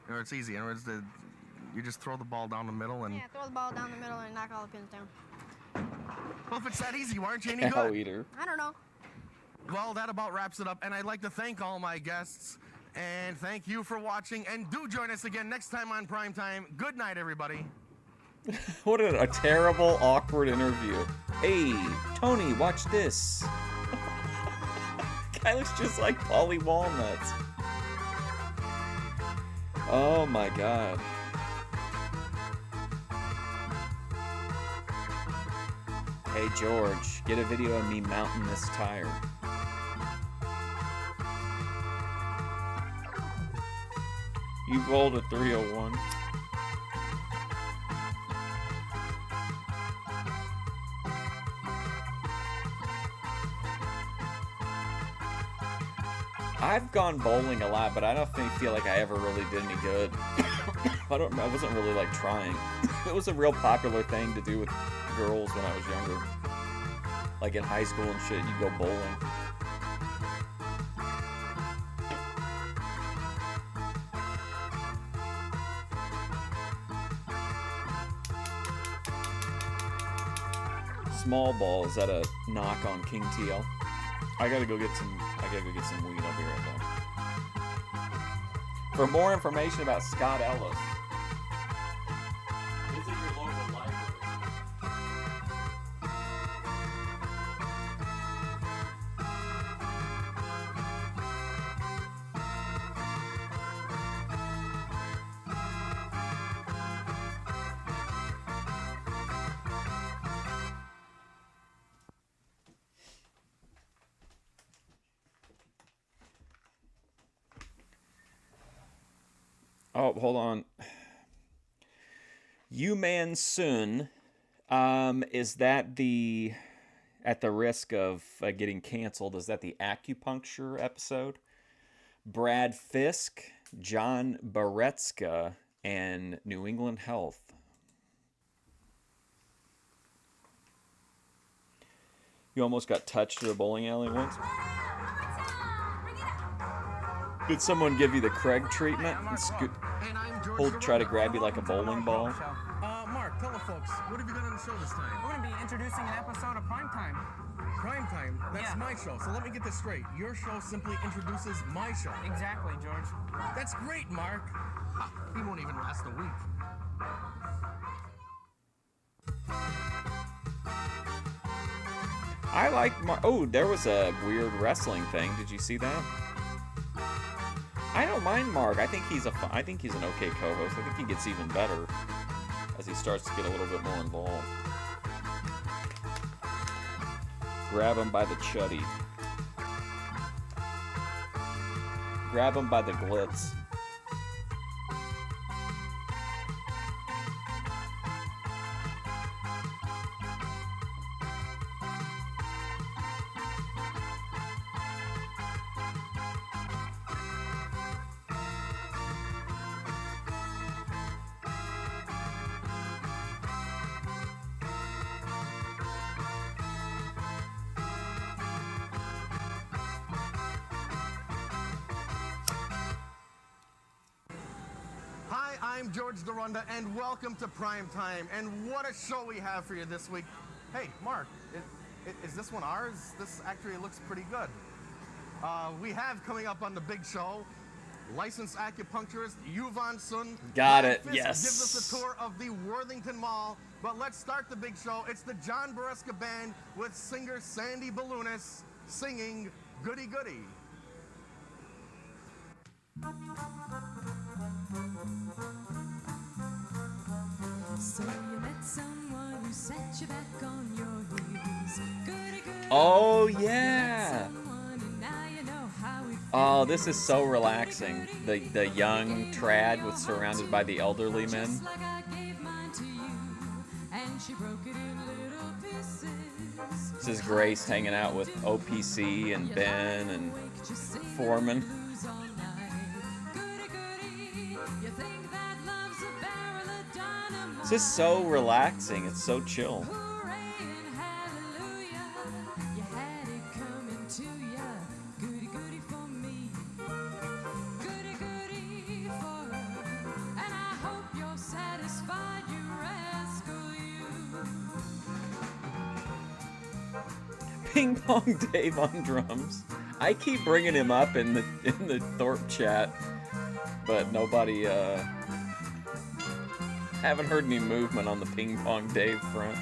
Or it's easy. In other words, you just throw the ball down the middle and. Yeah, throw the ball down the middle and knock all the pins down. Well, if it's that easy, why aren't you any Cow good? eater. I don't know. Well, that about wraps it up, and I'd like to thank all my guests, and thank you for watching, and do join us again next time on Primetime. Good night, everybody. What a terrible, awkward interview. Hey, Tony, watch this. Guy looks just like Polly Walnuts. Oh my god. Hey George, get a video of me mounting this tire. You bowled a 301. I've gone bowling a lot, but I don't feel like I ever really did any good. I wasn't really like trying. It was a real popular thing to do with girls when I was younger. Like in high school and shit, you'd go bowling. Small ball, is that a knock on King TL? I gotta go get some weed. I'll be right back. For more information about Scott Ellis, visit your local library. Oh, hold on. Yuman Sun, is that the, at the risk of getting canceled, is that the acupuncture episode? Brad Fisk, John Baretska, and New England Health. You almost got touched at a bowling alley once? Did someone give you the Craig treatment and try to grab you like a bowling ball? Mark, tell the folks, what have you got on the show this time? We're going to be introducing an episode of Primetime. Primetime? That's my show. So let me get this straight. Your show simply introduces my show. Exactly, George. That's great, Mark. He won't even last a week. I like oh, there was a weird wrestling thing. Did you see that? I don't mind Mark. I think he's an okay co-host. I think he gets even better as he starts to get a little bit more involved. Grab him by the chuddy. Grab him by the glitz. I'm George Dorunda, and welcome to Prime Time. And what a show we have for you this week. Hey, Mark, is this one ours? This actually looks pretty good. We have coming up on the big show, licensed acupuncturist Yuvan Sun. Got it, Fist yes. Gives us a tour of the Worthington Mall. But let's start the big show. It's the John Bereska Band with singer Sandy Ballounis singing Goody Goody. So you met someone who set you back on your heels. Goody, goody. Oh, yeah. Someone and now you know how it Oh, this is so relaxing. The young trad with surrounded by the elderly men. Just like I gave mine to you, and she broke it in little pieces. This is Grace hanging out with OPC and Ben and Foreman. Lose all night. Goody, goody. You think that love's a barrel of dynamite. It's just so relaxing. It's so chill. Hooray and hallelujah. You had it coming to ya. Goody, goody for me. Goody, goody for her. And I hope you're satisfied, you rascal, you. Ping Pong Dave on drums. I keep bringing him up in the Thorpe chat, but nobody haven't heard any movement on the Ping Pong Dave front.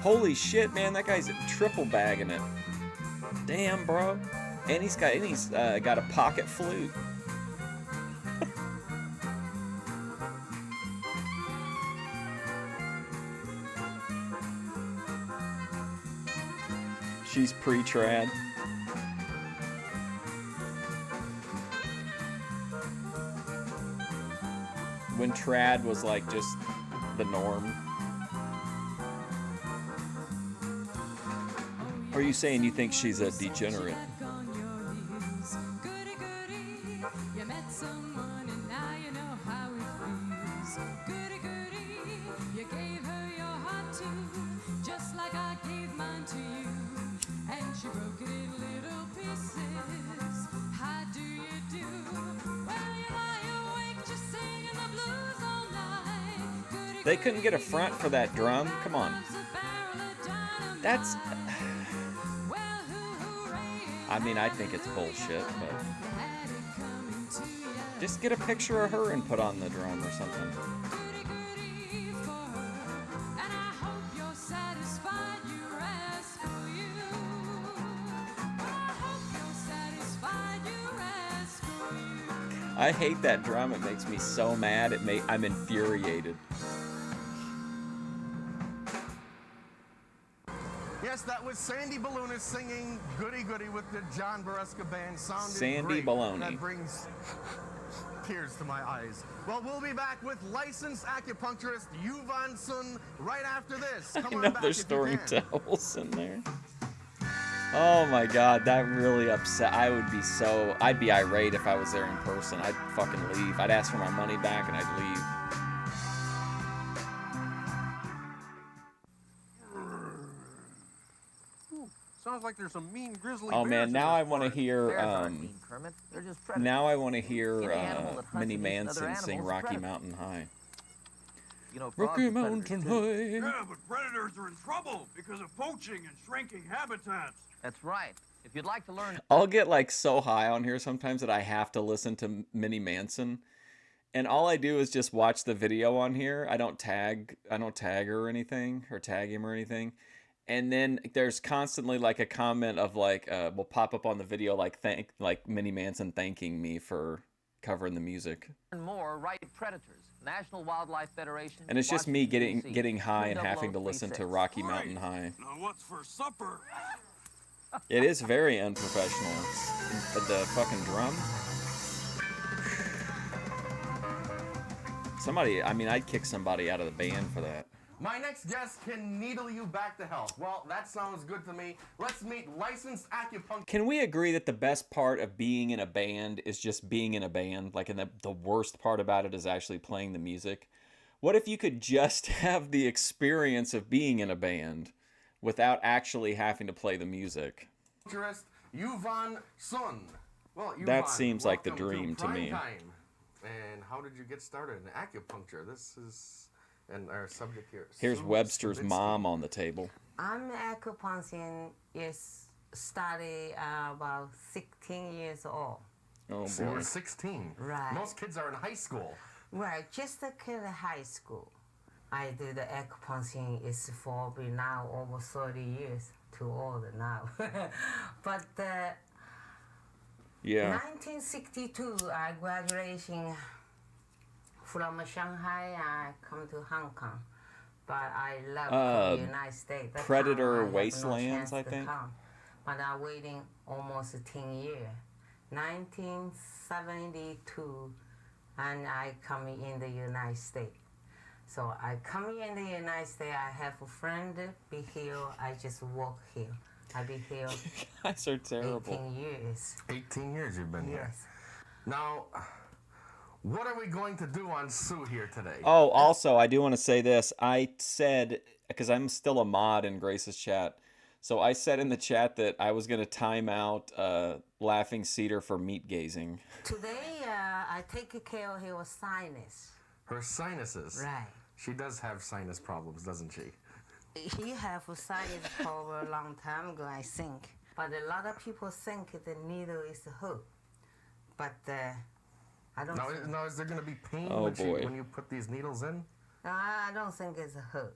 Holy shit, man, that guy's triple bagging it. Damn, bro. And he's got a pocket flute. She's pre-trad. When trad was like just the norm. Or are you saying you think she's a degenerate? Goody, goody. You met someone and now you know how it feels. Goody, goody. You gave her your heart too, just like I gave mine to you. And she broke it in little pieces. How do you do? Well, you lie awake just singing the blues all night. Goody, They couldn't get a front for that drum? Come on. That's... I mean, I think it's bullshit, but... Just get a picture of her and put on the drum or something. I hate that drum. It makes me so mad. I'm infuriated. Yes, that was Sandy Ballounis singing Goody Goody with the John Bereska Band. Sounded Sandy great. Baloney. That brings tears to my eyes. Well, we'll be back with licensed acupuncturist Yuvan Sun right after this. Come I on know back there's if you storing can. towels in there. Oh my god, that really upset. I'd be irate if I was there in person. I'd fucking leave. I'd ask for my money back and I'd leave. Sounds like there's some mean grizzly Oh bears man, in now this I want to forest. hear Bears aren't mean, Kermit. They're just predators. now I want to hear Any animal that hunts Minnie against other Manson sing animals is Rocky predator. Mountain High. You know, frogs Rocky are predators, Mountain too. High. Yeah, but predators are in trouble because of poaching and shrinking habitats. That's right. If you'd like to learn... I'll get like so high on here sometimes that I have to listen to Minnie Manson. And all I do is just watch the video on here. I don't tag her or anything, or tag him or anything. And then there's constantly like a comment of like will pop up on the video like Minnie Manson thanking me for covering the music. More right predators. National Wildlife Federation. And it's just me Washington, D.C. getting high and having to listen to 20036. Rocky Mountain High. Now what's for supper? It is very unprofessional. The fucking drum. I'd kick somebody out of the band for that. My next guest can needle you back to health. Well, that sounds good to me. Let's meet licensed acupuncturist. Can we agree that the best part of being in a band is just being in a band? Like, and the worst part about it is actually playing the music? What if you could just have the experience of being in a band without actually having to play the music? Yuvan Sun. Well, Yuvan, That seems like the welcome dream to me. Prime Time. And how did you get started in acupuncture? This is and our subject here. Here's Sue Webster's Stavisky. mom on the table. I'm acupuncture is started about 16 years old. Oh So you boy. were 16. Right. Most kids are in high school. Right, just a kid in high school. I do the acupuncture is for me now almost 30 years. Too old now. But Yeah. 1962, I graduation from Shanghai. I come to Hong Kong, but I left the United States. That Predator time I have no Wastelands, chance I to think. come. But I'm waiting almost 10 years. 1972, and I come in the United States. So I come in the United States. I have a friend be here. I just walk here. I be here You guys are terrible. 18 years. 18 years you've been here. Yes. Now, what are we going to do on Sue here today? Oh, also, I do want to say this. I said, because I'm still a mod in Grace's chat, so I said in the chat that I was going to time out Laughing Cedar for meat gazing. Today, I take care of her sinus. Her sinuses. Right. She does have sinus problems, doesn't she? He have a sinus for a long time ago, I think. But a lot of people think the needle is a hook. But I don't think... Now, is there going to be pain Oh, boy. when you put these needles in? No, I don't think it's a hook.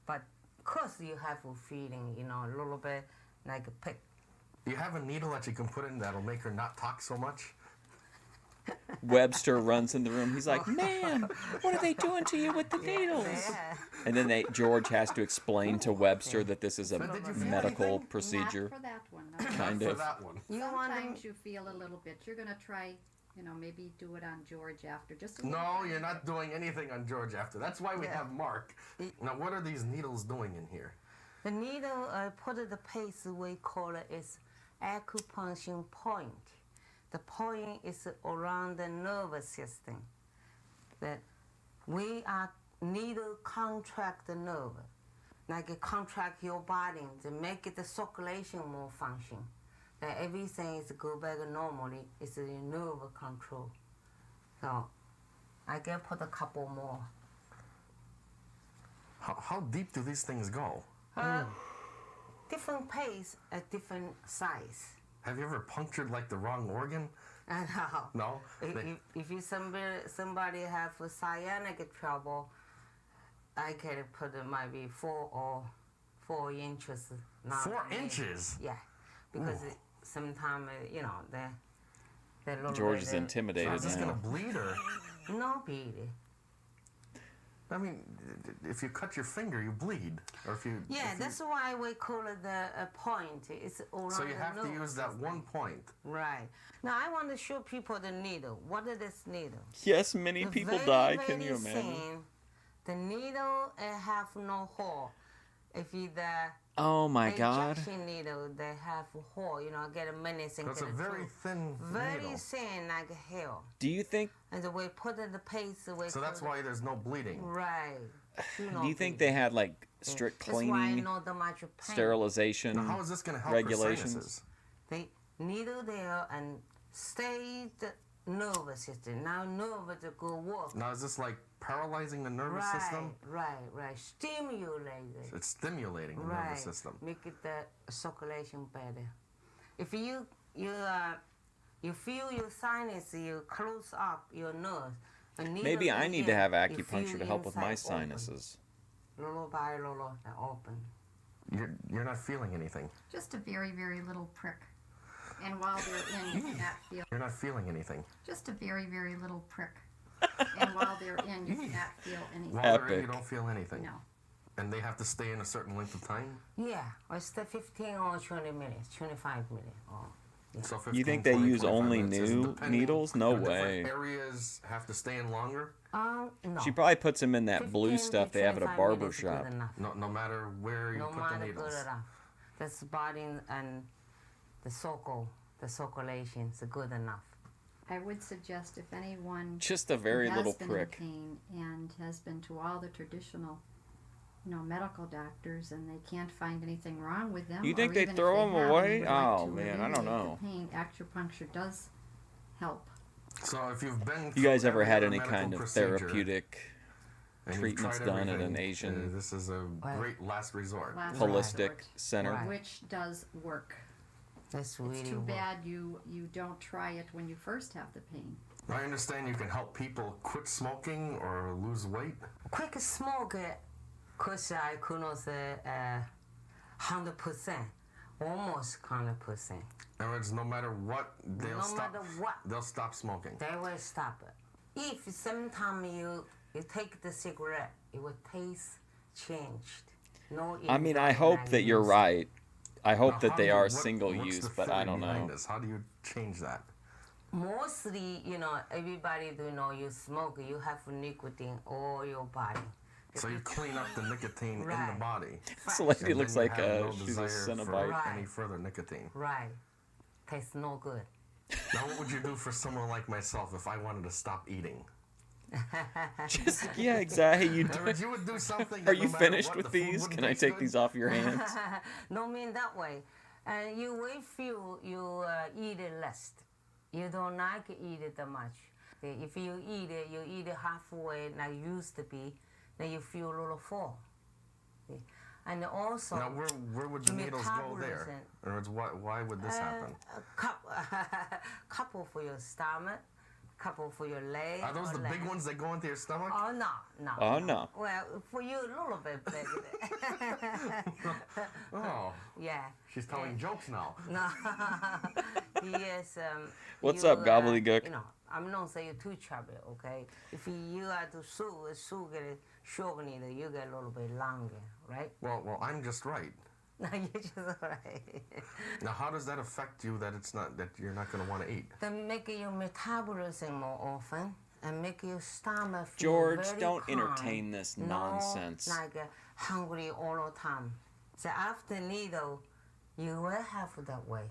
But of course you have a feeling, a little bit like a pick. You have a needle that you can put in that'll make her not talk so much? Webster runs in the room. He's like, "Ma'am, what are they doing to you with the needles?" Yeah. And then George has to explain to Webster that this is a But did you feel medical anything? procedure. Not for that one. No. Kind For of. that one. Sometimes you feel a little bit. You're going to try, maybe do it on George after. Just a little No, bit. you're not doing anything on George after. That's why we have Mark. Now, what are these needles doing in here? The needle, put the paste we call it is acupuncture point. The point is around the nervous system. That we are needle contract the nerve, like it contract your body to make it the circulation more function. That everything is go back normally. It's the nerve control. So I can put a couple more. How deep do these things go? Different pace at different size. Have you ever punctured like the wrong organ? No. No? If you somebody have a cyanic trouble, I can put it might be 4 inches. Not 4 maybe. inches? Yeah, because sometimes they're little George bit, is intimidated Is this now. going to bleed or? No bleeding. I mean, if you cut your finger, you bleed. Or if you. Yeah, if you- that's why we call it the point. It's around So you have the to nerve use that system. one point. Right. Now I want to show people the needle. What is this needle? Yes, many The people very, die. very Can you imagine? thin. The needle have no hole. If you Oh my God. injection needle, they have a hole. Get a medicine. That's a very thin very needle. thin, like a hair. Do you think? And the way put in the paste, the way. So that's why there's no bleeding. Right. Do you think they had like strict That's why I cleaning, know the much pain. sterilization, Now, how is this going to help regulations? her sinuses? They needle there and stay the nervous system. Now nerve to go work. Now, is this like paralyzing the nervous system? Right. Stimulate it. It's stimulating the Right. nervous system. Make it the circulation better. If you feel your sinus, you close up your nerve. a needle Maybe I in need to here, have you acupuncture feel to help with my inside open. sinuses. Little by little, they open. You're not feeling anything. Just a very, very little prick. And while they're in, you cannot feel. You're not feeling anything. Just a very, very little prick. And while they're in, you cannot feel anything. While they're in, you don't feel anything. No. And they have to stay in a certain length of time? Yeah, it's the 15 or 20 minutes, 25 minutes. Oh, yeah. So You 15, think they 20, use 25 only minutes. new Depending- needles? No do different way. Areas have to stay in longer? No. She probably puts them in that blue 15 stuff to they have at a 25 barber minutes is good shop. enough. No matter where you No put the matter needles. good enough. That's body and the circulation is good enough. I would suggest if anyone Just a very has little been prick. in pain and has been to all the traditional, medical doctors and they can't find anything wrong with them. You or think they even if throw they them have and away? they would like Oh, to man, I don't alleviate know. the pain, acupuncture does help. So if you've been You guys through ever every had other any medical kind of procedure therapeutic and you've treatments tried done at an everything, Asian this is a great last resort. Last holistic resort, center? which does work. That's really It's too work. bad you don't try it when you first have the pain. I understand you can help people quit smoking or lose weight. Quick smoke, cause I could not say 100%, almost 100%. In other words, no matter what, they'll No stop. matter what. They'll stop smoking. They will stop it. If sometimes you take the cigarette, it will taste changed. No. I mean, I hope that you're right. I hope Now, that how they do you- are what's single the use, but theory I don't behind know. this? How do you change that? Mostly, everybody do know you smoke, you have nicotine all your body. So you clean up the nicotine in the Right. body. This lady and then looks you like have no she's a desire Cenobite. for any further nicotine. Right. Tastes no good. Now, what would you do for someone like myself if I wanted to stop eating? Just, yeah, exactly. In other words, you would do something. Are that you no matter finished what, with the food these? wouldn't Can I taste take good? these off your hands? No mean that way. And you will feel you eat it less. You don't like eat it that much. If you eat it halfway like used to be, then you feel a little full. And also, Now, where would the needles go there? In other words, why would this happen? Couple for your stomach, couple for your leg. Are those or the leg. big ones that go into your stomach? Oh no, no. Oh, no. Well, for you a little bit bigger. Oh, Yeah. she's telling jokes now. No. Yes. What's up, gobbledygook? I'm not saying you're too chubby, okay? If you are to sugar shorten it, you get a little bit longer, right? Well, I'm just right. No, you're just right. Now, how does that affect you that you're not going to want to eat? Then make your metabolism more often and make your stomach feel George, very don't calm. entertain this nonsense. No, like hungry all the time. So after needle, you will have that way.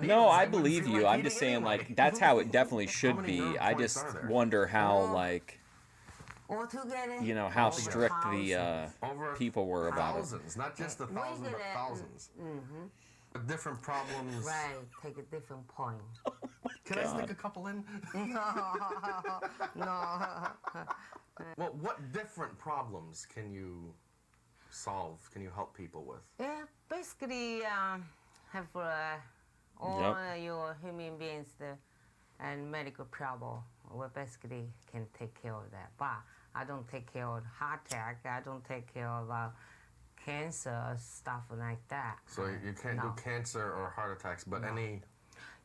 No, I believe you. I'm just saying, like, that's how it definitely should be. I just wonder how, like, Altogether, how strict the people were about it. Thousands, not just the thousands, but thousands. Mm-hmm. Different problems. Right, take a different point. Can I sneak a couple in? No. Well, what different problems can you solve? Can you help people with? Yeah, basically, have all your human beings and medical problem. We basically can take care of that. But I don't take care of heart attack. I don't take care of cancer, stuff like that. So you can't do cancer or heart attacks, but any...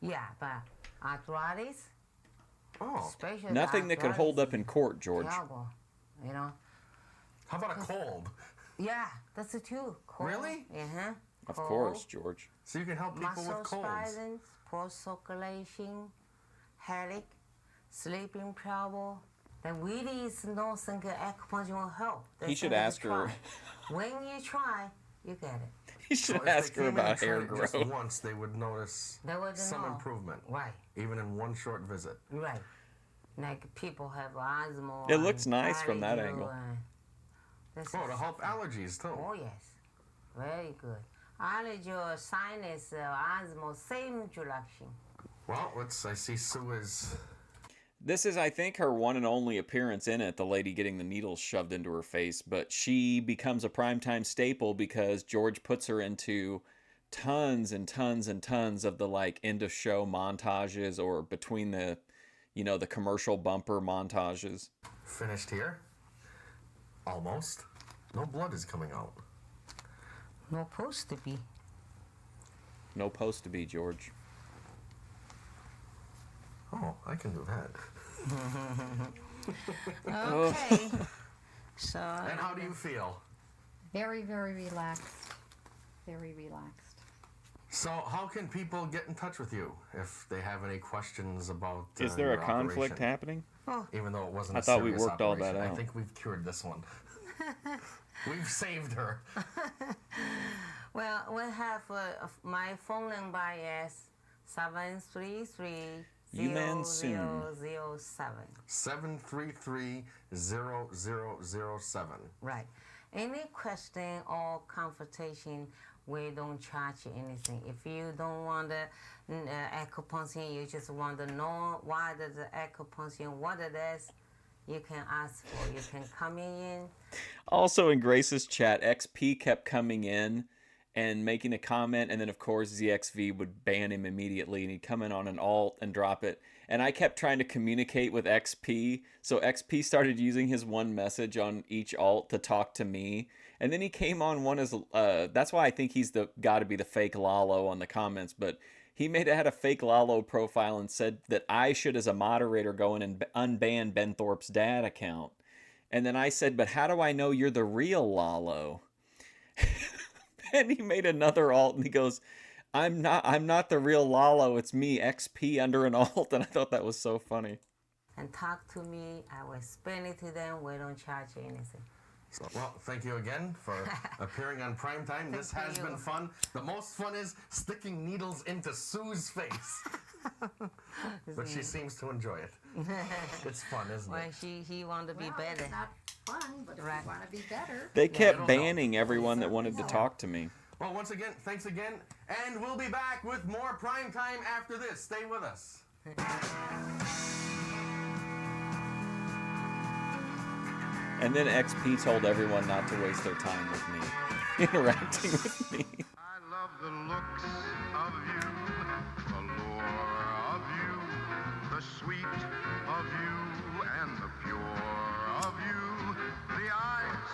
Yeah, but arthritis. Oh. Nothing that could hold up in court, George. Terrible, How about a cold? Yeah, that's it too. Cold. Really? Uh-huh. Of course, George. So you can help people Muscle with colds. spasms, poor circulation, headache, sleeping trouble. Then really is no single acupuncture will help. He should ask her. When you try, you get it. He should So if ask they her came in about and tried hair it growth. Just once, they would notice They would some know. improvement. Right. Even in one short visit. Right. Like people have asthma. It looks and nice from that allergy angle. and this Oh, to is- help allergies, too. Oh, yes. Very good. Allergy or sinus, asthma, same direction. Well, I see Sue is... This is, I think, her one and only appearance in it, the lady getting the needles shoved into her face. But she becomes a primetime staple because George puts her into tons and tons and tons of the, like, end-of-show montages or between the, the commercial bumper montages. Finished here. Almost. No blood is coming out. No supposed to be. No post to be, George. Oh, I can do that. Okay. So. And how do you feel? Very, very relaxed. Very relaxed. So, how can people get in touch with you if they have any questions about Is there a your conflict operation? happening? Even though it wasn't I a thought we serious worked all that operation. out. I think we've cured this one. We've saved her. Well, we have my phone number is 733 You man soon. 0007. 733-0007. Right. Any question or consultation we don't charge you anything. If you don't want the acupuncture, you just want to know what is the acupuncture, what it is, you can ask for. You can come in. Also in Grace's chat, XP kept coming in and making a comment, and then of course ZXV would ban him immediately, and he'd come in on an alt and drop it. And I kept trying to communicate with XP, so XP started using his one message on each alt to talk to me. And then he came on one as, that's why I think he's got to be the fake Lalo on the comments, but he had a fake Lalo profile and said that I should, as a moderator, go in and unban Ben Thorpe's dad account. And then I said, but how do I know you're the real Lalo? And he made another alt and he goes, I'm not the real Lalo, it's me, XP, under an alt. And I thought that was so funny. And talk to me, I will explain it to them, we don't charge you anything. Well, thank you again for appearing on Primetime. This has been fun. The most fun is sticking needles into Sue's face. But she seems to enjoy it. It's fun, isn't it? Well, he wanted to be better. It's not fun, but if you want to be better. They kept banning everyone that wanted to talk to me. Well, once again, thanks again. And we'll be back with more Primetime after this. Stay with us. And then XP told everyone not to waste their time with me, interacting with me. I love the looks of you, the lure of you, the sweet of you, and the pure of you, the eyes,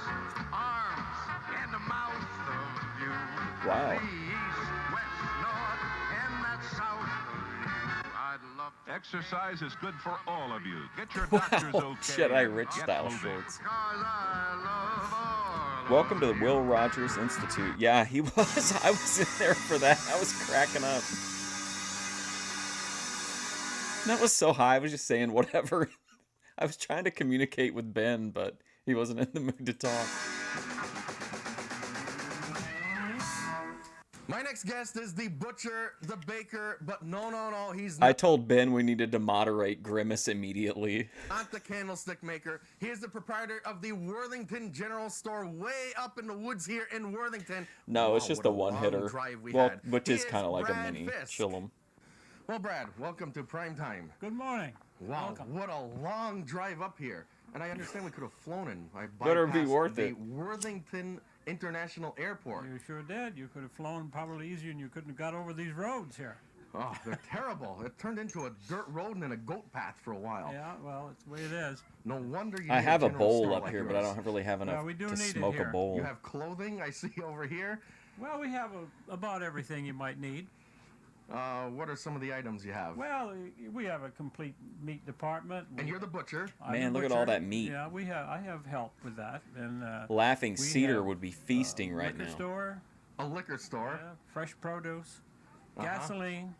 arms, and the mouth of you. Wow. The east, west, north, and that south of you. I'd love to. Exercise is good for all of you. Get your Wow, doctors okay. Jedi Rich Get style moving. shorts. Welcome to the Will Rogers Institute. Yeah, he was. I was in there for that. I was cracking up. That was so high. I was just saying whatever. I was trying to communicate with Ben, but he wasn't in the mood to talk. My next guest is the butcher, the baker, but no, he's not. I told Ben we needed to moderate Grimace immediately. Not the candlestick maker. He is the proprietor of the Worthington General Store way up in the woods here in Worthington. No, it's Wow, just what a a long one-hitter. drive we Well, had. which He is kind of like a Brad mini Fisk. Chillum. Well, Brad, welcome to Primetime. Good morning. Wow, Welcome. what a long drive up here. And I understand we could have flown in. I Better be bypassed worth the it. Worthington International Airport. You sure did. You could have flown probably easier and you couldn't have got over these roads here. Oh, they're terrible. It turned into a dirt road and then a goat path for a while. Yeah, well, it's the way it is. No wonder you I need have a general bowl store up like here, but I yours. don't really have enough we do to need it smoke a here. bowl. You have clothing I see over here. Well, we have about everything you might need. What are some of the items you have? Well, we have a complete meat department. And you're the butcher. I'm Man, the look at all butcher. that meat. Yeah, I have help with that. And Laughing we Cedar have, would be feasting right liquor now. Store, A liquor store. fresh produce, Uh-huh. gasoline.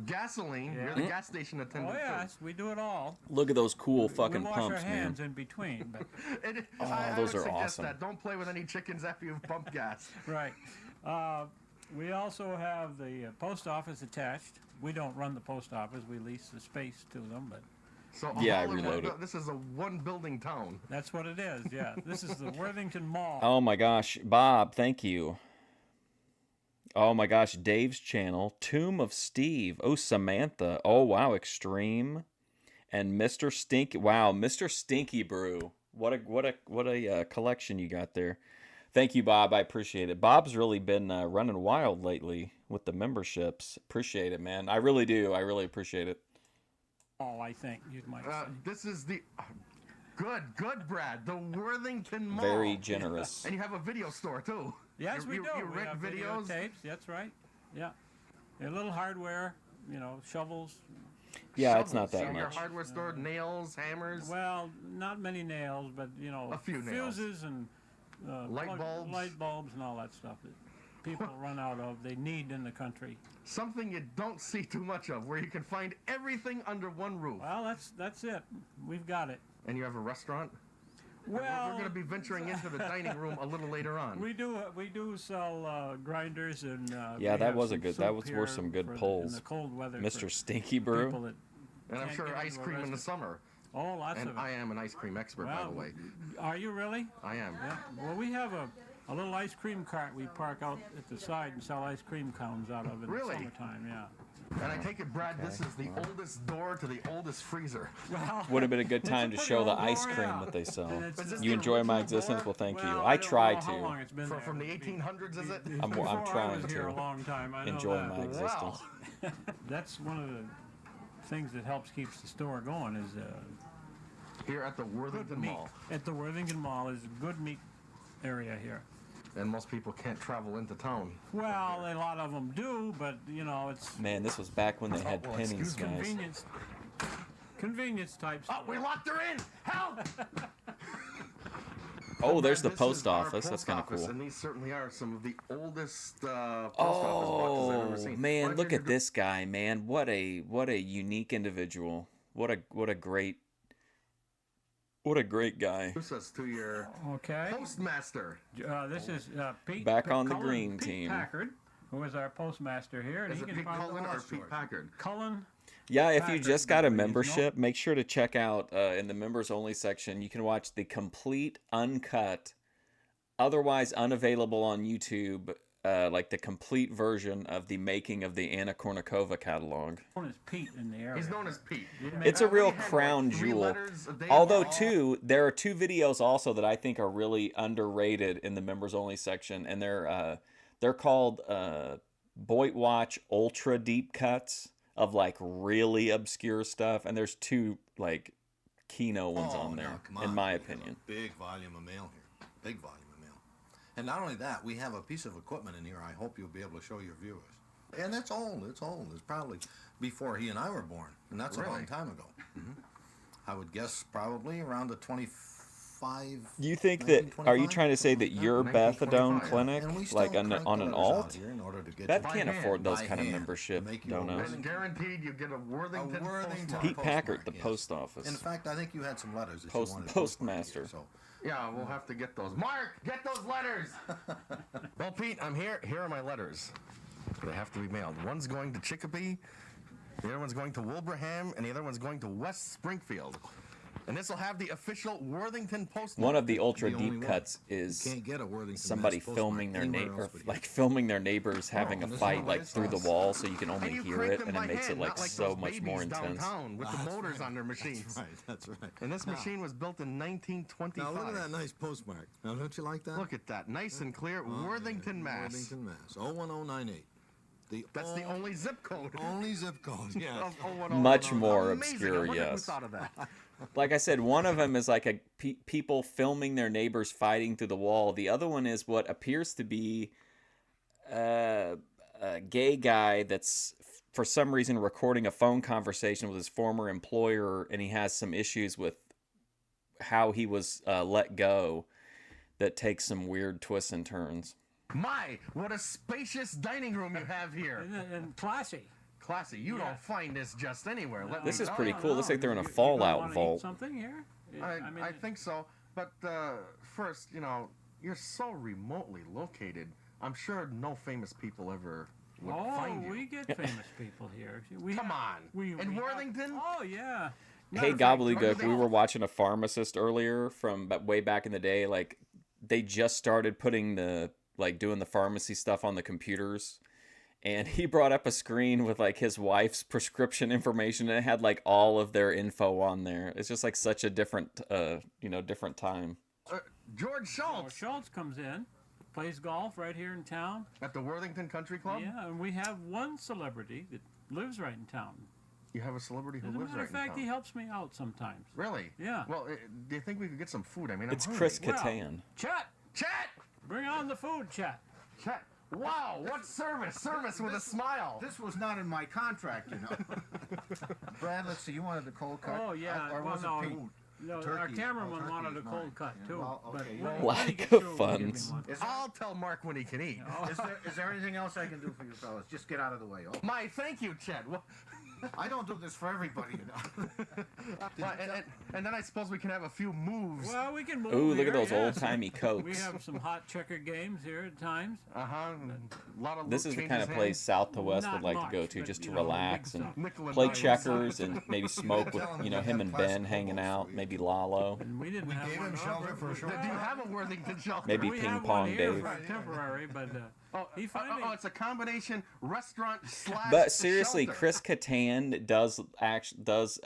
Gasoline. Yeah. You're the gas station attendant. Oh yes, we do it all. Look at those cool fucking we wash pumps, our hands man. in between. But Oh, I those would are suggest awesome. that. Don't play with any chickens after you've pumped gas. right. We also have the post office attached. We don't run the post office. We lease the space to them, but So Yeah, I all in one reload bu- it. This is a one-building town. that's what it is. Yeah, this is the Worthington Mall. Oh my gosh, Bob, thank you. Oh my gosh, Dave's channel, Tomb of Steve. Oh, Samantha. Oh wow, Extreme, and Mr. Stinky. Wow, Mr. Stinky Brew. What a collection you got there. Thank you, Bob. I appreciate it. Bob's really been running wild lately with the memberships. Appreciate it, man. I really do. I really appreciate it. Mall, I think you might say. This is the... Good, Brad. The Worthington Mall. Very generous. And you have a video store, too. Yes, we do. You We rent have videos? tapes. That's right. Yeah, a little hardware. Shovels. Yeah, it's not So that your much. hardware store, nails, hammers. Well, not many nails, but A few nails. fuses and Light bulbs? light bulbs, and all that stuff that people run out of. They need in the country. Something you don't see too much of, where you can find everything under one roof. Well, that's it. We've got it. And you have a restaurant? Well, we're going to be venturing into the dining room a little later on. We do sell grinders and Yeah, we that have was a some good. That soup was here worth some good for in pulls. the cold weather. Mr. for Stinky people Brew. that And I'm can't sure get ice into a cream in the restaurant. summer. Oh, lots And of it. I am an ice cream expert, by Well, the way. Are you really? I am. Yeah. Well, we have a little ice cream cart we park out at the side and sell ice cream cones out of in Really? the summertime. Yeah. And I take it, Brad, this is the oldest door to the oldest freezer. Well, Would have been a good time to show the ice cream that they sell. You enjoy my existence? Well, thank you. I try to. From the 1800s, is it? I'm Before I trying was here a to long time. I know enjoy that. my existence. That's one of the things that helps keeps the store going is here at the Worthington Mall. At the Worthington Mall is a good meat area here. And most people can't travel into town. Well, a lot of them do, but you know it's. Man, this was back when they had pennies, guys. Convenience types. Oh, we locked her in! Help! Oh, there's the This post is our office. That's kind of office, cool. And these certainly are some of the oldest post office boxes I've ever Oh seen. man, look at this guy, man! What a unique individual. What a great guy. Who says to your postmaster? This is Pete. Back on the Cullen- green Pete team. Packard, who is our postmaster here. And Is he it can Pete follow Cullen the or horse Pete stores. Packard? Cullen. Yeah, if you Packard, just got a I believe. membership, make sure to check out in the members only section. You can watch the complete, uncut, otherwise unavailable on YouTube, like the complete version of the making of the Anna Kournikova catalog. Known as Pete in the area. He's known as Pete. It's a real crown jewel. Although there are two videos also that I think are really underrated in the members only section, and they're called Boyd Watch Ultra Deep Cuts of like really obscure stuff, and there's two like Kino ones on there, in my opinion. Big volume of mail here. Big volume of mail. And not only that, we have a piece of equipment in here I hope you'll be able to show your viewers. And that's old. It's old. It's probably before he and I were born. And that's a long time ago. I would guess probably around the 25. You think that, are you trying to say that your methadone clinic, like on an alt, that can't afford those kind of membership donos? And guaranteed you get a Worthington postmaster. Pete Packard, the post office. In fact, I think you had some letters that you wanted Postmaster. So. Yeah, we'll have to get those. Mark, get those letters! Well, Pete, I'm here. Here are my letters. They have to be mailed. One's going to Chicopee, the other one's going to Wilbraham, and the other one's going to West Springfield. And this will have the official Worthington Post. One of the ultra deep cuts is somebody filming their neighbor, like filming their neighbors having a fight like through the wall, so you can only hear it, and it makes it like so much more intense. Downtown with the motors on their machines. That's right. And this machine was built in 1925. Now look at that nice postmark. Now don't you like that? Look at that, nice and clear, Worthington, Mass. Worthington, Mass. 01098. That's the only zip code. Only zip code. Yeah. Much more Amazing. obscure, I wonder who yes. thought of that. Like I said, one of them is like a people filming their neighbors fighting through the wall. The other one is what appears to be a gay guy that's for some reason recording a phone conversation with his former employer, and he has some issues with how he was let go that takes some weird twists and turns. My, what a spacious dining room you have here. And classy. Classy. You don't find this just anywhere. Let This me is tell pretty you. cool. Looks like they're in a You Fallout wanna eat vault. something here? I think so. But first, you know, you're so remotely located. I'm sure no famous people ever would find you. We get famous people here. Come on. In Worthington? Oh, yeah. Hey, Gobbledygook, we were watching a pharmacist earlier from way back in the day. Like, they just started putting doing the pharmacy stuff on the computers. And he brought up a screen with like his wife's prescription information, and it had like all of their info on there. It's just like such a different, different time. George Schultz. Schultz comes in, plays golf right here in town. At the Worthington Country Club? Yeah, and we have one celebrity that lives right in town. You have a celebrity who As a lives matter right of fact, in town? he helps me out sometimes. Really? Yeah. Well, do you think we could get some food? I mean, It's I'm Chris hungry. Kattan. Chet! Chet! Bring on the food, Chet. Chet! Wow, what service? Service with a smile. This was not in my contract, you know. Brad, let's see, you wanted the cold cut. Oh, yeah. Or well, was no, it Pete? no, our Turkey. cameraman Turkey wanted a is cold mine. cut, Yeah, too. well, but okay, when well, he Lack gets of through, we'll give him funds. one. I'll tell Mark when he can eat. Is there anything else I can do for you fellas? Just get out of the way. Oh. My, thank you, Chet. Well, I don't do this for everybody, you know. Well, and then I suppose we can have a few moves. Well, we can move. Ooh, look here, at those yes. old-timey Cokes. We have some hot checker games here at times. A lot of This is the kind of place south to west would like to go to just to relax and Nickel and play dime. checkers and maybe smoke with, you know, him and Ben hanging out, maybe Lalo, We didn't have Gave one. him shelter for a short Do you time. have a Worthington shelter? maybe We Ping have Pong one here Dave. for temporary, but he finally. Oh, it's a combination restaurant / But seriously, shelter. Chris Kattan does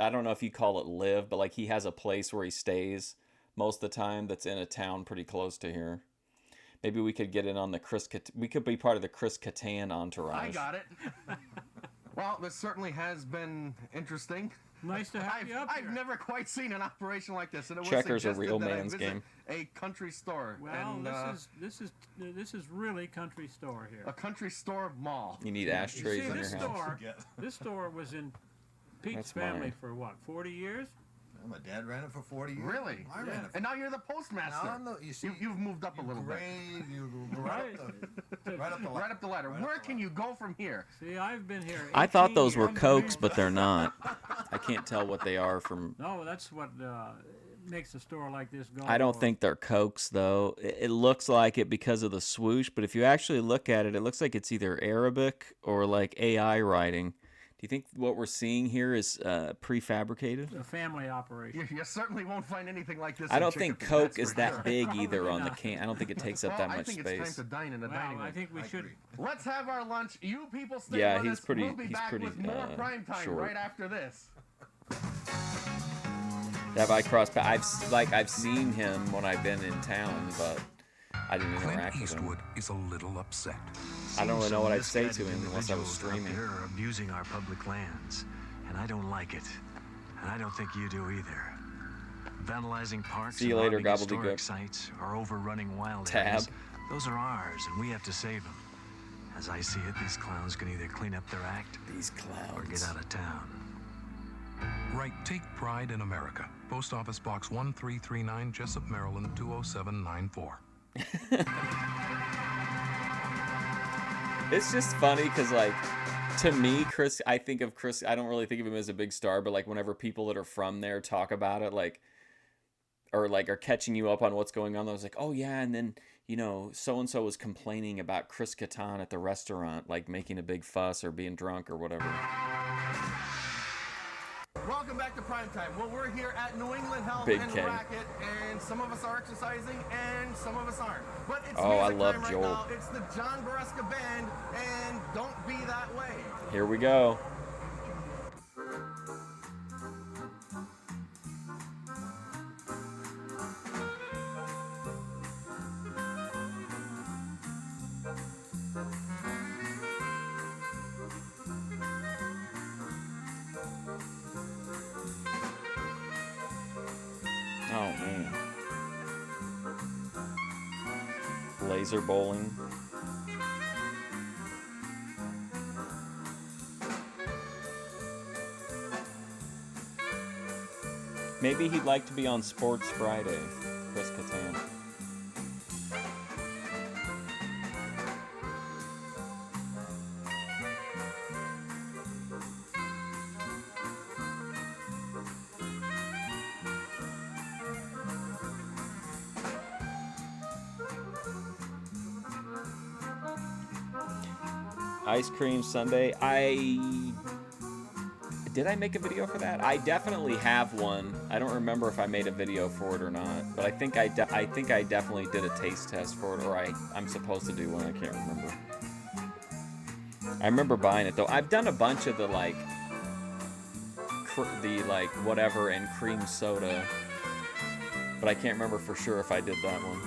I don't know if you call it live, but like he has a place where he stays most of the time that's in a town pretty close to here. Maybe we could get in on the we could be part of the Chris Kattan entourage. I got it. Well, this certainly has been interesting. Nice to have you up I've here. never quite seen an operation like this, and it was Checkers a suggested real that I man's visit game. A country store. Well, and, this is really country store here. a country store mall. You need You ashtrays see, in your this house. store, this store was in Pete's That's family mine. for what, 40 years? My dad ran it for 40 years. Really? I ran it for And now you're the postmaster. Now I'm the- you see, you've moved up a little bit. you go right up the Right up the ladder. Where can you go from here? See, I've been here. I thought 18 those were years. Cokes, but they're not. I can't tell what they are from. No, that's what makes a store like this go. I don't think they're Cokes, though. It looks like it because of the swoosh, but if you actually look at it, it looks like it's either Arabic or like AI writing. Do you think what we're seeing here is prefabricated? a family operation. You certainly won't find anything like this. I in don't think Chicopee, Coke that's is for that sure. big either Probably on the not. can. I don't think it takes up Well, that I much think space. it's time to dine in a Well, dining room. I think we should. Let's have our lunch. You people stay Yeah, with he's us. pretty- We'll be he's back pretty, with more prime time short. right after this. Have I crossed paths? I've seen him when I've been in town, but I didn't Clint interact with him. Eastwood is a little upset. I don't really know what I'd say to Misguided him unless I was individuals out streaming. there are abusing our public lands, and I don't like it. And I don't think you do either. Vandalizing parks See you and later, robbing historic gobbledygook. sites or overrunning wild Tab. areas, those are ours, and we have to save them. As I see it, these clowns can either clean up their act These or get clowns. out of town. Write Take Pride in America. Post Office Box 1339, Jessup, Maryland 20794. It's just funny because, like, to me, Chris, I don't really think of him as a big star, but, like, whenever people that are from there talk about it, like, or, like, are catching you up on what's going on, I was like, oh, yeah, and then, you know, so-and-so was complaining about Chris Kattan at the restaurant, like, making a big fuss or being drunk or whatever. Welcome back to Prime Time. Well, we're here at New England Health Big and K. Racket, and some of us are exercising, and some of us aren't. But it's Oh, I music love time right Joel. now. It's the John Boresca Band, and Don't Be That Way. Here we go. Oh, man. Laser bowling. Maybe he'd like to be on Sports Friday, Chris Kattan. Ice cream sundae. Did I make a video for that? I definitely have one. I don't remember if I made a video for it or not, but I think I definitely did a taste test for it, or I'm supposed to do one. I can't remember. I remember buying it though. I've done a bunch of the like whatever and cream soda, but I can't remember for sure if I did that one.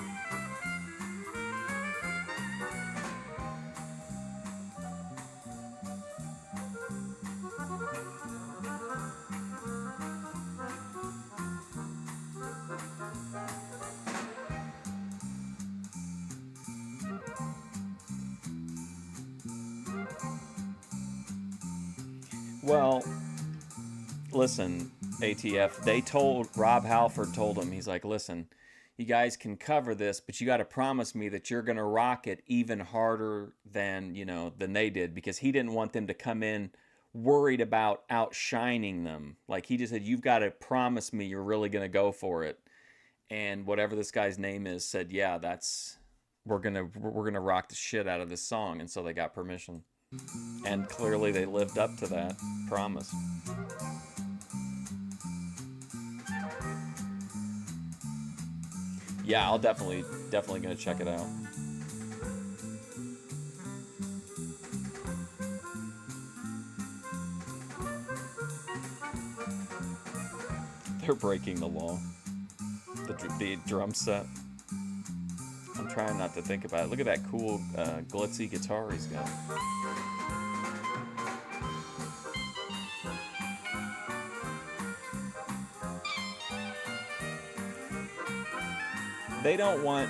Well, listen, ATF, Rob Halford told him, he's like, listen, you guys can cover this, but you got to promise me that you're going to rock it even harder than they did, because he didn't want them to come in worried about outshining them. Like, he just said, you've got to promise me you're really going to go for it. And whatever this guy's name is said, yeah, we're gonna rock the shit out of this song. And so they got permission. And clearly they lived up to that promise. Yeah, I'll definitely gonna check it out. They're breaking the law. The drum set. I'm trying not to think about it. Look at that cool glitzy guitar he's got. They don't want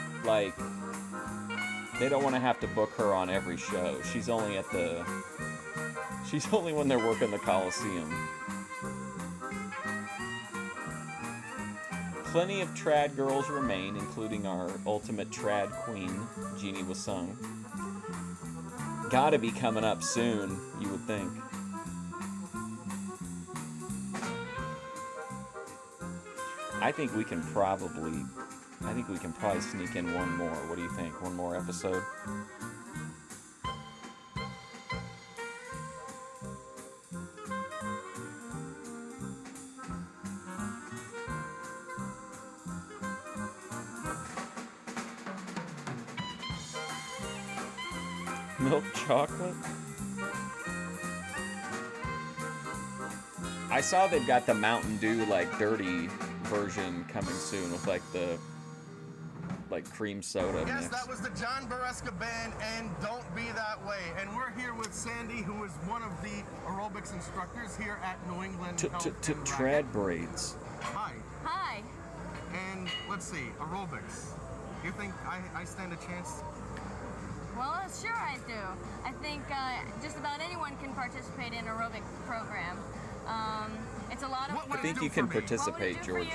to have to book her on every show. She's only when they're working the Coliseum. Plenty of trad girls remain, including our ultimate trad queen, Jeannie Wasung. Gotta be coming up soon, you would think. I think we can probably sneak in one more. What do you think? One more episode? Milk chocolate? I saw they've got the Mountain Dew dirty version coming soon with the cream soda Yes, mix. that was the John Bareska Band and Don't Be That Way. And we're here with Sandy, who is one of the aerobics instructors here at New England Health and Trad Racket. braids. Hi. Hi. And let's see, aerobics. You think I stand a chance? Well, sure I do. I think just about anyone can participate in an aerobic program. It's a lot of I think you can participate, George.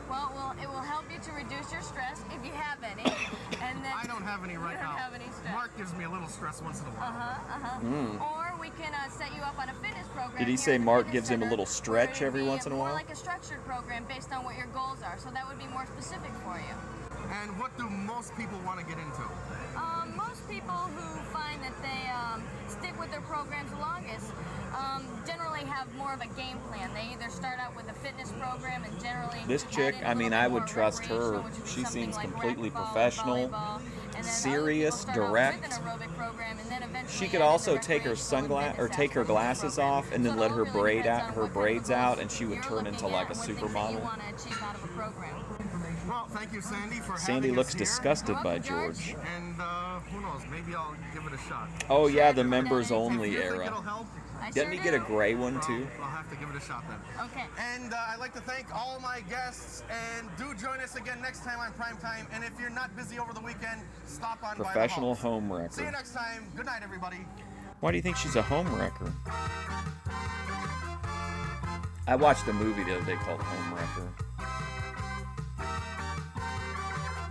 Well, it will help you to reduce your stress if you have any. And then I don't have any right now. You don't have any stress. Mark gives me a little stress once in a while. Or we can set you up on a fitness program. Did he here say at the Mark fitness gives him a center little stretch where every it'd be once in a more while? like a structured program based on what your goals are. So that would be more specific for you. And what do most people want to get into? Most people who find that they stick with their programs the longest generally have more of a game plan. They either start out with a fitness program and generally This chick, I mean, I would trust her. She seems completely professional, serious, direct. She could also take her glasses off and then let her braids out, and she would turn into like a supermodel. Well, thank you, Sandy, for Sandy having looks us here. disgusted by George. And who knows, maybe I'll give it a shot. Oh yeah, the members only If you think era. it'll help, Didn't he get a gray one too? I'll have to give it a shot then. Okay. And I'd like to thank all my guests, and do join us again next time on Prime Time. And if you're not busy over the weekend, stop on Professional by the home house. See you wrecker. next time. Good night, everybody. Why do you think she's a home wrecker? I watched a movie the other day called Home Wrecker.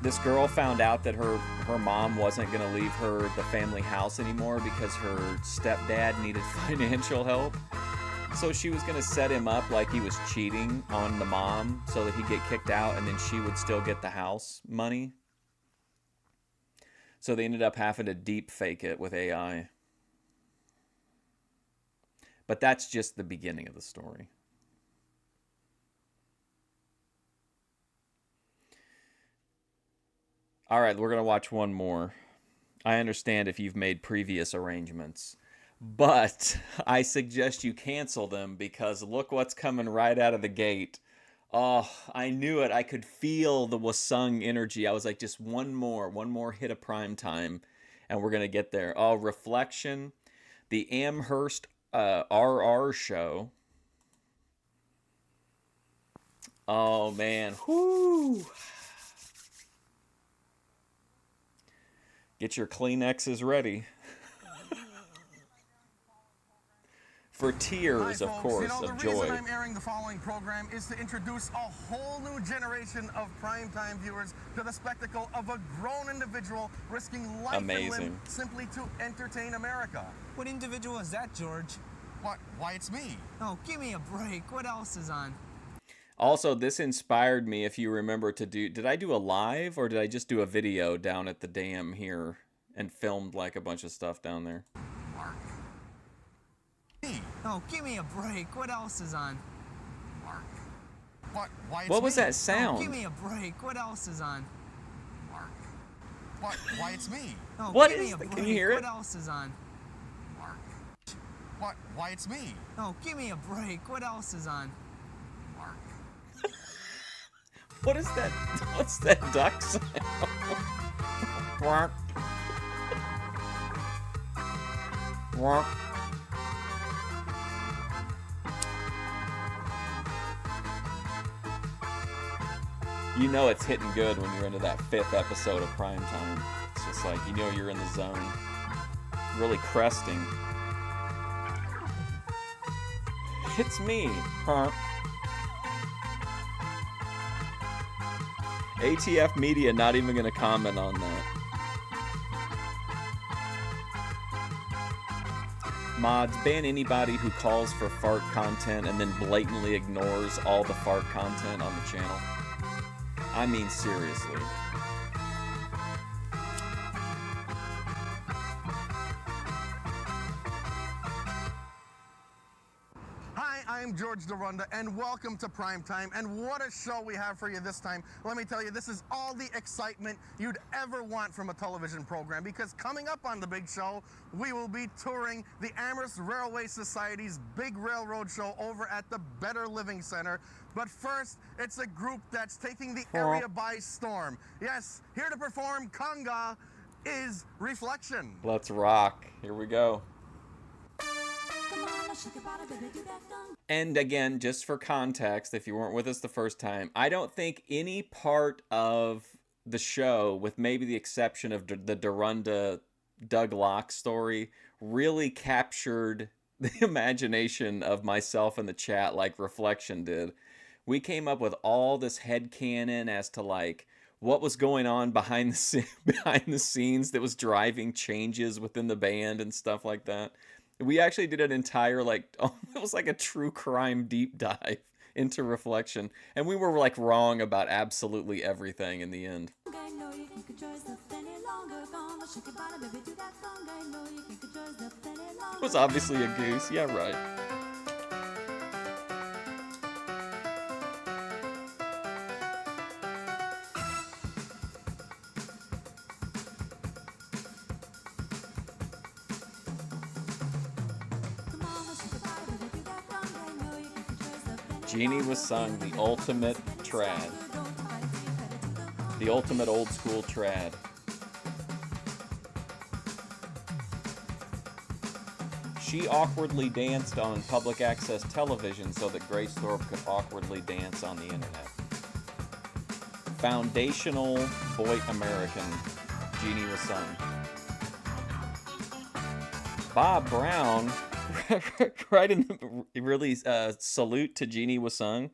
This girl found out that her mom wasn't going to leave her the family house anymore because her stepdad needed financial help. So she was going to set him up like he was cheating on the mom so that he'd get kicked out and then she would still get the house money. So they ended up having to deep fake it with AI. But that's just the beginning of the story. All right, we're going to watch one more. I understand if you've made previous arrangements, but I suggest you cancel them because look what's coming right out of the gate. Oh, I knew it. I could feel the Wasung energy. I was like, just one more hit of prime time, and we're going to get there. Oh, Reflection, the Amherst RR show. Oh, man. Whoo. Get your Kleenexes ready. For tears, Hi, of folks. course, the of reason joy. I'm airing the following program is to introduce a whole new generation of primetime viewers to the spectacle of a grown individual risking life and Amazing. limb simply to entertain America. What individual is that, George? What? Why, it's me. Oh, give me a break. What else is on? Also, this inspired me, if you remember, to do... Did I do a live, or did I just do a video down at the dam here and filmed, like, a bunch of stuff down there? Mark. Oh, give me a break. What else is on? Mark. What? Why, it's What was me. that sound? Oh, give me a break. What else is on? Mark. What? Why, it's me. Oh, What give me is a the- break. can you hear it? What else is on? Mark. What? Why, it's me. Oh, give me a break. What else is on? Mark. What is that? What's that duck sound? Quack. Quack. You know it's hitting good when you're into that 5th episode of Prime Time. It's just like, you know you're in the zone. Really cresting. It's me, huh? ATF Media not even going to comment on that. Mods, ban anybody who calls for fart content and then blatantly ignores all the fart content on the channel. I mean, seriously. Hi, I'm George Dorunda, and welcome to Prime Time. And what a show we have for you this time. Let me tell you, this is all the excitement you'd ever want from a television program, because coming up on the big show, we will be touring the Amherst Railway Society's big railroad show over at the Better Living Center. But first, it's a group that's taking the area by storm. Yes, here to perform conga is Reflection. Let's rock. Here we go. And again, just for context, if you weren't with us the first time, I don't think any part of the show, with maybe the exception of the Dorunda Doug Locke story, really captured the imagination of myself in the chat like Reflection did. We came up with all this headcanon as to like what was going on behind the scenes that was driving changes within the band and stuff like that. We actually did an entire, like, it was like a true crime deep dive into Reflection. And we were, like, wrong about absolutely everything in the end. It was obviously a goose. Yeah, right. Jeannie was sung the ultimate trad. The ultimate old school trad. She awkwardly danced on public access television so that Grace Thorpe could awkwardly dance on the internet. Foundational Boy American, Jeannie was sung. Bob Brown, right in the really salute to Jeannie was sung.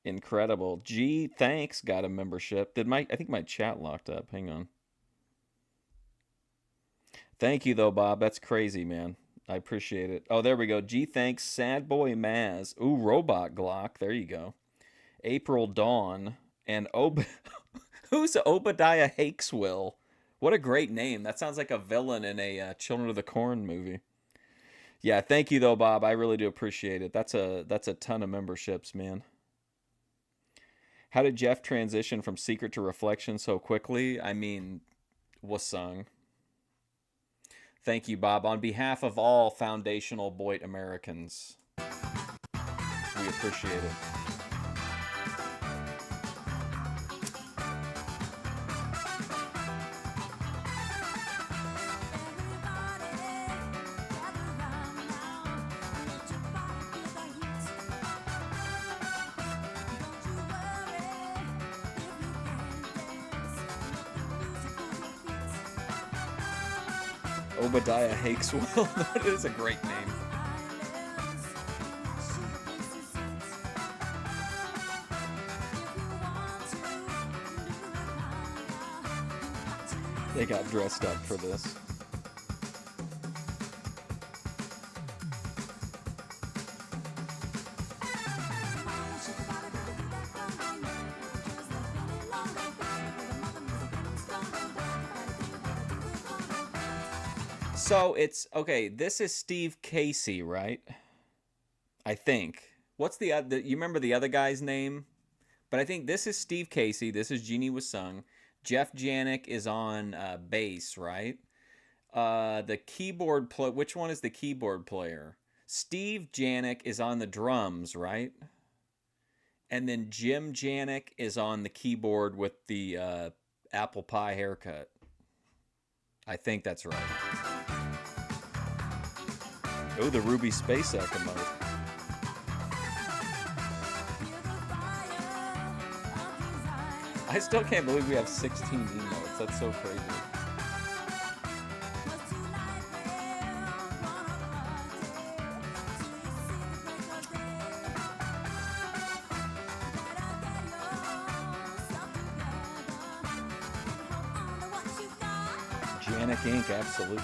Incredible. G thanks got a membership. I think my chat locked up. Hang on. Thank you though, Bob. That's crazy, man. I appreciate it. Oh, there we go. G thanks, Sad Boy Maz. Ooh, Robot Glock. There you go. April Dawn and who's Obadiah Hakeswill? What a great name. That sounds like a villain in a Children of the Corn movie. Yeah, thank you though, Bob. I really do appreciate it. That's a ton of memberships, man. How did Jeff transition from Secret to Reflection so quickly? I mean, was sung. Thank you, Bob. On behalf of all foundational Boyd Americans, we appreciate it. Obadiah Hakeswill. That is a great name. They got dressed up for this. So it's okay. This is Steve Casey, right? I think. What's the other? You remember the other guy's name? But I think this is Steve Casey. This is Jeannie Was Sung. Jeff Janik is on bass, right? The keyboard player. Which one is the keyboard player? Steve Janik is on the drums, right? And then Jim Janik is on the keyboard with the apple pie haircut. I think that's right. Oh, the Ruby Spacek emote. I still can't believe we have 16 emotes. That's so crazy. Janik Inc., absolutely.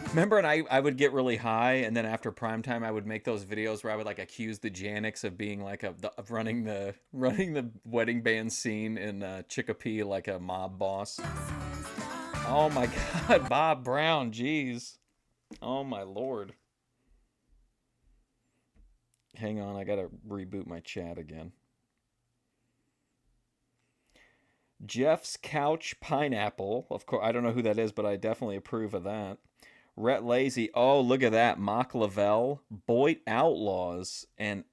Remember, and I would get really high, and then after prime time, I would make those videos where I would like accuse the Janiks of being like of running the wedding band scene in Chicopee like a mob boss. Oh my God, Bob Brown, jeez. Oh my Lord. Hang on, I gotta reboot my chat again. Jeff's Couch Pineapple. Of course, I don't know who that is, but I definitely approve of that. Rhett Lazy. Oh, look at that. Mock Lavelle, Boyd Outlaws, and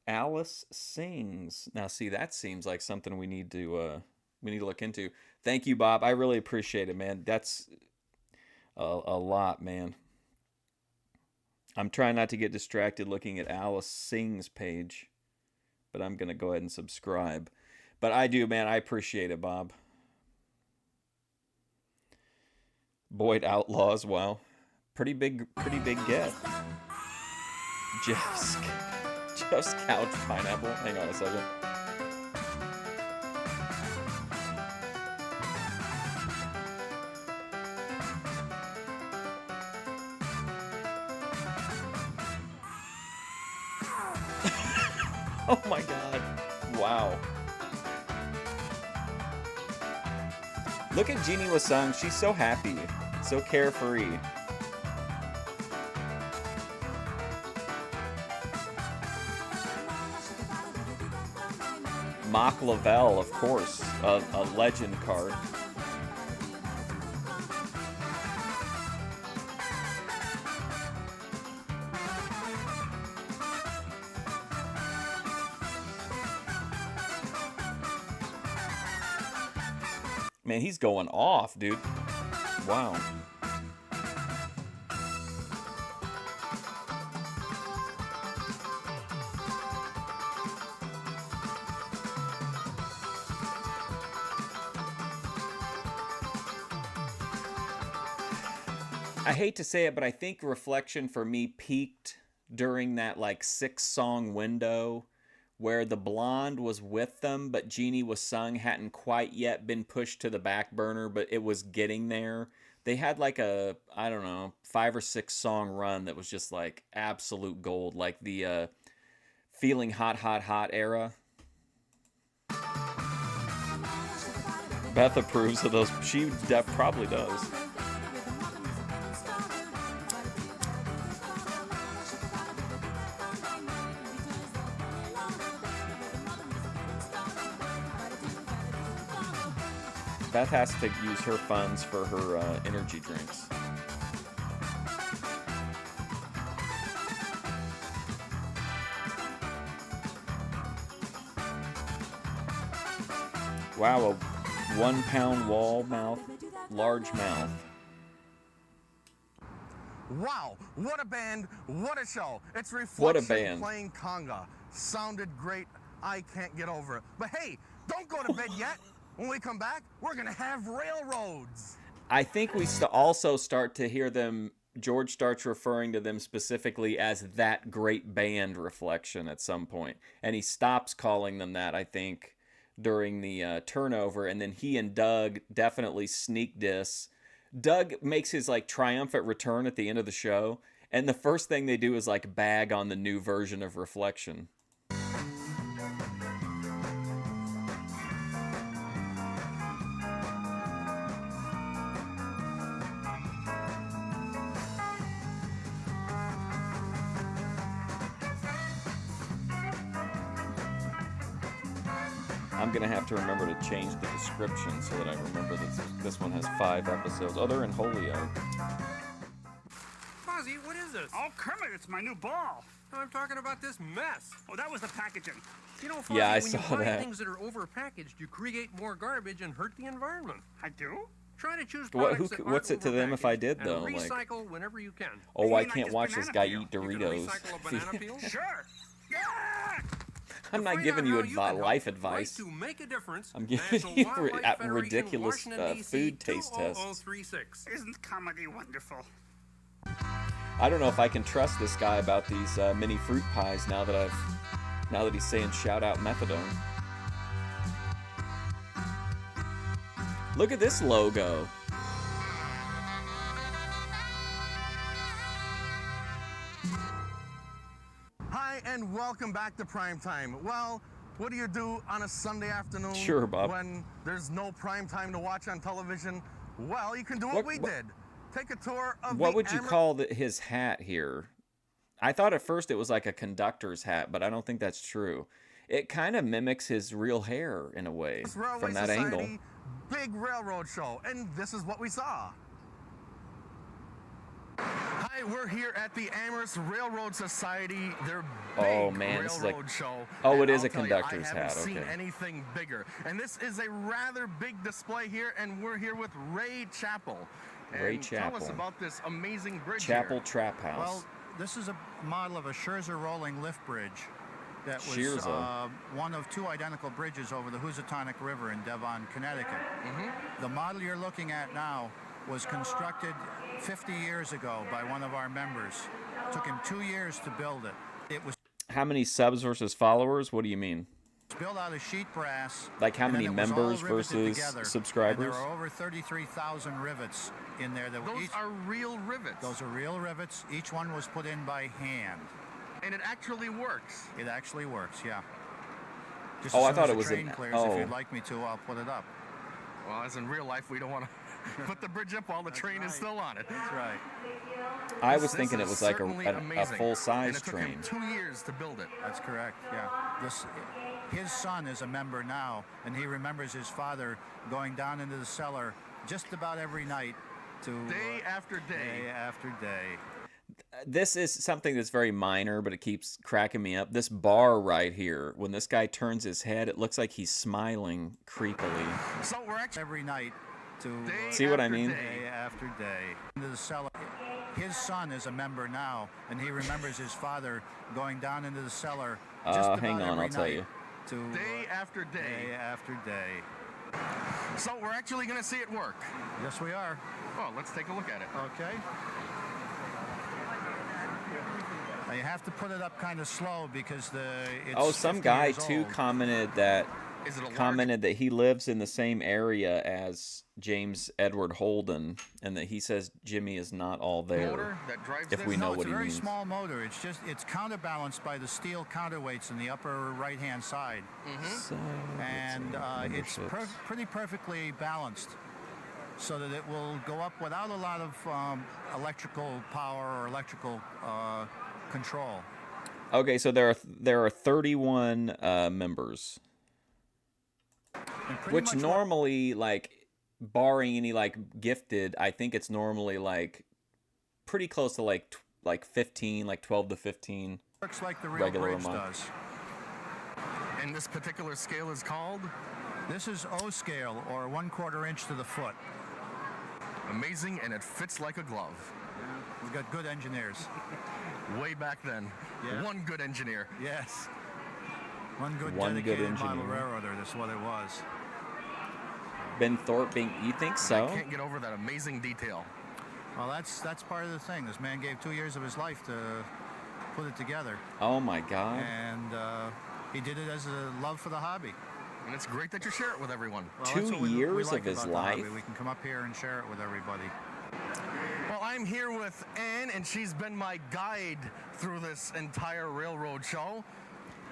Alice Sings. Now, see, that seems like something we need to look into. Thank you, Bob. I really appreciate it, man. That's a lot, man. I'm trying not to get distracted looking at Alice Sings page, but I'm going to go ahead and subscribe. But I do, man. I appreciate it, Bob. Boyd Outlaws, wow. Pretty big get. Jeff's Couch Pineapple. Hang on a second. Oh my God. Wow. Look at Jeannie Was Sung. She's so happy. So carefree. Mock Lavelle, of course. A legend card. Man, he's going off, dude. Wow. I hate to say it, but I think Reflection for me peaked during that like 6-song window where the blonde was with them, but Jeannie Was Sung hadn't quite yet been pushed to the back burner, but it was getting there. They had like a, I don't know, 5 or 6 song run that was just like absolute gold, like the Feeling Hot, Hot, Hot era. Beth approves of those. She probably does. Beth has to use her funds for her energy drinks. Wow, a 1 pound wall mouth, large mouth. Wow, what a band, what a show. It's Reflection What a band. Playing conga. Sounded great, I can't get over it. But hey, don't go to bed yet. When we come back, we're gonna have railroads. I think we also start to hear them, George starts referring to them specifically as that great band Reflection at some point. And he stops calling them that, I think, during the turnover. And then he and Doug definitely sneak diss. Doug makes his like triumphant return at the end of the show. And the first thing they do is like bag on the new version of Reflection. I'm gonna have to remember to change the description so that I remember that this one has 5 episodes. Oh, they're in Holyoke. Fozzie, what is this? Oh, Kermit, it's my new ball. No, I'm talking about this mess. Oh, that was the packaging. You know, Fozzie, Yeah, I when you saw buy that. things that are over-packaged, you create more garbage and hurt the environment. I do? Try to choose What? products that aren't What's it to them if I did and though? Like, recycle whenever you can. oh, You I mean like can't this watch this banana guy peel? eat You can Doritos. recycle a banana peel? Sure. Yeah! I'm not find giving out you how you can life help, advice. write to Make a Difference, I'm giving National you Wildlife Federation, ridiculous Washington, D.C. food taste tests. 20036. Isn't comedy wonderful? I don't know if I can trust this guy about these mini fruit pies now that he's saying shout out methadone. Look at this logo. Hi, and welcome back to Primetime. Well, what do you do on a Sunday afternoon Sure, Bob. when there's no prime time to watch on television? Well, you can do what we did. Take a tour of What the would you call his hat here? I thought at first it was like a conductor's hat, but I don't think that's true. It kind of mimics his real hair in a way Railway from that Society angle. Big railroad show, and this is what we saw. Hi, we're here at the Amherst Railroad Society. Their big Oh, man, this is like- railroad show. oh, and it is I'll a tell you, conductor's I haven't hat, seen okay. anything bigger. And this is a rather big display here, and we're here with Ray Chappell. Ray And tell us Chappell. about this amazing bridge Chapel here. Trap House. Well, this is a model of a Scherzer rolling lift bridge that was Scherzer. one of 2 identical bridges over the Housatonic River in Devon, Connecticut. The model you're looking at now was constructed 50 years ago by one of our members. It took him 2 years to build it. It was How many subs versus followers? What do you mean? built out of sheet brass. Like how and then many it was all members riveted versus together. And subscribers? there are over 33,000 rivets in there. That Those are real rivets. Those are real rivets. Each one was put in by hand. And it actually works. It actually works, yeah. Just Oh, as I soon thought as it the was train an- clears, oh. if you'd like me to, I'll put it up. Well, as in real life, we don't want to put the bridge up while the train is still on it. That's right. I was This thinking it is was like certainly a amazing. full-size And it took train. him 2 years to build it. That's correct, yeah. His son is a member now, and he remembers his father going down into the cellar just about every night to Day after day. day after day. This is something that's very minor, but it keeps cracking me up. This bar right here, when this guy turns his head, it looks like he's smiling creepily. So we're actually every night to See what I mean? Day after day into the cellar. His son is a member now, and he remembers his father going down into the cellar just about hang on, every I'll tell night you. to day after day. day after day. So we're actually going to see it work. Yes, we are. Well, let's take a look at it. Okay. Now you have to put it up kind of slow because it's Oh, some 50 guy years too old. commented that he lives in the same area as James Edward Holden, and that he says Jimmy is not all there. Motor that drives if this? we know No, it's what a he very means. small motor. It's counterbalanced by the steel counterweights in the upper right-hand side, So, and number it's 6. pretty perfectly balanced, so that it will go up without a lot of electrical power or electrical control. Okay, so there are 31 members, And pretty which much what- normally, like, barring any like gifted, I think it's normally like pretty close to like 15, like 12 to 15. works like the real regular bridge amount. does. And this particular scale is called? This is O scale, or 1/4 inch to the foot. Amazing, and it fits like a glove. We've got good engineers. Way back then. Yeah. One good engineer. Yes. One good One good dedicated model engineer. railroader, that's what it was. Ben Thorpe being, you think so? I can't get over that amazing detail. Well, that's part of the thing. This man gave 2 years of his life to put it together. Oh my God. And he did it as a love for the hobby. And it's great that you share it with everyone. Well, 2 that's what we years like of his about the hobby. life? We can come up here and share it with everybody. Well, I'm here with Ann, and she's been my guide through this entire railroad show.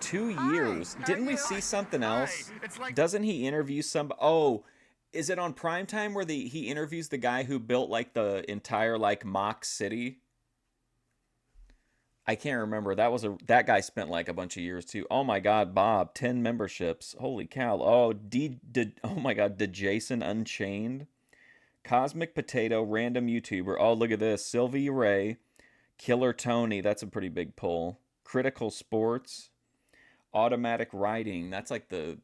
2 years. Didn't we see something else? Hi. It's like- Doesn't he interview some? Oh, is it on Primetime where he interviews the guy who built like the entire like mock city? I can't remember. That guy spent like a bunch of years too. Oh my God, Bob, 10 memberships. Holy cow. Oh, oh my God, did Jason Unchained? Cosmic Potato, random YouTuber. Oh, look at this. Sylvie Ray, Killer Tony. That's a pretty big pull. Critical Sports, Automatic Writing. That's like the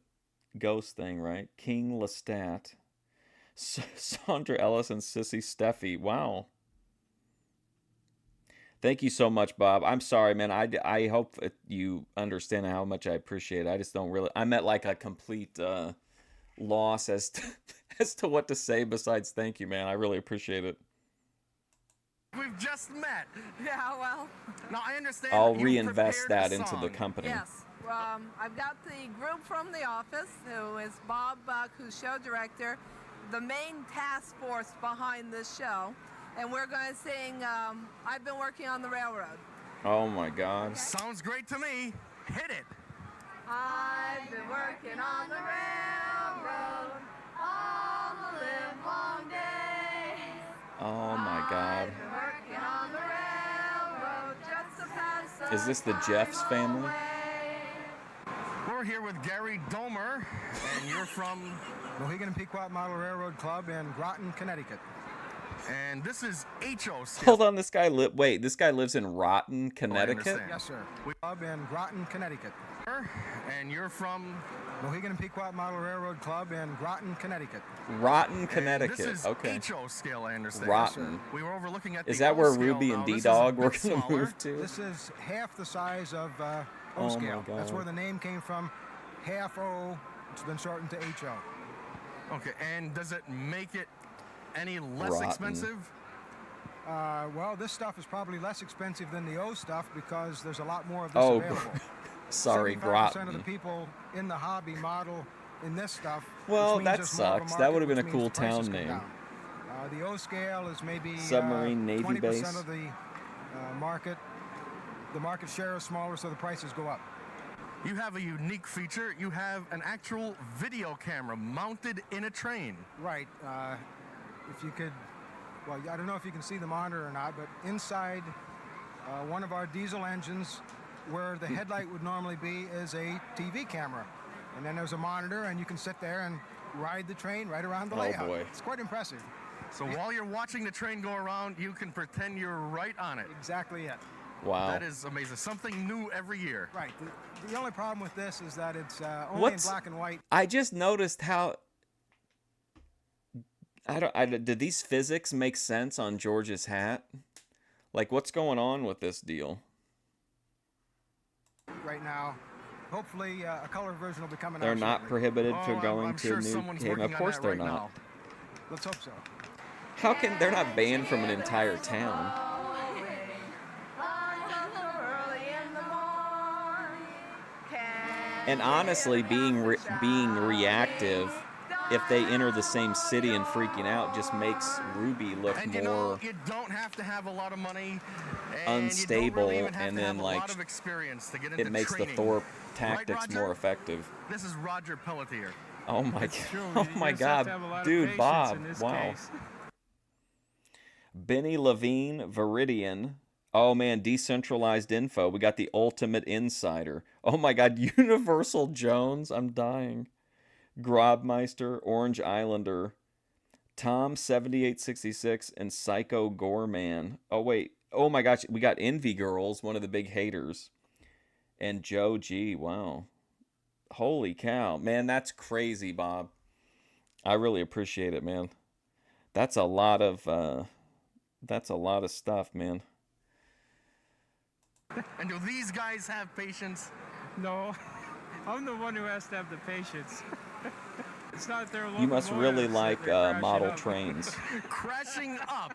ghost thing, right? King Lestat, Sandra Ellis, and Sissy Steffi. Wow. Thank you so much, Bob. I'm sorry, man. I hope that you understand how much I appreciate it. I just don't really... I'm at like a complete loss as to, as to what to say besides thank you, man. I really appreciate it. We've just met. Yeah, well. Now I understand. I'll you reinvest prepared that a into the song. company. Yes. I've got the group from the office, who is Bob Buck, who's show director, the main task force behind this show. And we're going to sing I've Been Working on the Railroad. Oh, my God. Okay. Sounds great to me. Hit it. I've been working on the railroad all the live long days. Oh, my God. I've been working on the railroad just to pass Is this the Jeffs family? We're here with Gary Domer, and you're from Mohegan and Pequot Model Railroad Club in Groton, Connecticut. And this is HO scale. Hold on, this guy this guy lives in Rotten, Connecticut? Yes, sir. Club in Groton, Connecticut. And you're from Mohegan and Pequot Model Railroad Club in Groton, Connecticut. Rotten, Connecticut. And this is Okay. HO scale, I understand. Rotten. We were overlooking at Is the that O where scale Ruby now. and This is D-Dog a were bit going to smaller. move to? This is half the size of O Oh, scale. my That's God. where the name came from. Half O, it's been shortened to HO. Okay, and does it make it any less Rotten. expensive? Well, this stuff is probably less expensive than the O stuff because there's a lot more of this Oh, available. sorry, 75% of the Groton. people in the hobby model in this stuff. Well, which means that there's more of a sucks. That market, would have been a which cool means the prices town come name. down. The O scale is maybe Submarine Navy 20% base. of the market. The market share is smaller, so the prices go up. You have a unique feature. You have an actual video camera mounted in a train. Right. If you could, well, I don't know if you can see the monitor or not, but inside one of our diesel engines, where the headlight would normally be, is a TV camera. And then there's a monitor, and you can sit there and ride the train right around the Oh, layout. boy. It's quite impressive. So while you're watching the train go around, you can pretend you're right on it. Exactly it. Wow. That is amazing. Something new every year. Right. The only problem with this is that it's only in black and white. I just noticed how... did these physics make sense on George's hat? Like, what's going on with this deal? Right now. Hopefully, a color version will be coming out. They're not shortly. prohibited for going I'm to sure new someone's game. Of working on course that they're right not. now. Let's hope so. How can they're not banned from an entire town? And honestly, being reactive, if they enter the same city and freaking out, just makes Ruby look And more you know, you don't have to have a lot of money. unstable, you don't really even have and to then have like a lot of experience to get into it makes training. the Thorpe Right, tactics Roger? more effective. This is Roger Pelletier. Oh my That's god! true. Oh You my just have to god, have a lot of dude, patience Bob! in this Wow. case. Benny Levine, Viridian. Oh man, decentralized info. We got the ultimate insider. Oh my god, Universal Jones. I'm dying. Grobmeister, Orange Islander, Tom 7866, and Psycho Gorman. Oh wait. Oh my gosh, we got Envy Girls, one of the big haters. And Joe G. Wow. Holy cow. Man, that's crazy, Bob. I really appreciate it, man. That's a lot of stuff, man. And do these guys have patience? No, I'm the one who has to have the patience. It's not their You must really locomotives like that they're crashing model up. trains. Crashing up.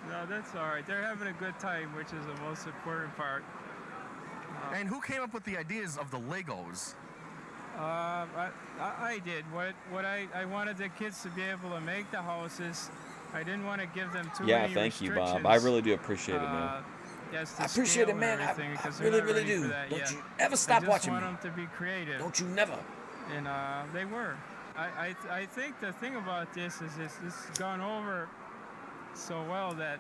No, that's all right. They're having a good time, which is the most important part. And who came up with the ideas of the Legos? I did. What I wanted the kids to be able to make the houses. I didn't want to give them too Yeah, many thank you, restrictions. Bob. I really do appreciate it, man. Yes, I appreciate it, man. I really, really do. Don't you ever stop watching I me. just want them to be creative. Don't you never. And they were. I think the thing about this is it's gone over so well that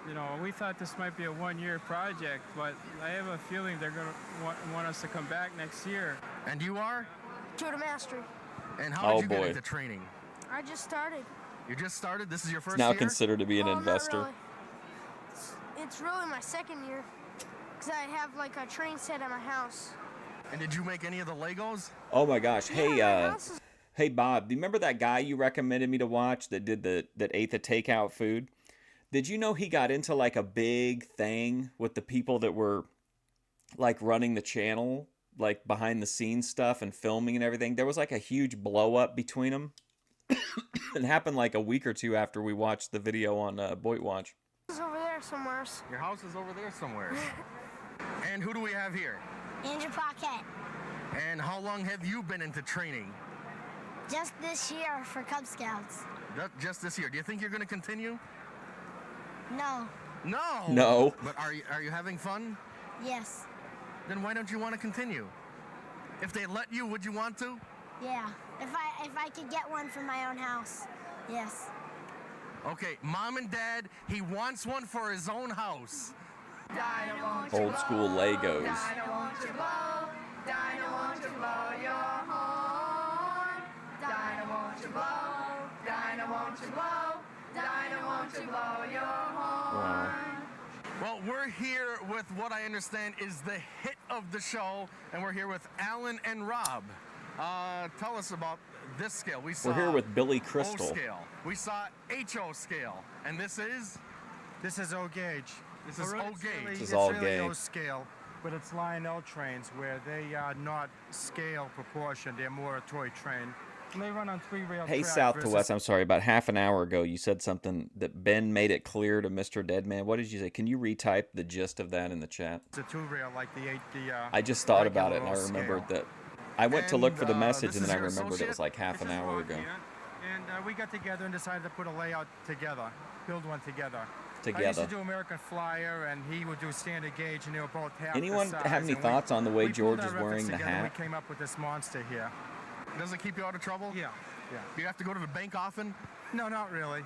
You know, we thought this might be a one-year project, but I have a feeling they're going to want us to come back next year. And you are? Judo Mastery. And how did you get into training? I just started. You just started? This is your first It's now year? considered to be an Well, not investor. really. It's really my second year, because I have like a train set at my house. And did you make any of the Legos? Oh my gosh. Yeah, Hey, my house is- hey Bob, do you remember that guy you recommended me to watch that ate the takeout food? Did you know he got into like a big thing with the people that were like running the channel, like behind the scenes stuff and filming and everything? There was like a huge blow up between them. It happened like a week or two after we watched the video on Boyd Watch. It's over there somewhere. Your house is over there somewhere. And who do we have here? Andrew Paquette. And how long have you been into training? Just this year for Cub Scouts. Just this year. Do you think you're going to continue? No. No. No. But are you having fun? Yes. Then why don't you want to continue? If they let you, would you want to? Yeah. If I could get one for my own house. Yes. Okay, Mom and Dad, he wants one for his own house. Old school Legos. Dinah, won't you blow? Dinah, won't you blow your horn? Dinah, won't you blow? Dinah, won't you blow? Dinah, won't you blow your horn? Wow. Well, we're here with what I understand is the hit of the show, and we're here with Alan and Rob. Tell us about this scale. We saw We're here with Billy Crystal. O scale. We saw HO scale, and this is? This is O gauge. This is O gauge. This is all it's really gauge. O scale, but it's Lionel trains where they are not scale proportion. They're more a toy train. And they run on 3-rail Hey, track South to versus- West, I'm sorry, about half an hour ago you said something that Ben made it clear to Mr. Deadman. What did you say? Can you retype the gist of that in the chat? It's a 2-rail like the I just thought about it and I regular O remembered scale. that. I went to look for the And, message this and is then I your remembered it was associate? like half an hour ago. And we got together and decided to put a layout together, build one together. I used Together. to do American Flyer, and he would do standard gauge, and they were both half Anyone the size. have any and thoughts on the way we George pulled is our wearing efforts the together, and hat? We came up with this monster here. Does it keep you out of trouble? Yeah, yeah. Do you have to go to the bank often? No, not really.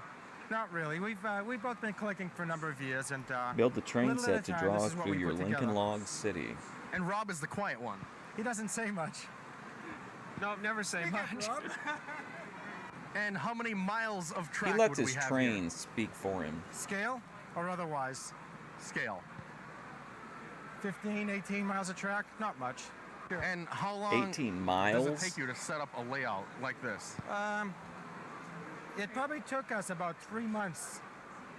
Not really. We've both been collecting for a number of years, and Build the train little at set a to time, draw this us is what through we your put Lincoln together. Log City. And Rob is the quiet one. He doesn't say much. No, never say much. And how many miles of track He lets would his we have train speak for him. Scale or otherwise? Scale. 15, 18 miles of track? Not much. And how long 18 does miles? it take you to set up a layout like this? It probably took us about 3 months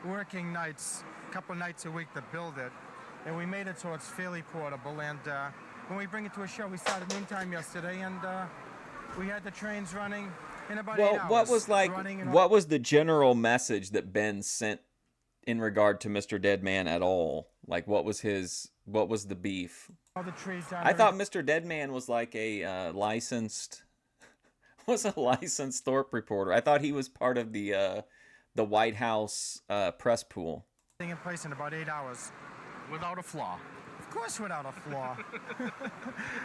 working nights, a couple nights a week to build it. And we made it so it's fairly portable. And when we bring it to a show, we started noontime yesterday, and we had the trains running in about 8 Well, hours. what was like? running and What was the general message that Ben sent in regard to Mr. Deadman at all? Like, what was his? What was the beef? all the trees down I there. thought Mr. Deadman was like a licensed, was a licensed Thorpe reporter. I thought he was part of the White House press pool. Thing in place in about 8 hours. Without a flaw. Of course, without a flaw.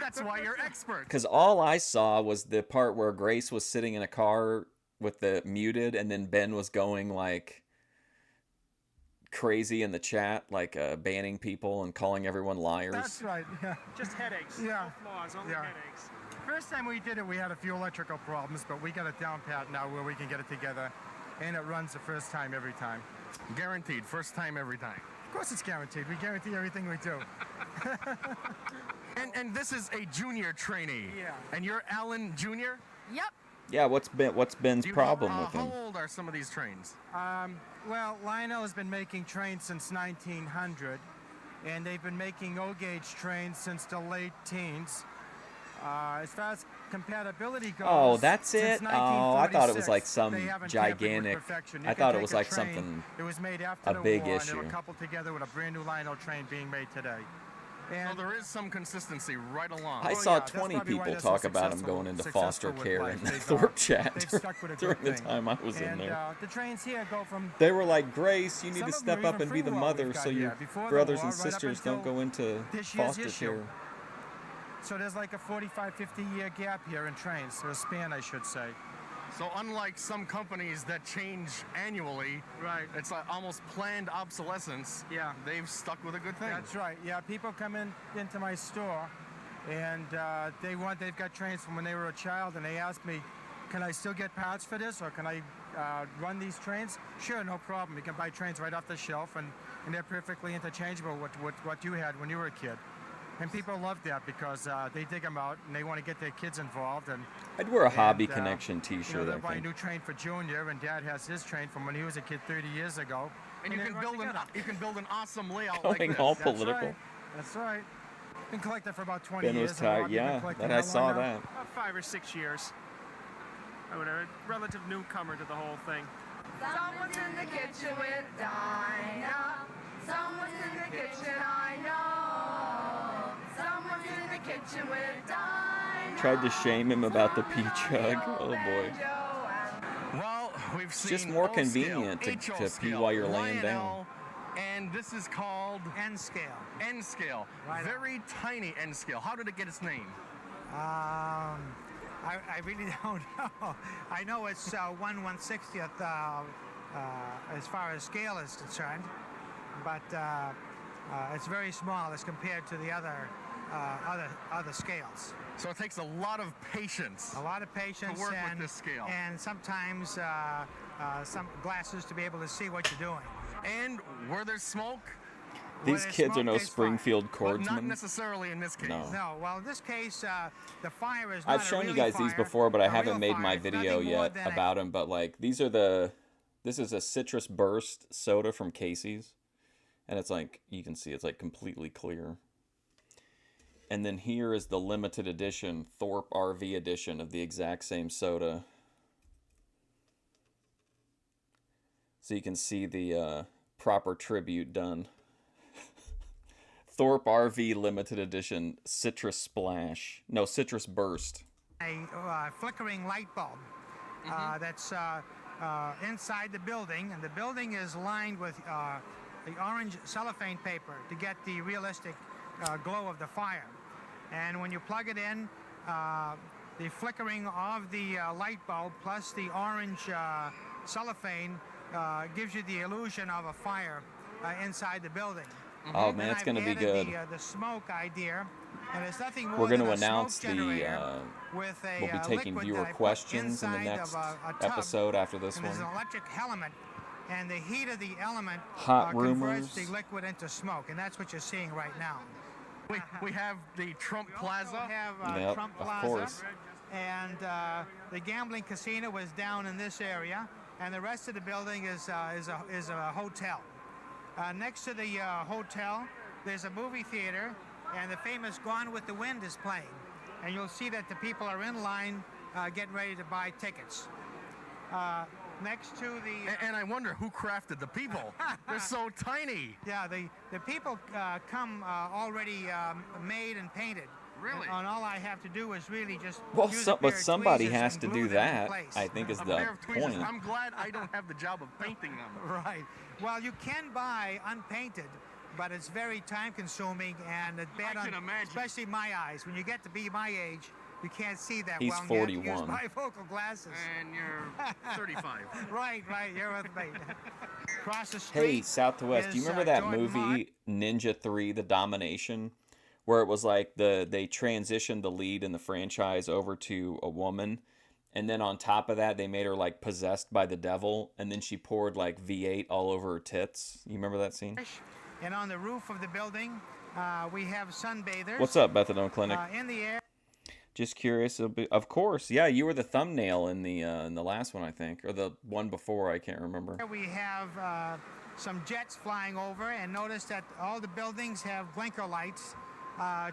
That's why you're expert. Because all I saw was the part where Grace was sitting in a car with the muted, and then Ben was going like crazy in the chat, like banning people and calling everyone liars. That's right. Yeah. Just headaches. Yeah. No flaws, only Yeah. headaches. First time we did it, we had a few electrical problems, but we got it down pat now where we can get it together, and it runs the first time every time. Guaranteed, first time every time. Of course, it's guaranteed. We guarantee everything we do. And this is a junior trainee. Yeah. And you're Alan Jr.? Yep. Yeah, what's Ben's Do you problem know, with him? How old are some of these trains? Well, Lionel has been making trains since 1900, and they've been making O-gauge trains since the late teens. As far as compatibility goes, Oh, that's since it? Oh, I thought it 1946, was like some they haven't tampered with gigantic. perfection. You I can thought it take was a like train something. that was made after a the big war, issue. and it coupled together with a brand new Lionel train being made today. So there is some consistency right along. I saw 20 people talk about him going into foster care in the Thorpe chat they've stuck with a during good the thing. time I was in And, there. the trains here go from They were like, Grace, you need Some to of them step are up even and be the free-roll mother we've got so your here. Before the brothers war, and right up sisters don't until go into this year's foster issue. care. So there's like a 45, 50-year gap here in trains, or a span, I should say. So unlike some companies that change annually, right? It's like almost planned obsolescence. Yeah, they've stuck with a good thing. That's right. Yeah, people come into my store, and they've got trains from when they were a child, and they ask me, can I still get parts for this, or can I run these trains? Sure, no problem. You can buy trains right off the shelf, and they're perfectly interchangeable with what you had when you were a kid. And people love that because they dig them out and they want to get their kids involved. And I'd wear a Hobby Connection T-shirt. They'll I buy a think. new train for Junior, and Dad has his train from when he was a kid 30 years ago. And you can build an awesome layout Going like this. all political. That's right. Been collecting for about 20 Ben years. was tired. Yeah, that I saw that. About 5 or 6 years. I would a relative newcomer to the whole thing. Someone's in the kitchen with Dinah. Someone's in the kitchen, I know. Someone's in the kitchen with Dinah. Tried to shame him about the peach hug. Oh boy. Well, we've It's seen just more O scale, convenient to HO pee scale, while you're laying down. And this is called N scale. N scale. Right. Very tiny N scale. How did it get its name? I really don't know. I know it's 1/160th as far as scale is concerned, but it's very small as compared to the other scales. So it takes a lot of patience. A lot of patience to work and, with this scale. and sometimes some glasses to be able to see what you're doing. And where there's smoke, These kids are no Springfield but not cordsmen. necessarily in this case. No. No, well, in this case, the fire is not I've shown a you really guys these fire. before, but I A haven't real made fire my is video nothing more yet than a- about them. But like, this is a citrus burst soda from Casey's, and it's like, you can see it's like completely clear. And then here is the limited edition Thorpe RV edition of the exact same soda. So you can see the proper tribute done. Thorpe RV limited edition citrus splash. No, citrus burst. A flickering light bulb that's inside the building, and the building is lined with the orange cellophane paper to get the realistic glow of the fire. And when you plug it in, the flickering of the light bulb plus the orange cellophane gives you the illusion of a fire inside the building. Oh man, it's gonna be good. The smoke idea, and it's nothing more We're going than to a announce smoke the. generator with a, We'll be taking liquid viewer that I put questions in the inside next of a tub, episode after this and there's one. an electric element, and the heat of the element Hot converts rumors. the liquid into smoke, and that's what you're seeing right now. We have the Trump Plaza. We have Yep, Trump of Plaza, course. and the gambling casino is down in this area, and the rest of the building is a hotel. Next to the hotel, there's a movie theater, and the famous Gone with the Wind is playing. And you'll see that the people are in line getting ready to buy tickets. Next to the... And I wonder who crafted the people. They're so tiny. Yeah, the people come already made and painted. Really? And all I have to do is really just Well, use a but pair of somebody tweezers has and to glue do them in that. place. I think is A the pair of tweezers. point. I'm glad I don't have the job of painting them. Right. Well, you can buy unpainted, but it's very time-consuming and it's bad I can on, imagine. especially my eyes. When you get to be my age, you can't see that He's well. and you have to 41. use bifocal glasses. And you're 35. Right. You're with me. Across the street. Hey, Southwest, do you is, remember that Jordan Mark. movie Ninja 3: The Domination, where it was like they transitioned the lead in the franchise over to a woman, and then on top of that they made her like possessed by the devil, and then she poured like V8 all over her tits. You remember that scene? And on the roof of the building, we have sunbathers. What's up, Methadone Clinic? In the air. Just curious. Of course, yeah. You were the thumbnail in the last one, I think, or the one before. I can't remember. We have some jets flying over, and notice that all the buildings have blinker lights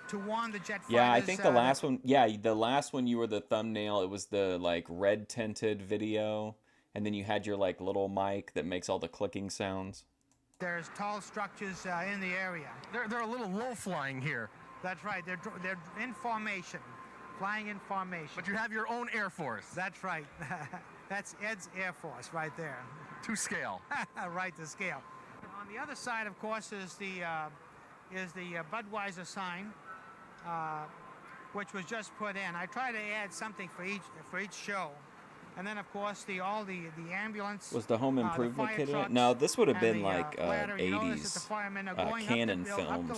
to warn the jet fighters. Yeah, I think the last one. Yeah, the last one you were the thumbnail. It was the like red tinted video, and then you had your like little mic that makes all the clicking sounds. There's tall structures in the area. They're a little low flying here. That's right. They're in formation, flying in formation. But you have your own Air Force. That's right. That's Ed's Air Force right there. To scale. Right to scale. On the other side, of course, is the Budweiser sign, which was just put in. I try to add something for each show, And then, of course, the ambulance. Was the Home Improvement kid in it? No, this would have been like 80s Canon films.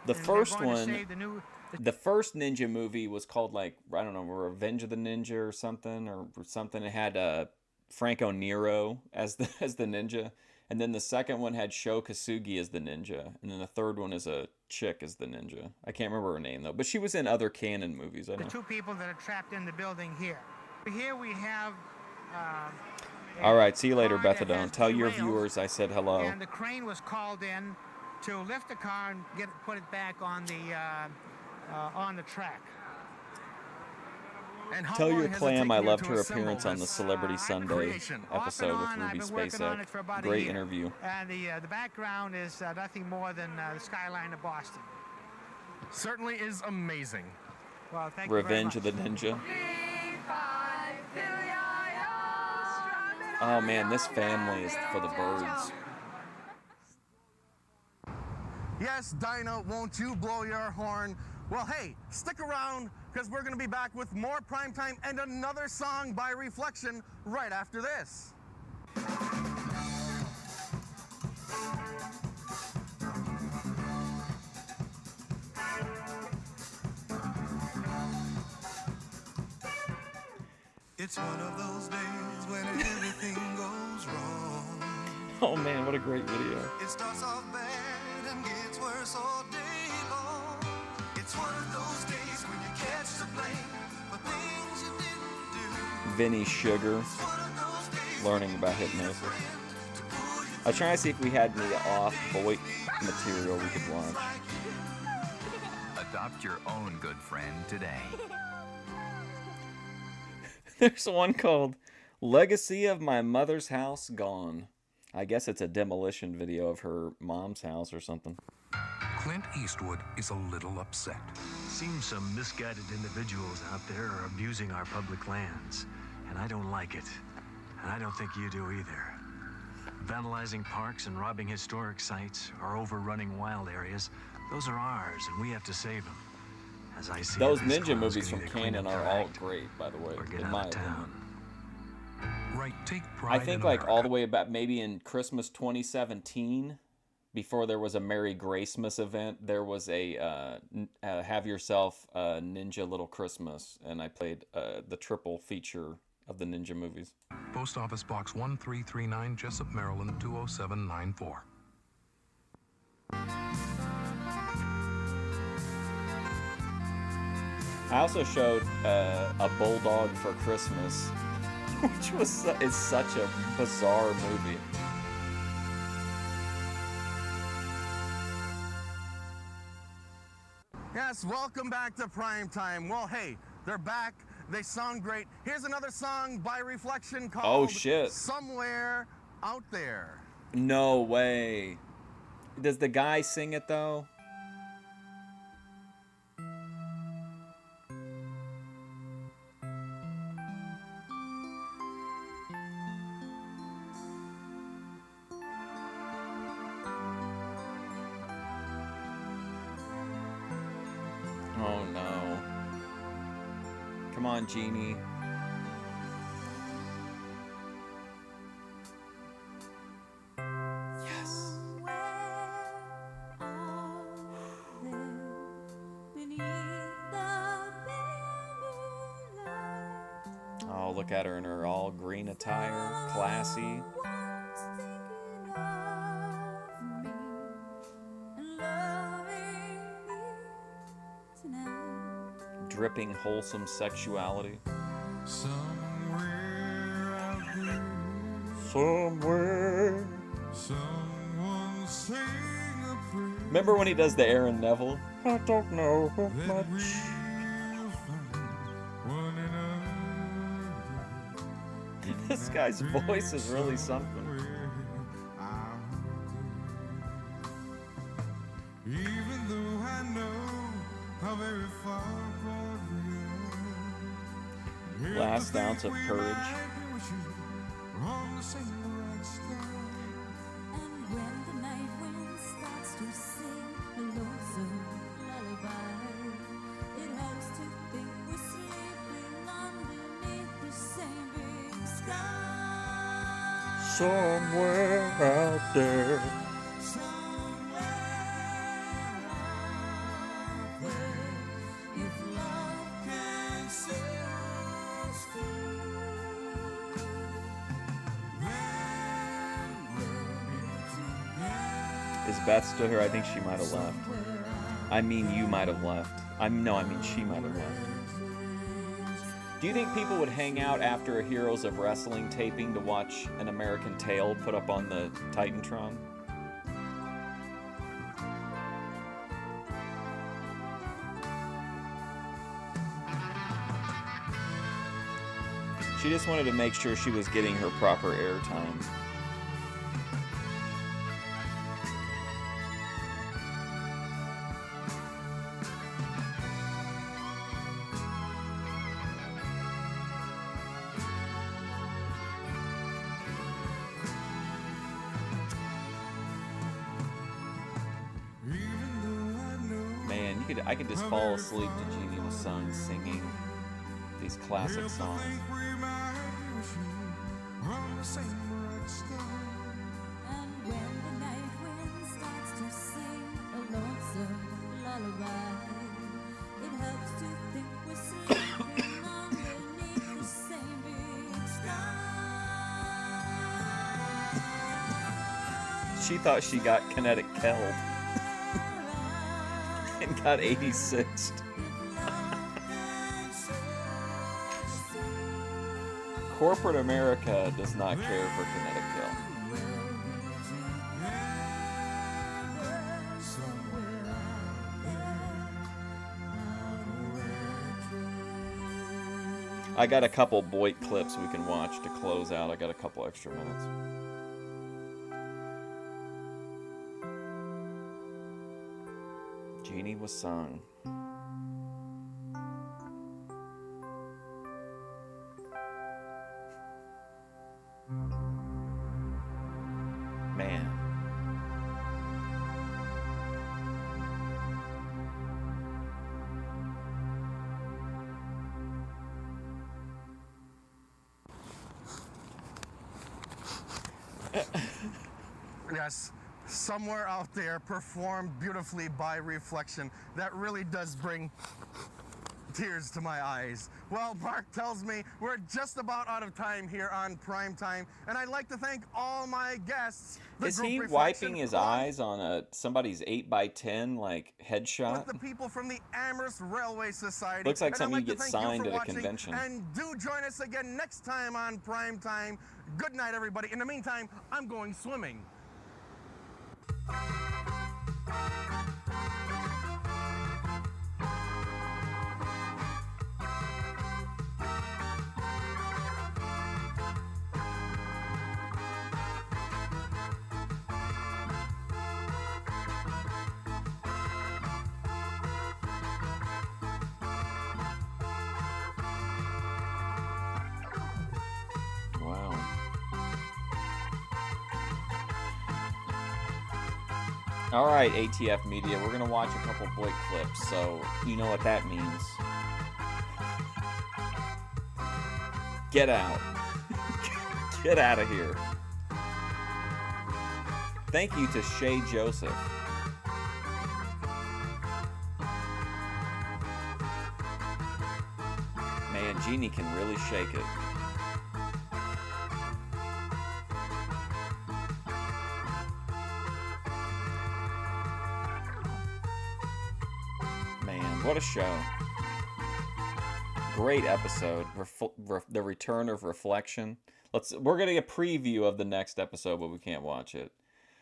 The first one, the first Ninja movie was called like, I don't know, Revenge of the Ninja or something. It had Franco Nero as the ninja. And then the second one had Sho Kasugi as the ninja. And then the third one is a chick as the ninja. I can't remember her name, though. But she was in other Canon movies, I know. The two people that are trapped in the building here. Here we have... all right, see you later, Bethadone. Tell your viewers I said hello. And the crane was called in to lift the car and put it back on the track. Tell your clam I loved her appearance on the Celebrity Sunday episode with Ruby Spacek. Great interview. And the background is nothing more than the skyline of Boston. Certainly is amazing. Well, thank Revenge you of the Ninja. Oh man, this family is for the birds. Yes, Dinah, won't you blow your horn? Well, hey, stick around, because we're going to be back with more Primetime and another song by Reflection right after this. It's one of those days when everything goes wrong. Oh man, what a great video. It starts off bad and gets worse all day long. It's one of those days when you catch the blame for things you didn't do. Vinny Sugar, learning about hypnosis. I was trying to see if we had any off-Voight material we could watch. Adopt your own good friend today. There's one called Legacy of My Mother's House Gone. I guess it's a demolition video of her mom's house or something. Clint Eastwood is a little upset. Seems some misguided individuals out there are abusing our public lands, and I don't like it. And I don't think you do either. Vandalizing parks and robbing historic sites or overrunning wild areas, those are ours, and we have to save them. As I see those it, these ninja clowns movies can from either clean Canon up are their all act great, by the way, or get in out my of town. opinion. Right, take pride I think in like America. all the way back, maybe in Christmas 2017, before there was a Merry Gracemas event, there was a Have Yourself a Ninja Little Christmas, and I played the triple feature of the ninja movies. Post Office Box 1339, Jessup, Maryland 20794. I also showed a Bulldog for Christmas, which is such a bizarre movie. Yes, welcome back to Primetime. Well, hey, they're back. They sound great. Here's another song by Reflection called Oh, shit. Somewhere Out There. No way. Does the guy sing it though? Oh no. Come on, Genie. Yes. Oh, look at her in her all green attire. Classy. Dripping wholesome sexuality. Somewhere out there, Somewhere. someone sing a prayer. Remember when he does the Aaron Neville? I don't know that much. we'll find one another. This guy's voice is really something. Even though I know how very far apart we are. Last ounce of courage. We're on the same right star. And when the night wind starts to sing a lonesome lullaby, it hurts to think we're sleeping underneath the same Somewhere out there. Is Beth still here? I think she might have left. I mean, you might have left. I mean, she might have left. Do you think people would hang out after a Heroes of Wrestling taping to watch an American Tail put up on the Titantron? She just wanted to make sure she was getting her proper airtime. Man, I could just fall asleep to Jeannie with Sung singing these classic songs. She thought she got kinetic killed and got 86th. Corporate America does not care for kinetic kill. I got a couple Boyd clips we can watch to close out. I got a couple extra minutes. Jeannie was sung. Man. Yes, somewhere out there, performed beautifully by Reflection. That really does bring tears to my eyes. Well, Mark tells me we're just about out of time here on Prime Time, and I'd like to thank all my guests. Is he wiping his eyes on somebody's 8x10 like headshot? With the people from the Amherst Railway Society. Looks like And something I'd you like get to thank signed you at for a watching, convention. And do join us again next time on Prime Time. Good night, everybody. In the meantime, I'm going swimming. Wow. All right, ATF Media, we're going to watch a couple Boyd clips, so you know what that means. Get out. Get out of here. Thank you to Shay Joseph. Man, Jeannie can really shake it. Man, what a show. Great episode. The return of Reflection. We're going to get a preview of the next episode, but we can't watch it.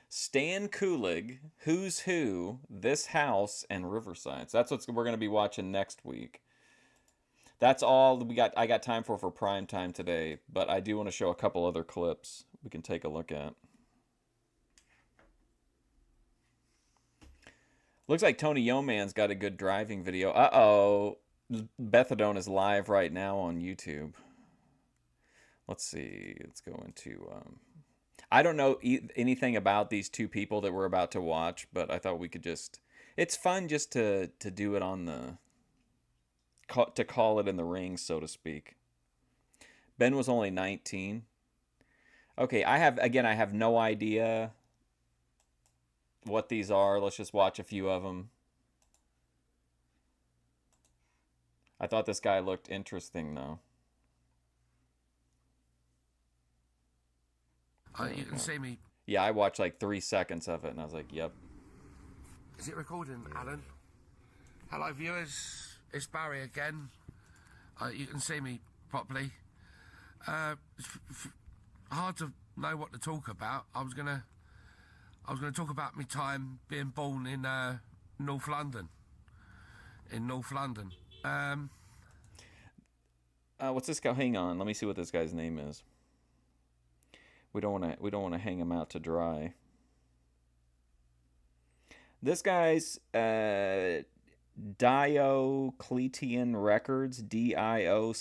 Stan Kulig, Who's Who, This House, and Riverside. So that's what we're going to be watching next week. That's all I got time for Prime Time today, but I do want to show a couple other clips we can take a look at. Looks like Tony Yeoman's got a good driving video. Uh-oh. Bethadone is live right now on YouTube. Let's see. Let's go into... I don't know anything about these two people that we're about to watch, but I thought we could just... It's fun just to do it on the... to call it in the ring, so to speak. Ben was only 19. Okay, I have no idea what these are. Let's just watch a few of them. I thought this guy looked interesting, though. You can see me. Yeah, I watched like 3 seconds of it, and I was like, yep. Is it recording, Alan? Hello, viewers. It's Barry again. You can see me properly. Hard to know what to talk about. I was gonna talk about my time being born in North London. In North London. What's this guy? Hang on, let me see what this guy's name is. We don't want to hang him out to dry. This guy's Diocletian Records, Diocletian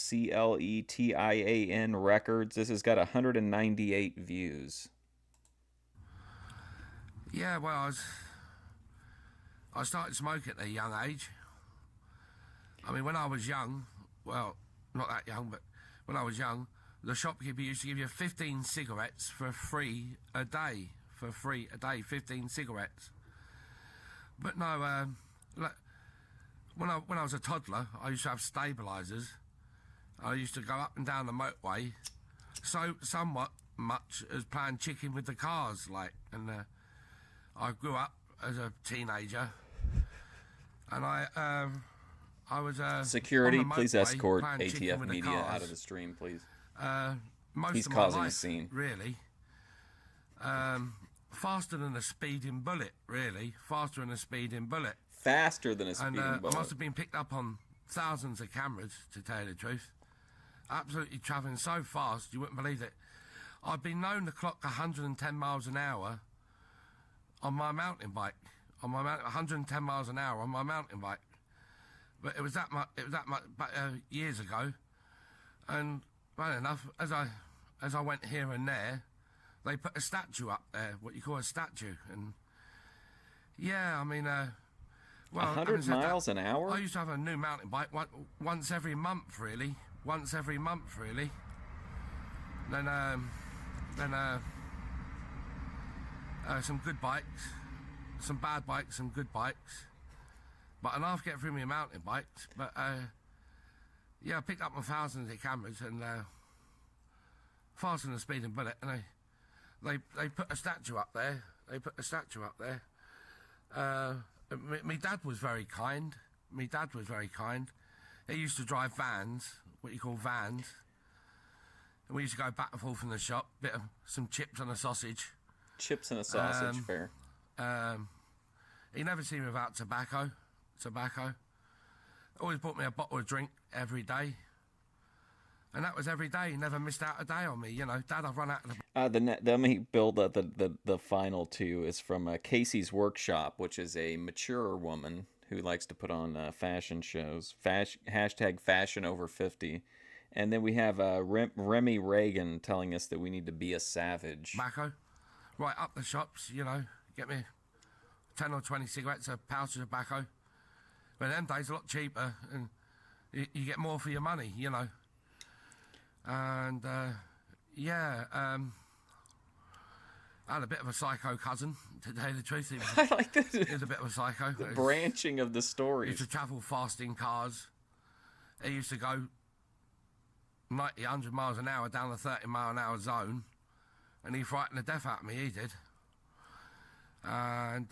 Records. This has got 198 views. Yeah, well, I started smoking at a young age. I mean, when I was young, well, not that young, but when I was young, the shopkeeper used to give you 15 cigarettes for free a day. 15 cigarettes. But no, when I was a toddler, I used to have stabilisers. I used to go up and down the motorway, so somewhat much as playing chicken with the cars, like. And I grew up as a teenager, and I was security. on the Please motorway escort playing chicken ATF with the media cars. out of the stream, please. Most He's of my causing a life, scene. really. Faster than a speeding bullet, really. Faster than a speeding bullet. Faster than a speeding bullet. I must have been picked up on thousands of cameras, to tell you the truth. Absolutely travelling so fast, you wouldn't believe it. I've been known to clock 110 miles an hour on my mountain bike. 110 miles an hour on my mountain bike. But it was that much years ago. And, right enough, as I went here and there, they put a statue up there, what you call a statue. And, yeah, I mean... well, 100 miles an hour? I used to have a new mountain bike once every month, really. Then some good bikes, some bad bikes, some good bikes. But enough to get through my mountain bikes. But, yeah, I picked up my thousands of cameras and faster than a speeding bullet. And they put a statue up there. My dad was very kind. He used to drive vans, what you call vans. And we used to go back and forth in the shop, bit of some chips and a sausage. Chips and a sausage, fair. He never seen me without tobacco. Always bought me a bottle of drink every day. And that was every day. He never missed out a day on me. You know, Dad, I've run out of Let me build the final two is from Casey's Workshop, which is a mature woman who likes to put on fashion shows. Hashtag fashion over 50. And then we have Remy Reagan telling us that we need to be a savage. Tobacco. Right up the shops, you know, get me 10 or 20 cigarettes, a pouch of tobacco. But them days a lot cheaper and you get more for your money, you know. And, yeah, I had a bit of a psycho cousin, to tell you the truth. I like this. He was a bit of a psycho. The branching of the stories. He used to travel fast in cars. He used to go 90, 100 miles an hour down the 30 mile an hour zone. And he frightened the death out of me, he did. And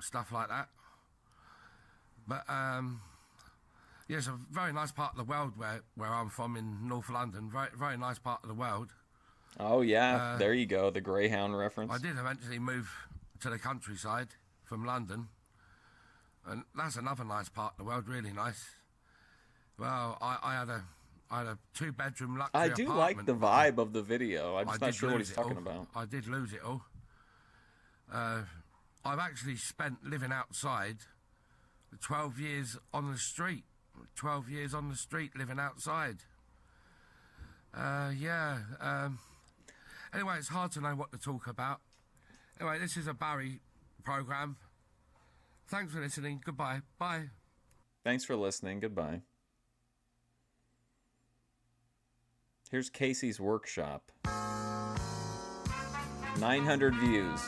stuff like that. But, yeah, it's a very nice part of the world where I'm from in North London. Very, very nice part of the world. Oh, yeah. There you go. The Greyhound reference. I did eventually move to the countryside from London. And that's another nice part of the world, really nice. Well, I had a 2-bedroom luxury I do apartment. like the vibe of the video. I'm just I not did sure what lose he's it talking all. about. I did lose it all. I've actually spent living outside 12 years on the street. 12 years on the street living outside. Yeah. Anyway, it's hard to know what to talk about. Anyway, this is a Barry programme. Thanks for listening. Goodbye. Bye. Thanks for listening. Goodbye. Here's Casey's Workshop. 900 views.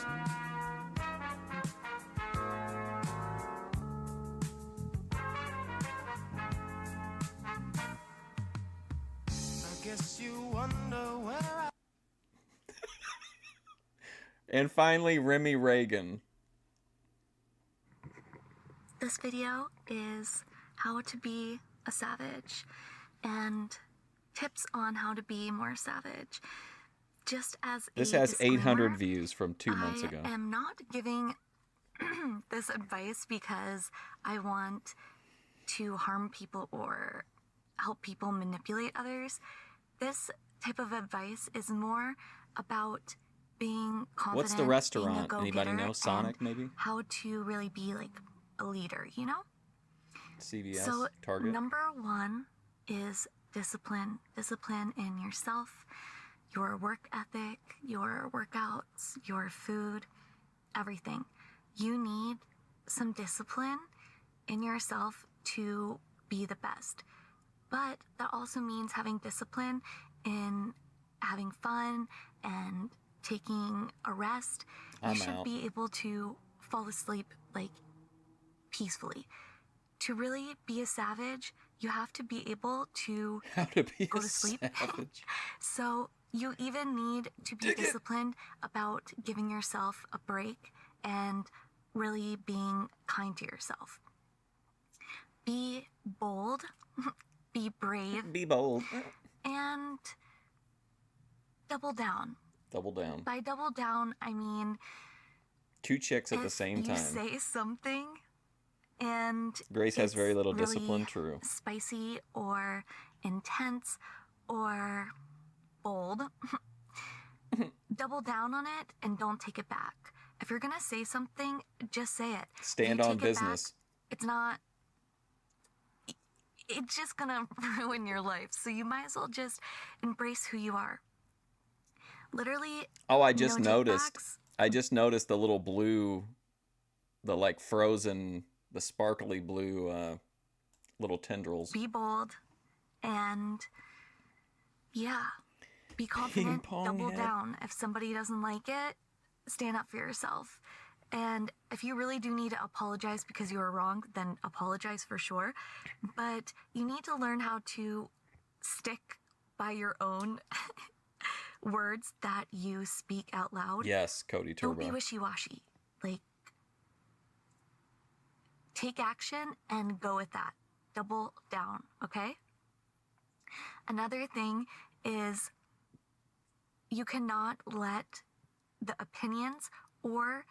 I guess you wonder where I... And finally, Remy Reagan. This video is how to be a savage and tips on how to be more savage. Just as This a has disclaimer, 800 views from 2 months ago. I am not giving this advice because I want to harm people or help people manipulate others. This type of advice is more about being confident. What's the being a restaurant? Anybody go-getter, know? Sonic, and maybe? how to really be like a leader, you know? CVS? So Target? number one is discipline. Discipline in yourself, your work ethic, your workouts, your food, everything. You need some discipline in yourself to be the best. But that also means having discipline in having fun and taking a rest. I'm You should out. be able to fall asleep like peacefully. To really be a savage, you have to be able to How to be go a to sleep. savage. So you even need to be disciplined about giving yourself a break and really being kind to yourself. Be bold, be brave, Be bold. and double down. Double down. By double down, I mean 2 chicks at the if same you time. say something and Grace has it's very little really discipline, true. spicy or intense or bold, double down on it and don't take it back. If you're gonna say something, just say it. If Stand you on take it back, business. it's not. It's just gonna ruin your life. So you might as well just embrace who you are. Literally. Oh, I just no noticed. takebacks. I just noticed the little blue, the like frozen, the sparkly blue little tendrils. Be bold, and yeah, be confident. pong Double head. down. If somebody doesn't like it, stand up for yourself. And if you really do need to apologize because you were wrong, then apologize for sure. But you need to learn how to stick by your own words that you speak out loud. Yes, Cody Don't be Turbo. wishy-washy. Like, take action and go with that. Double down, okay? Another thing is you cannot let the opinions or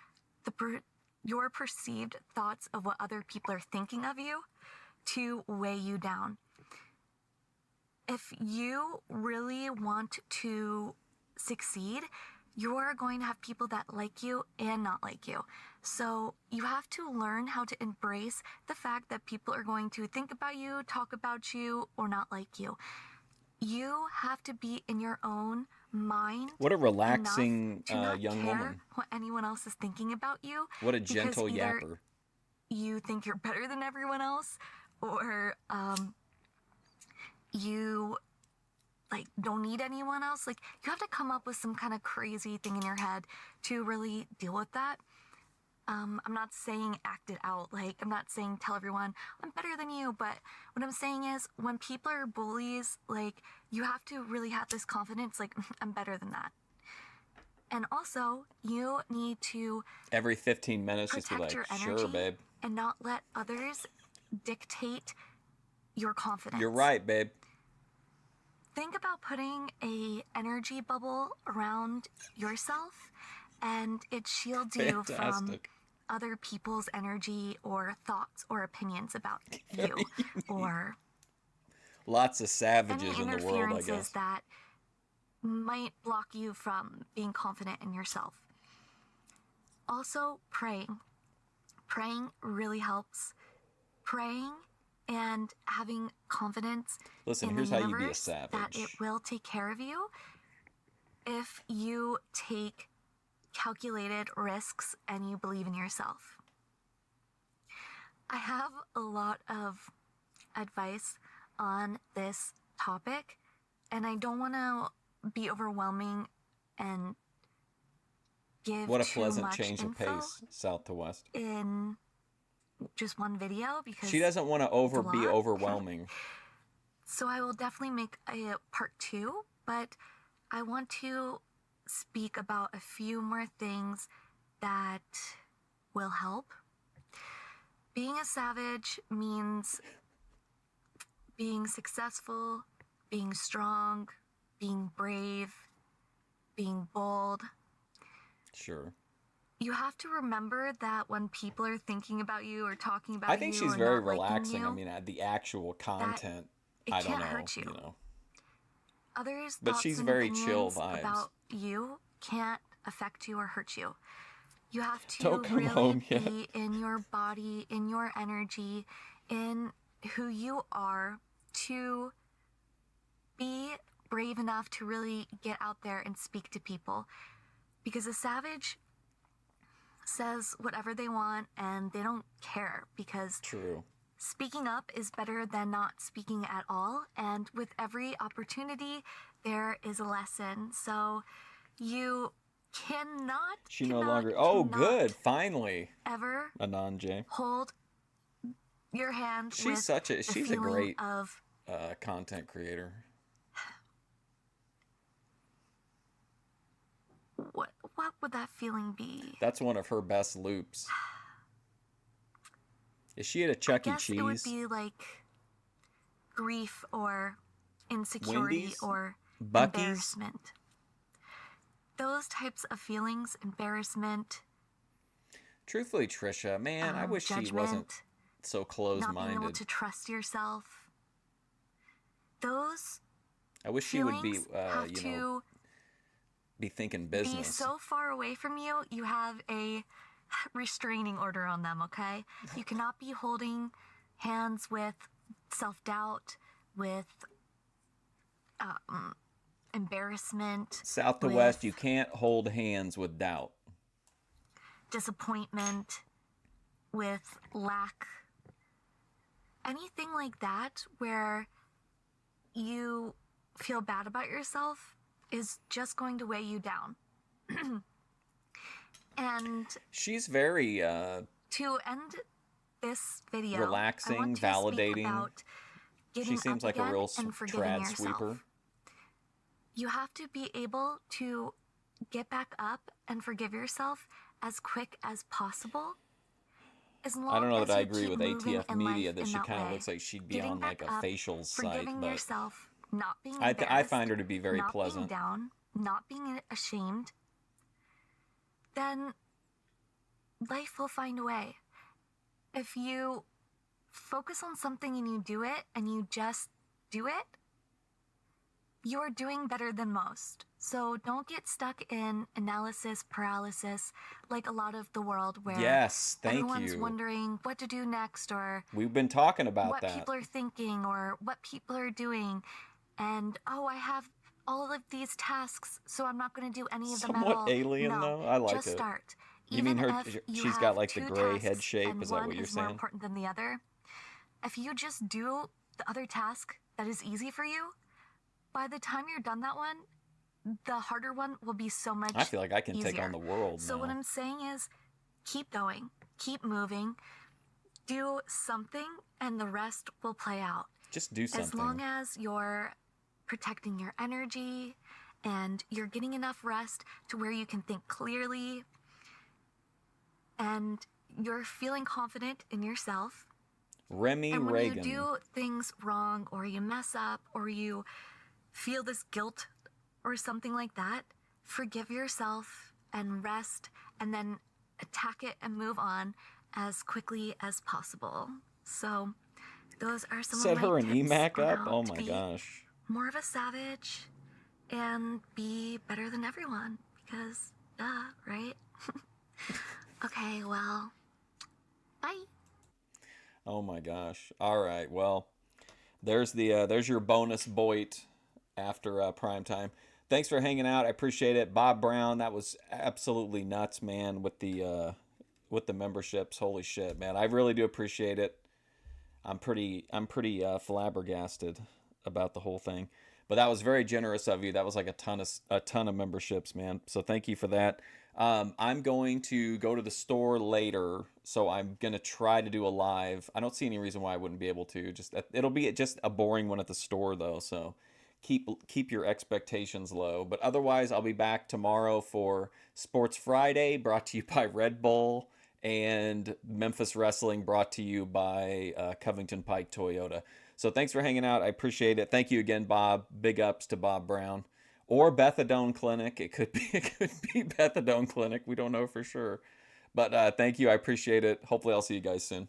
your perceived thoughts of what other people are thinking of you to weigh you down. If you really want to succeed, you're going to have people that like you and not like you. So you have to learn how to embrace the fact that people are going to think about you, talk about you, or not like you. You have to be in your own mind. What a enough relaxing to not young care woman. what anyone else is thinking about you. What a because gentle either yapper. you think you're better than everyone else, or you like don't need anyone else. Like, you have to come up with some kind of crazy thing in your head to really deal with that. I'm not saying act it out. Like, I'm not saying tell everyone I'm better than you, but what I'm saying is when people are bullies, like, you have to really have this confidence, like, I'm better than that. And also, you need to Every 15 minutes, just be protect like, your energy sure, babe. and not let others dictate your confidence. You're right, babe. Think about putting a energy bubble around yourself, and it shields you from Fantastic. other people's energy or thoughts or opinions about you, or Lots of any savages in the world, I interferences guess. that might block you from being confident in yourself. Also, praying. Praying really helps. Praying and having confidence Listen, in here's the how you be a universe savage. that it will take care of you if you take calculated risks and you believe in yourself. I have a lot of advice on this topic, and I don't want to be overwhelming and give What a too pleasant much change of info pace, south to west. in just one video because She doesn't want to it's a be lot. overwhelming. So I will definitely make a part 2, but I want to speak about a few more things that will help. Being a savage means being successful, being strong, being brave, being bold. Sure. You have to remember that when people are thinking about you or talking about you, I think she's or very not liking relaxing. you, I mean, the actual content, it I don't can't know. hurt you. Others' But thoughts she's and very chill opinions vibes. about you can't affect you or hurt you. You have to Don't come really home yet. be in your body, in your energy, in who you are to be brave enough to really get out there and speak to people. Because a savage says whatever they want and they don't care, because True. speaking up is better than not speaking at all. And with every opportunity, there is a lesson. So you cannot. She no longer. Oh, cannot good. Finally. Ever Anon J. hold your hand. She's with such a. the She's a feeling great of content creator. what would that feeling be? That's one of her best loops. Is she at a Chuck E. I guess Cheese? it would be like grief or insecurity Wendy's? or Buc-ee's? embarrassment. Those types of feelings, embarrassment, Truthfully, Trisha, man, I wish she wasn't judgment, so not closed-minded. being able to trust yourself. Those I wish she would be, feelings have to be thinking be business. so far away from you, you have a restraining order on them, okay? You cannot be holding hands with self-doubt, with embarrassment, South to with west, you can't hold hands with doubt. disappointment, with lack. Anything like that where you feel bad about yourself is just going to weigh you down. And She's very to end this video, relaxing, I want to validating. Speak about getting She seems up like a again real and forgiving trad yourself. sweeper. You have to be able to get back up and forgive yourself as quick as possible. As long I don't know as that I you agree keep with moving ATF in Media life that in she that kind of way. looks like she'd be Getting on like back a up, facial site, forgiving but yourself, not being I embarrassed, find her to be very not pleasant. being down, not being ashamed, then life will find a way. If you focus on something and you do it and you just do it, you are doing better than most. So don't get stuck in analysis paralysis like a lot of the world where Yes, thank everyone's you. wondering what to do next or We've been talking about what that. people are thinking or what people are doing. And, oh, I have all of these tasks, so I'm not going to do any of them at all. Somewhat alien, no, though. I like just it. start. You mean Even her? if you She's have got like the 2 gray head tasks shape. and Is that one what you're is more saying? important than the other. If you just do the other task that is easy for you, by the time you're done that one, the harder one will be so much I feel like I can take easier. on the world So now. what I'm saying is, keep going, keep moving, do something, and the rest will play out. Just do something. As long as you're protecting your energy and you're getting enough rest to where you can think clearly and you're feeling confident in yourself. Remy And when Reagan. you do things wrong or you mess up or you feel this guilt or something like that, forgive yourself and rest and then attack it and move on as quickly as possible. So those are some Set of my her an tips EMAC on up? how Oh to my be gosh. more of a savage and be better than everyone because duh, right? Okay, well, bye. Oh my gosh. All right. Well, there's your bonus Boit after prime time. Thanks for hanging out. I appreciate it. Bob Brown, that was absolutely nuts, man, with the memberships. Holy shit, man. I really do appreciate it. I'm pretty flabbergasted about the whole thing. But that was very generous of you. That was like a ton of memberships, man. So thank you for that. I'm going to go to the store later, so I'm gonna try to do a live. I don't see any reason why I wouldn't be able to. Just it'll be just a boring one at the store though, so keep your expectations low. But otherwise, I'll be back tomorrow for Sports Friday, brought to you by Red Bull, and Memphis Wrestling, brought to you by Covington Pike Toyota. So thanks for hanging out. I appreciate it. Thank you again, Bob. Big ups to Bob Brown. Or Bethadone Clinic. It could be Bethadone Clinic. We don't know for sure. But thank you. I appreciate it. Hopefully I'll see you guys soon.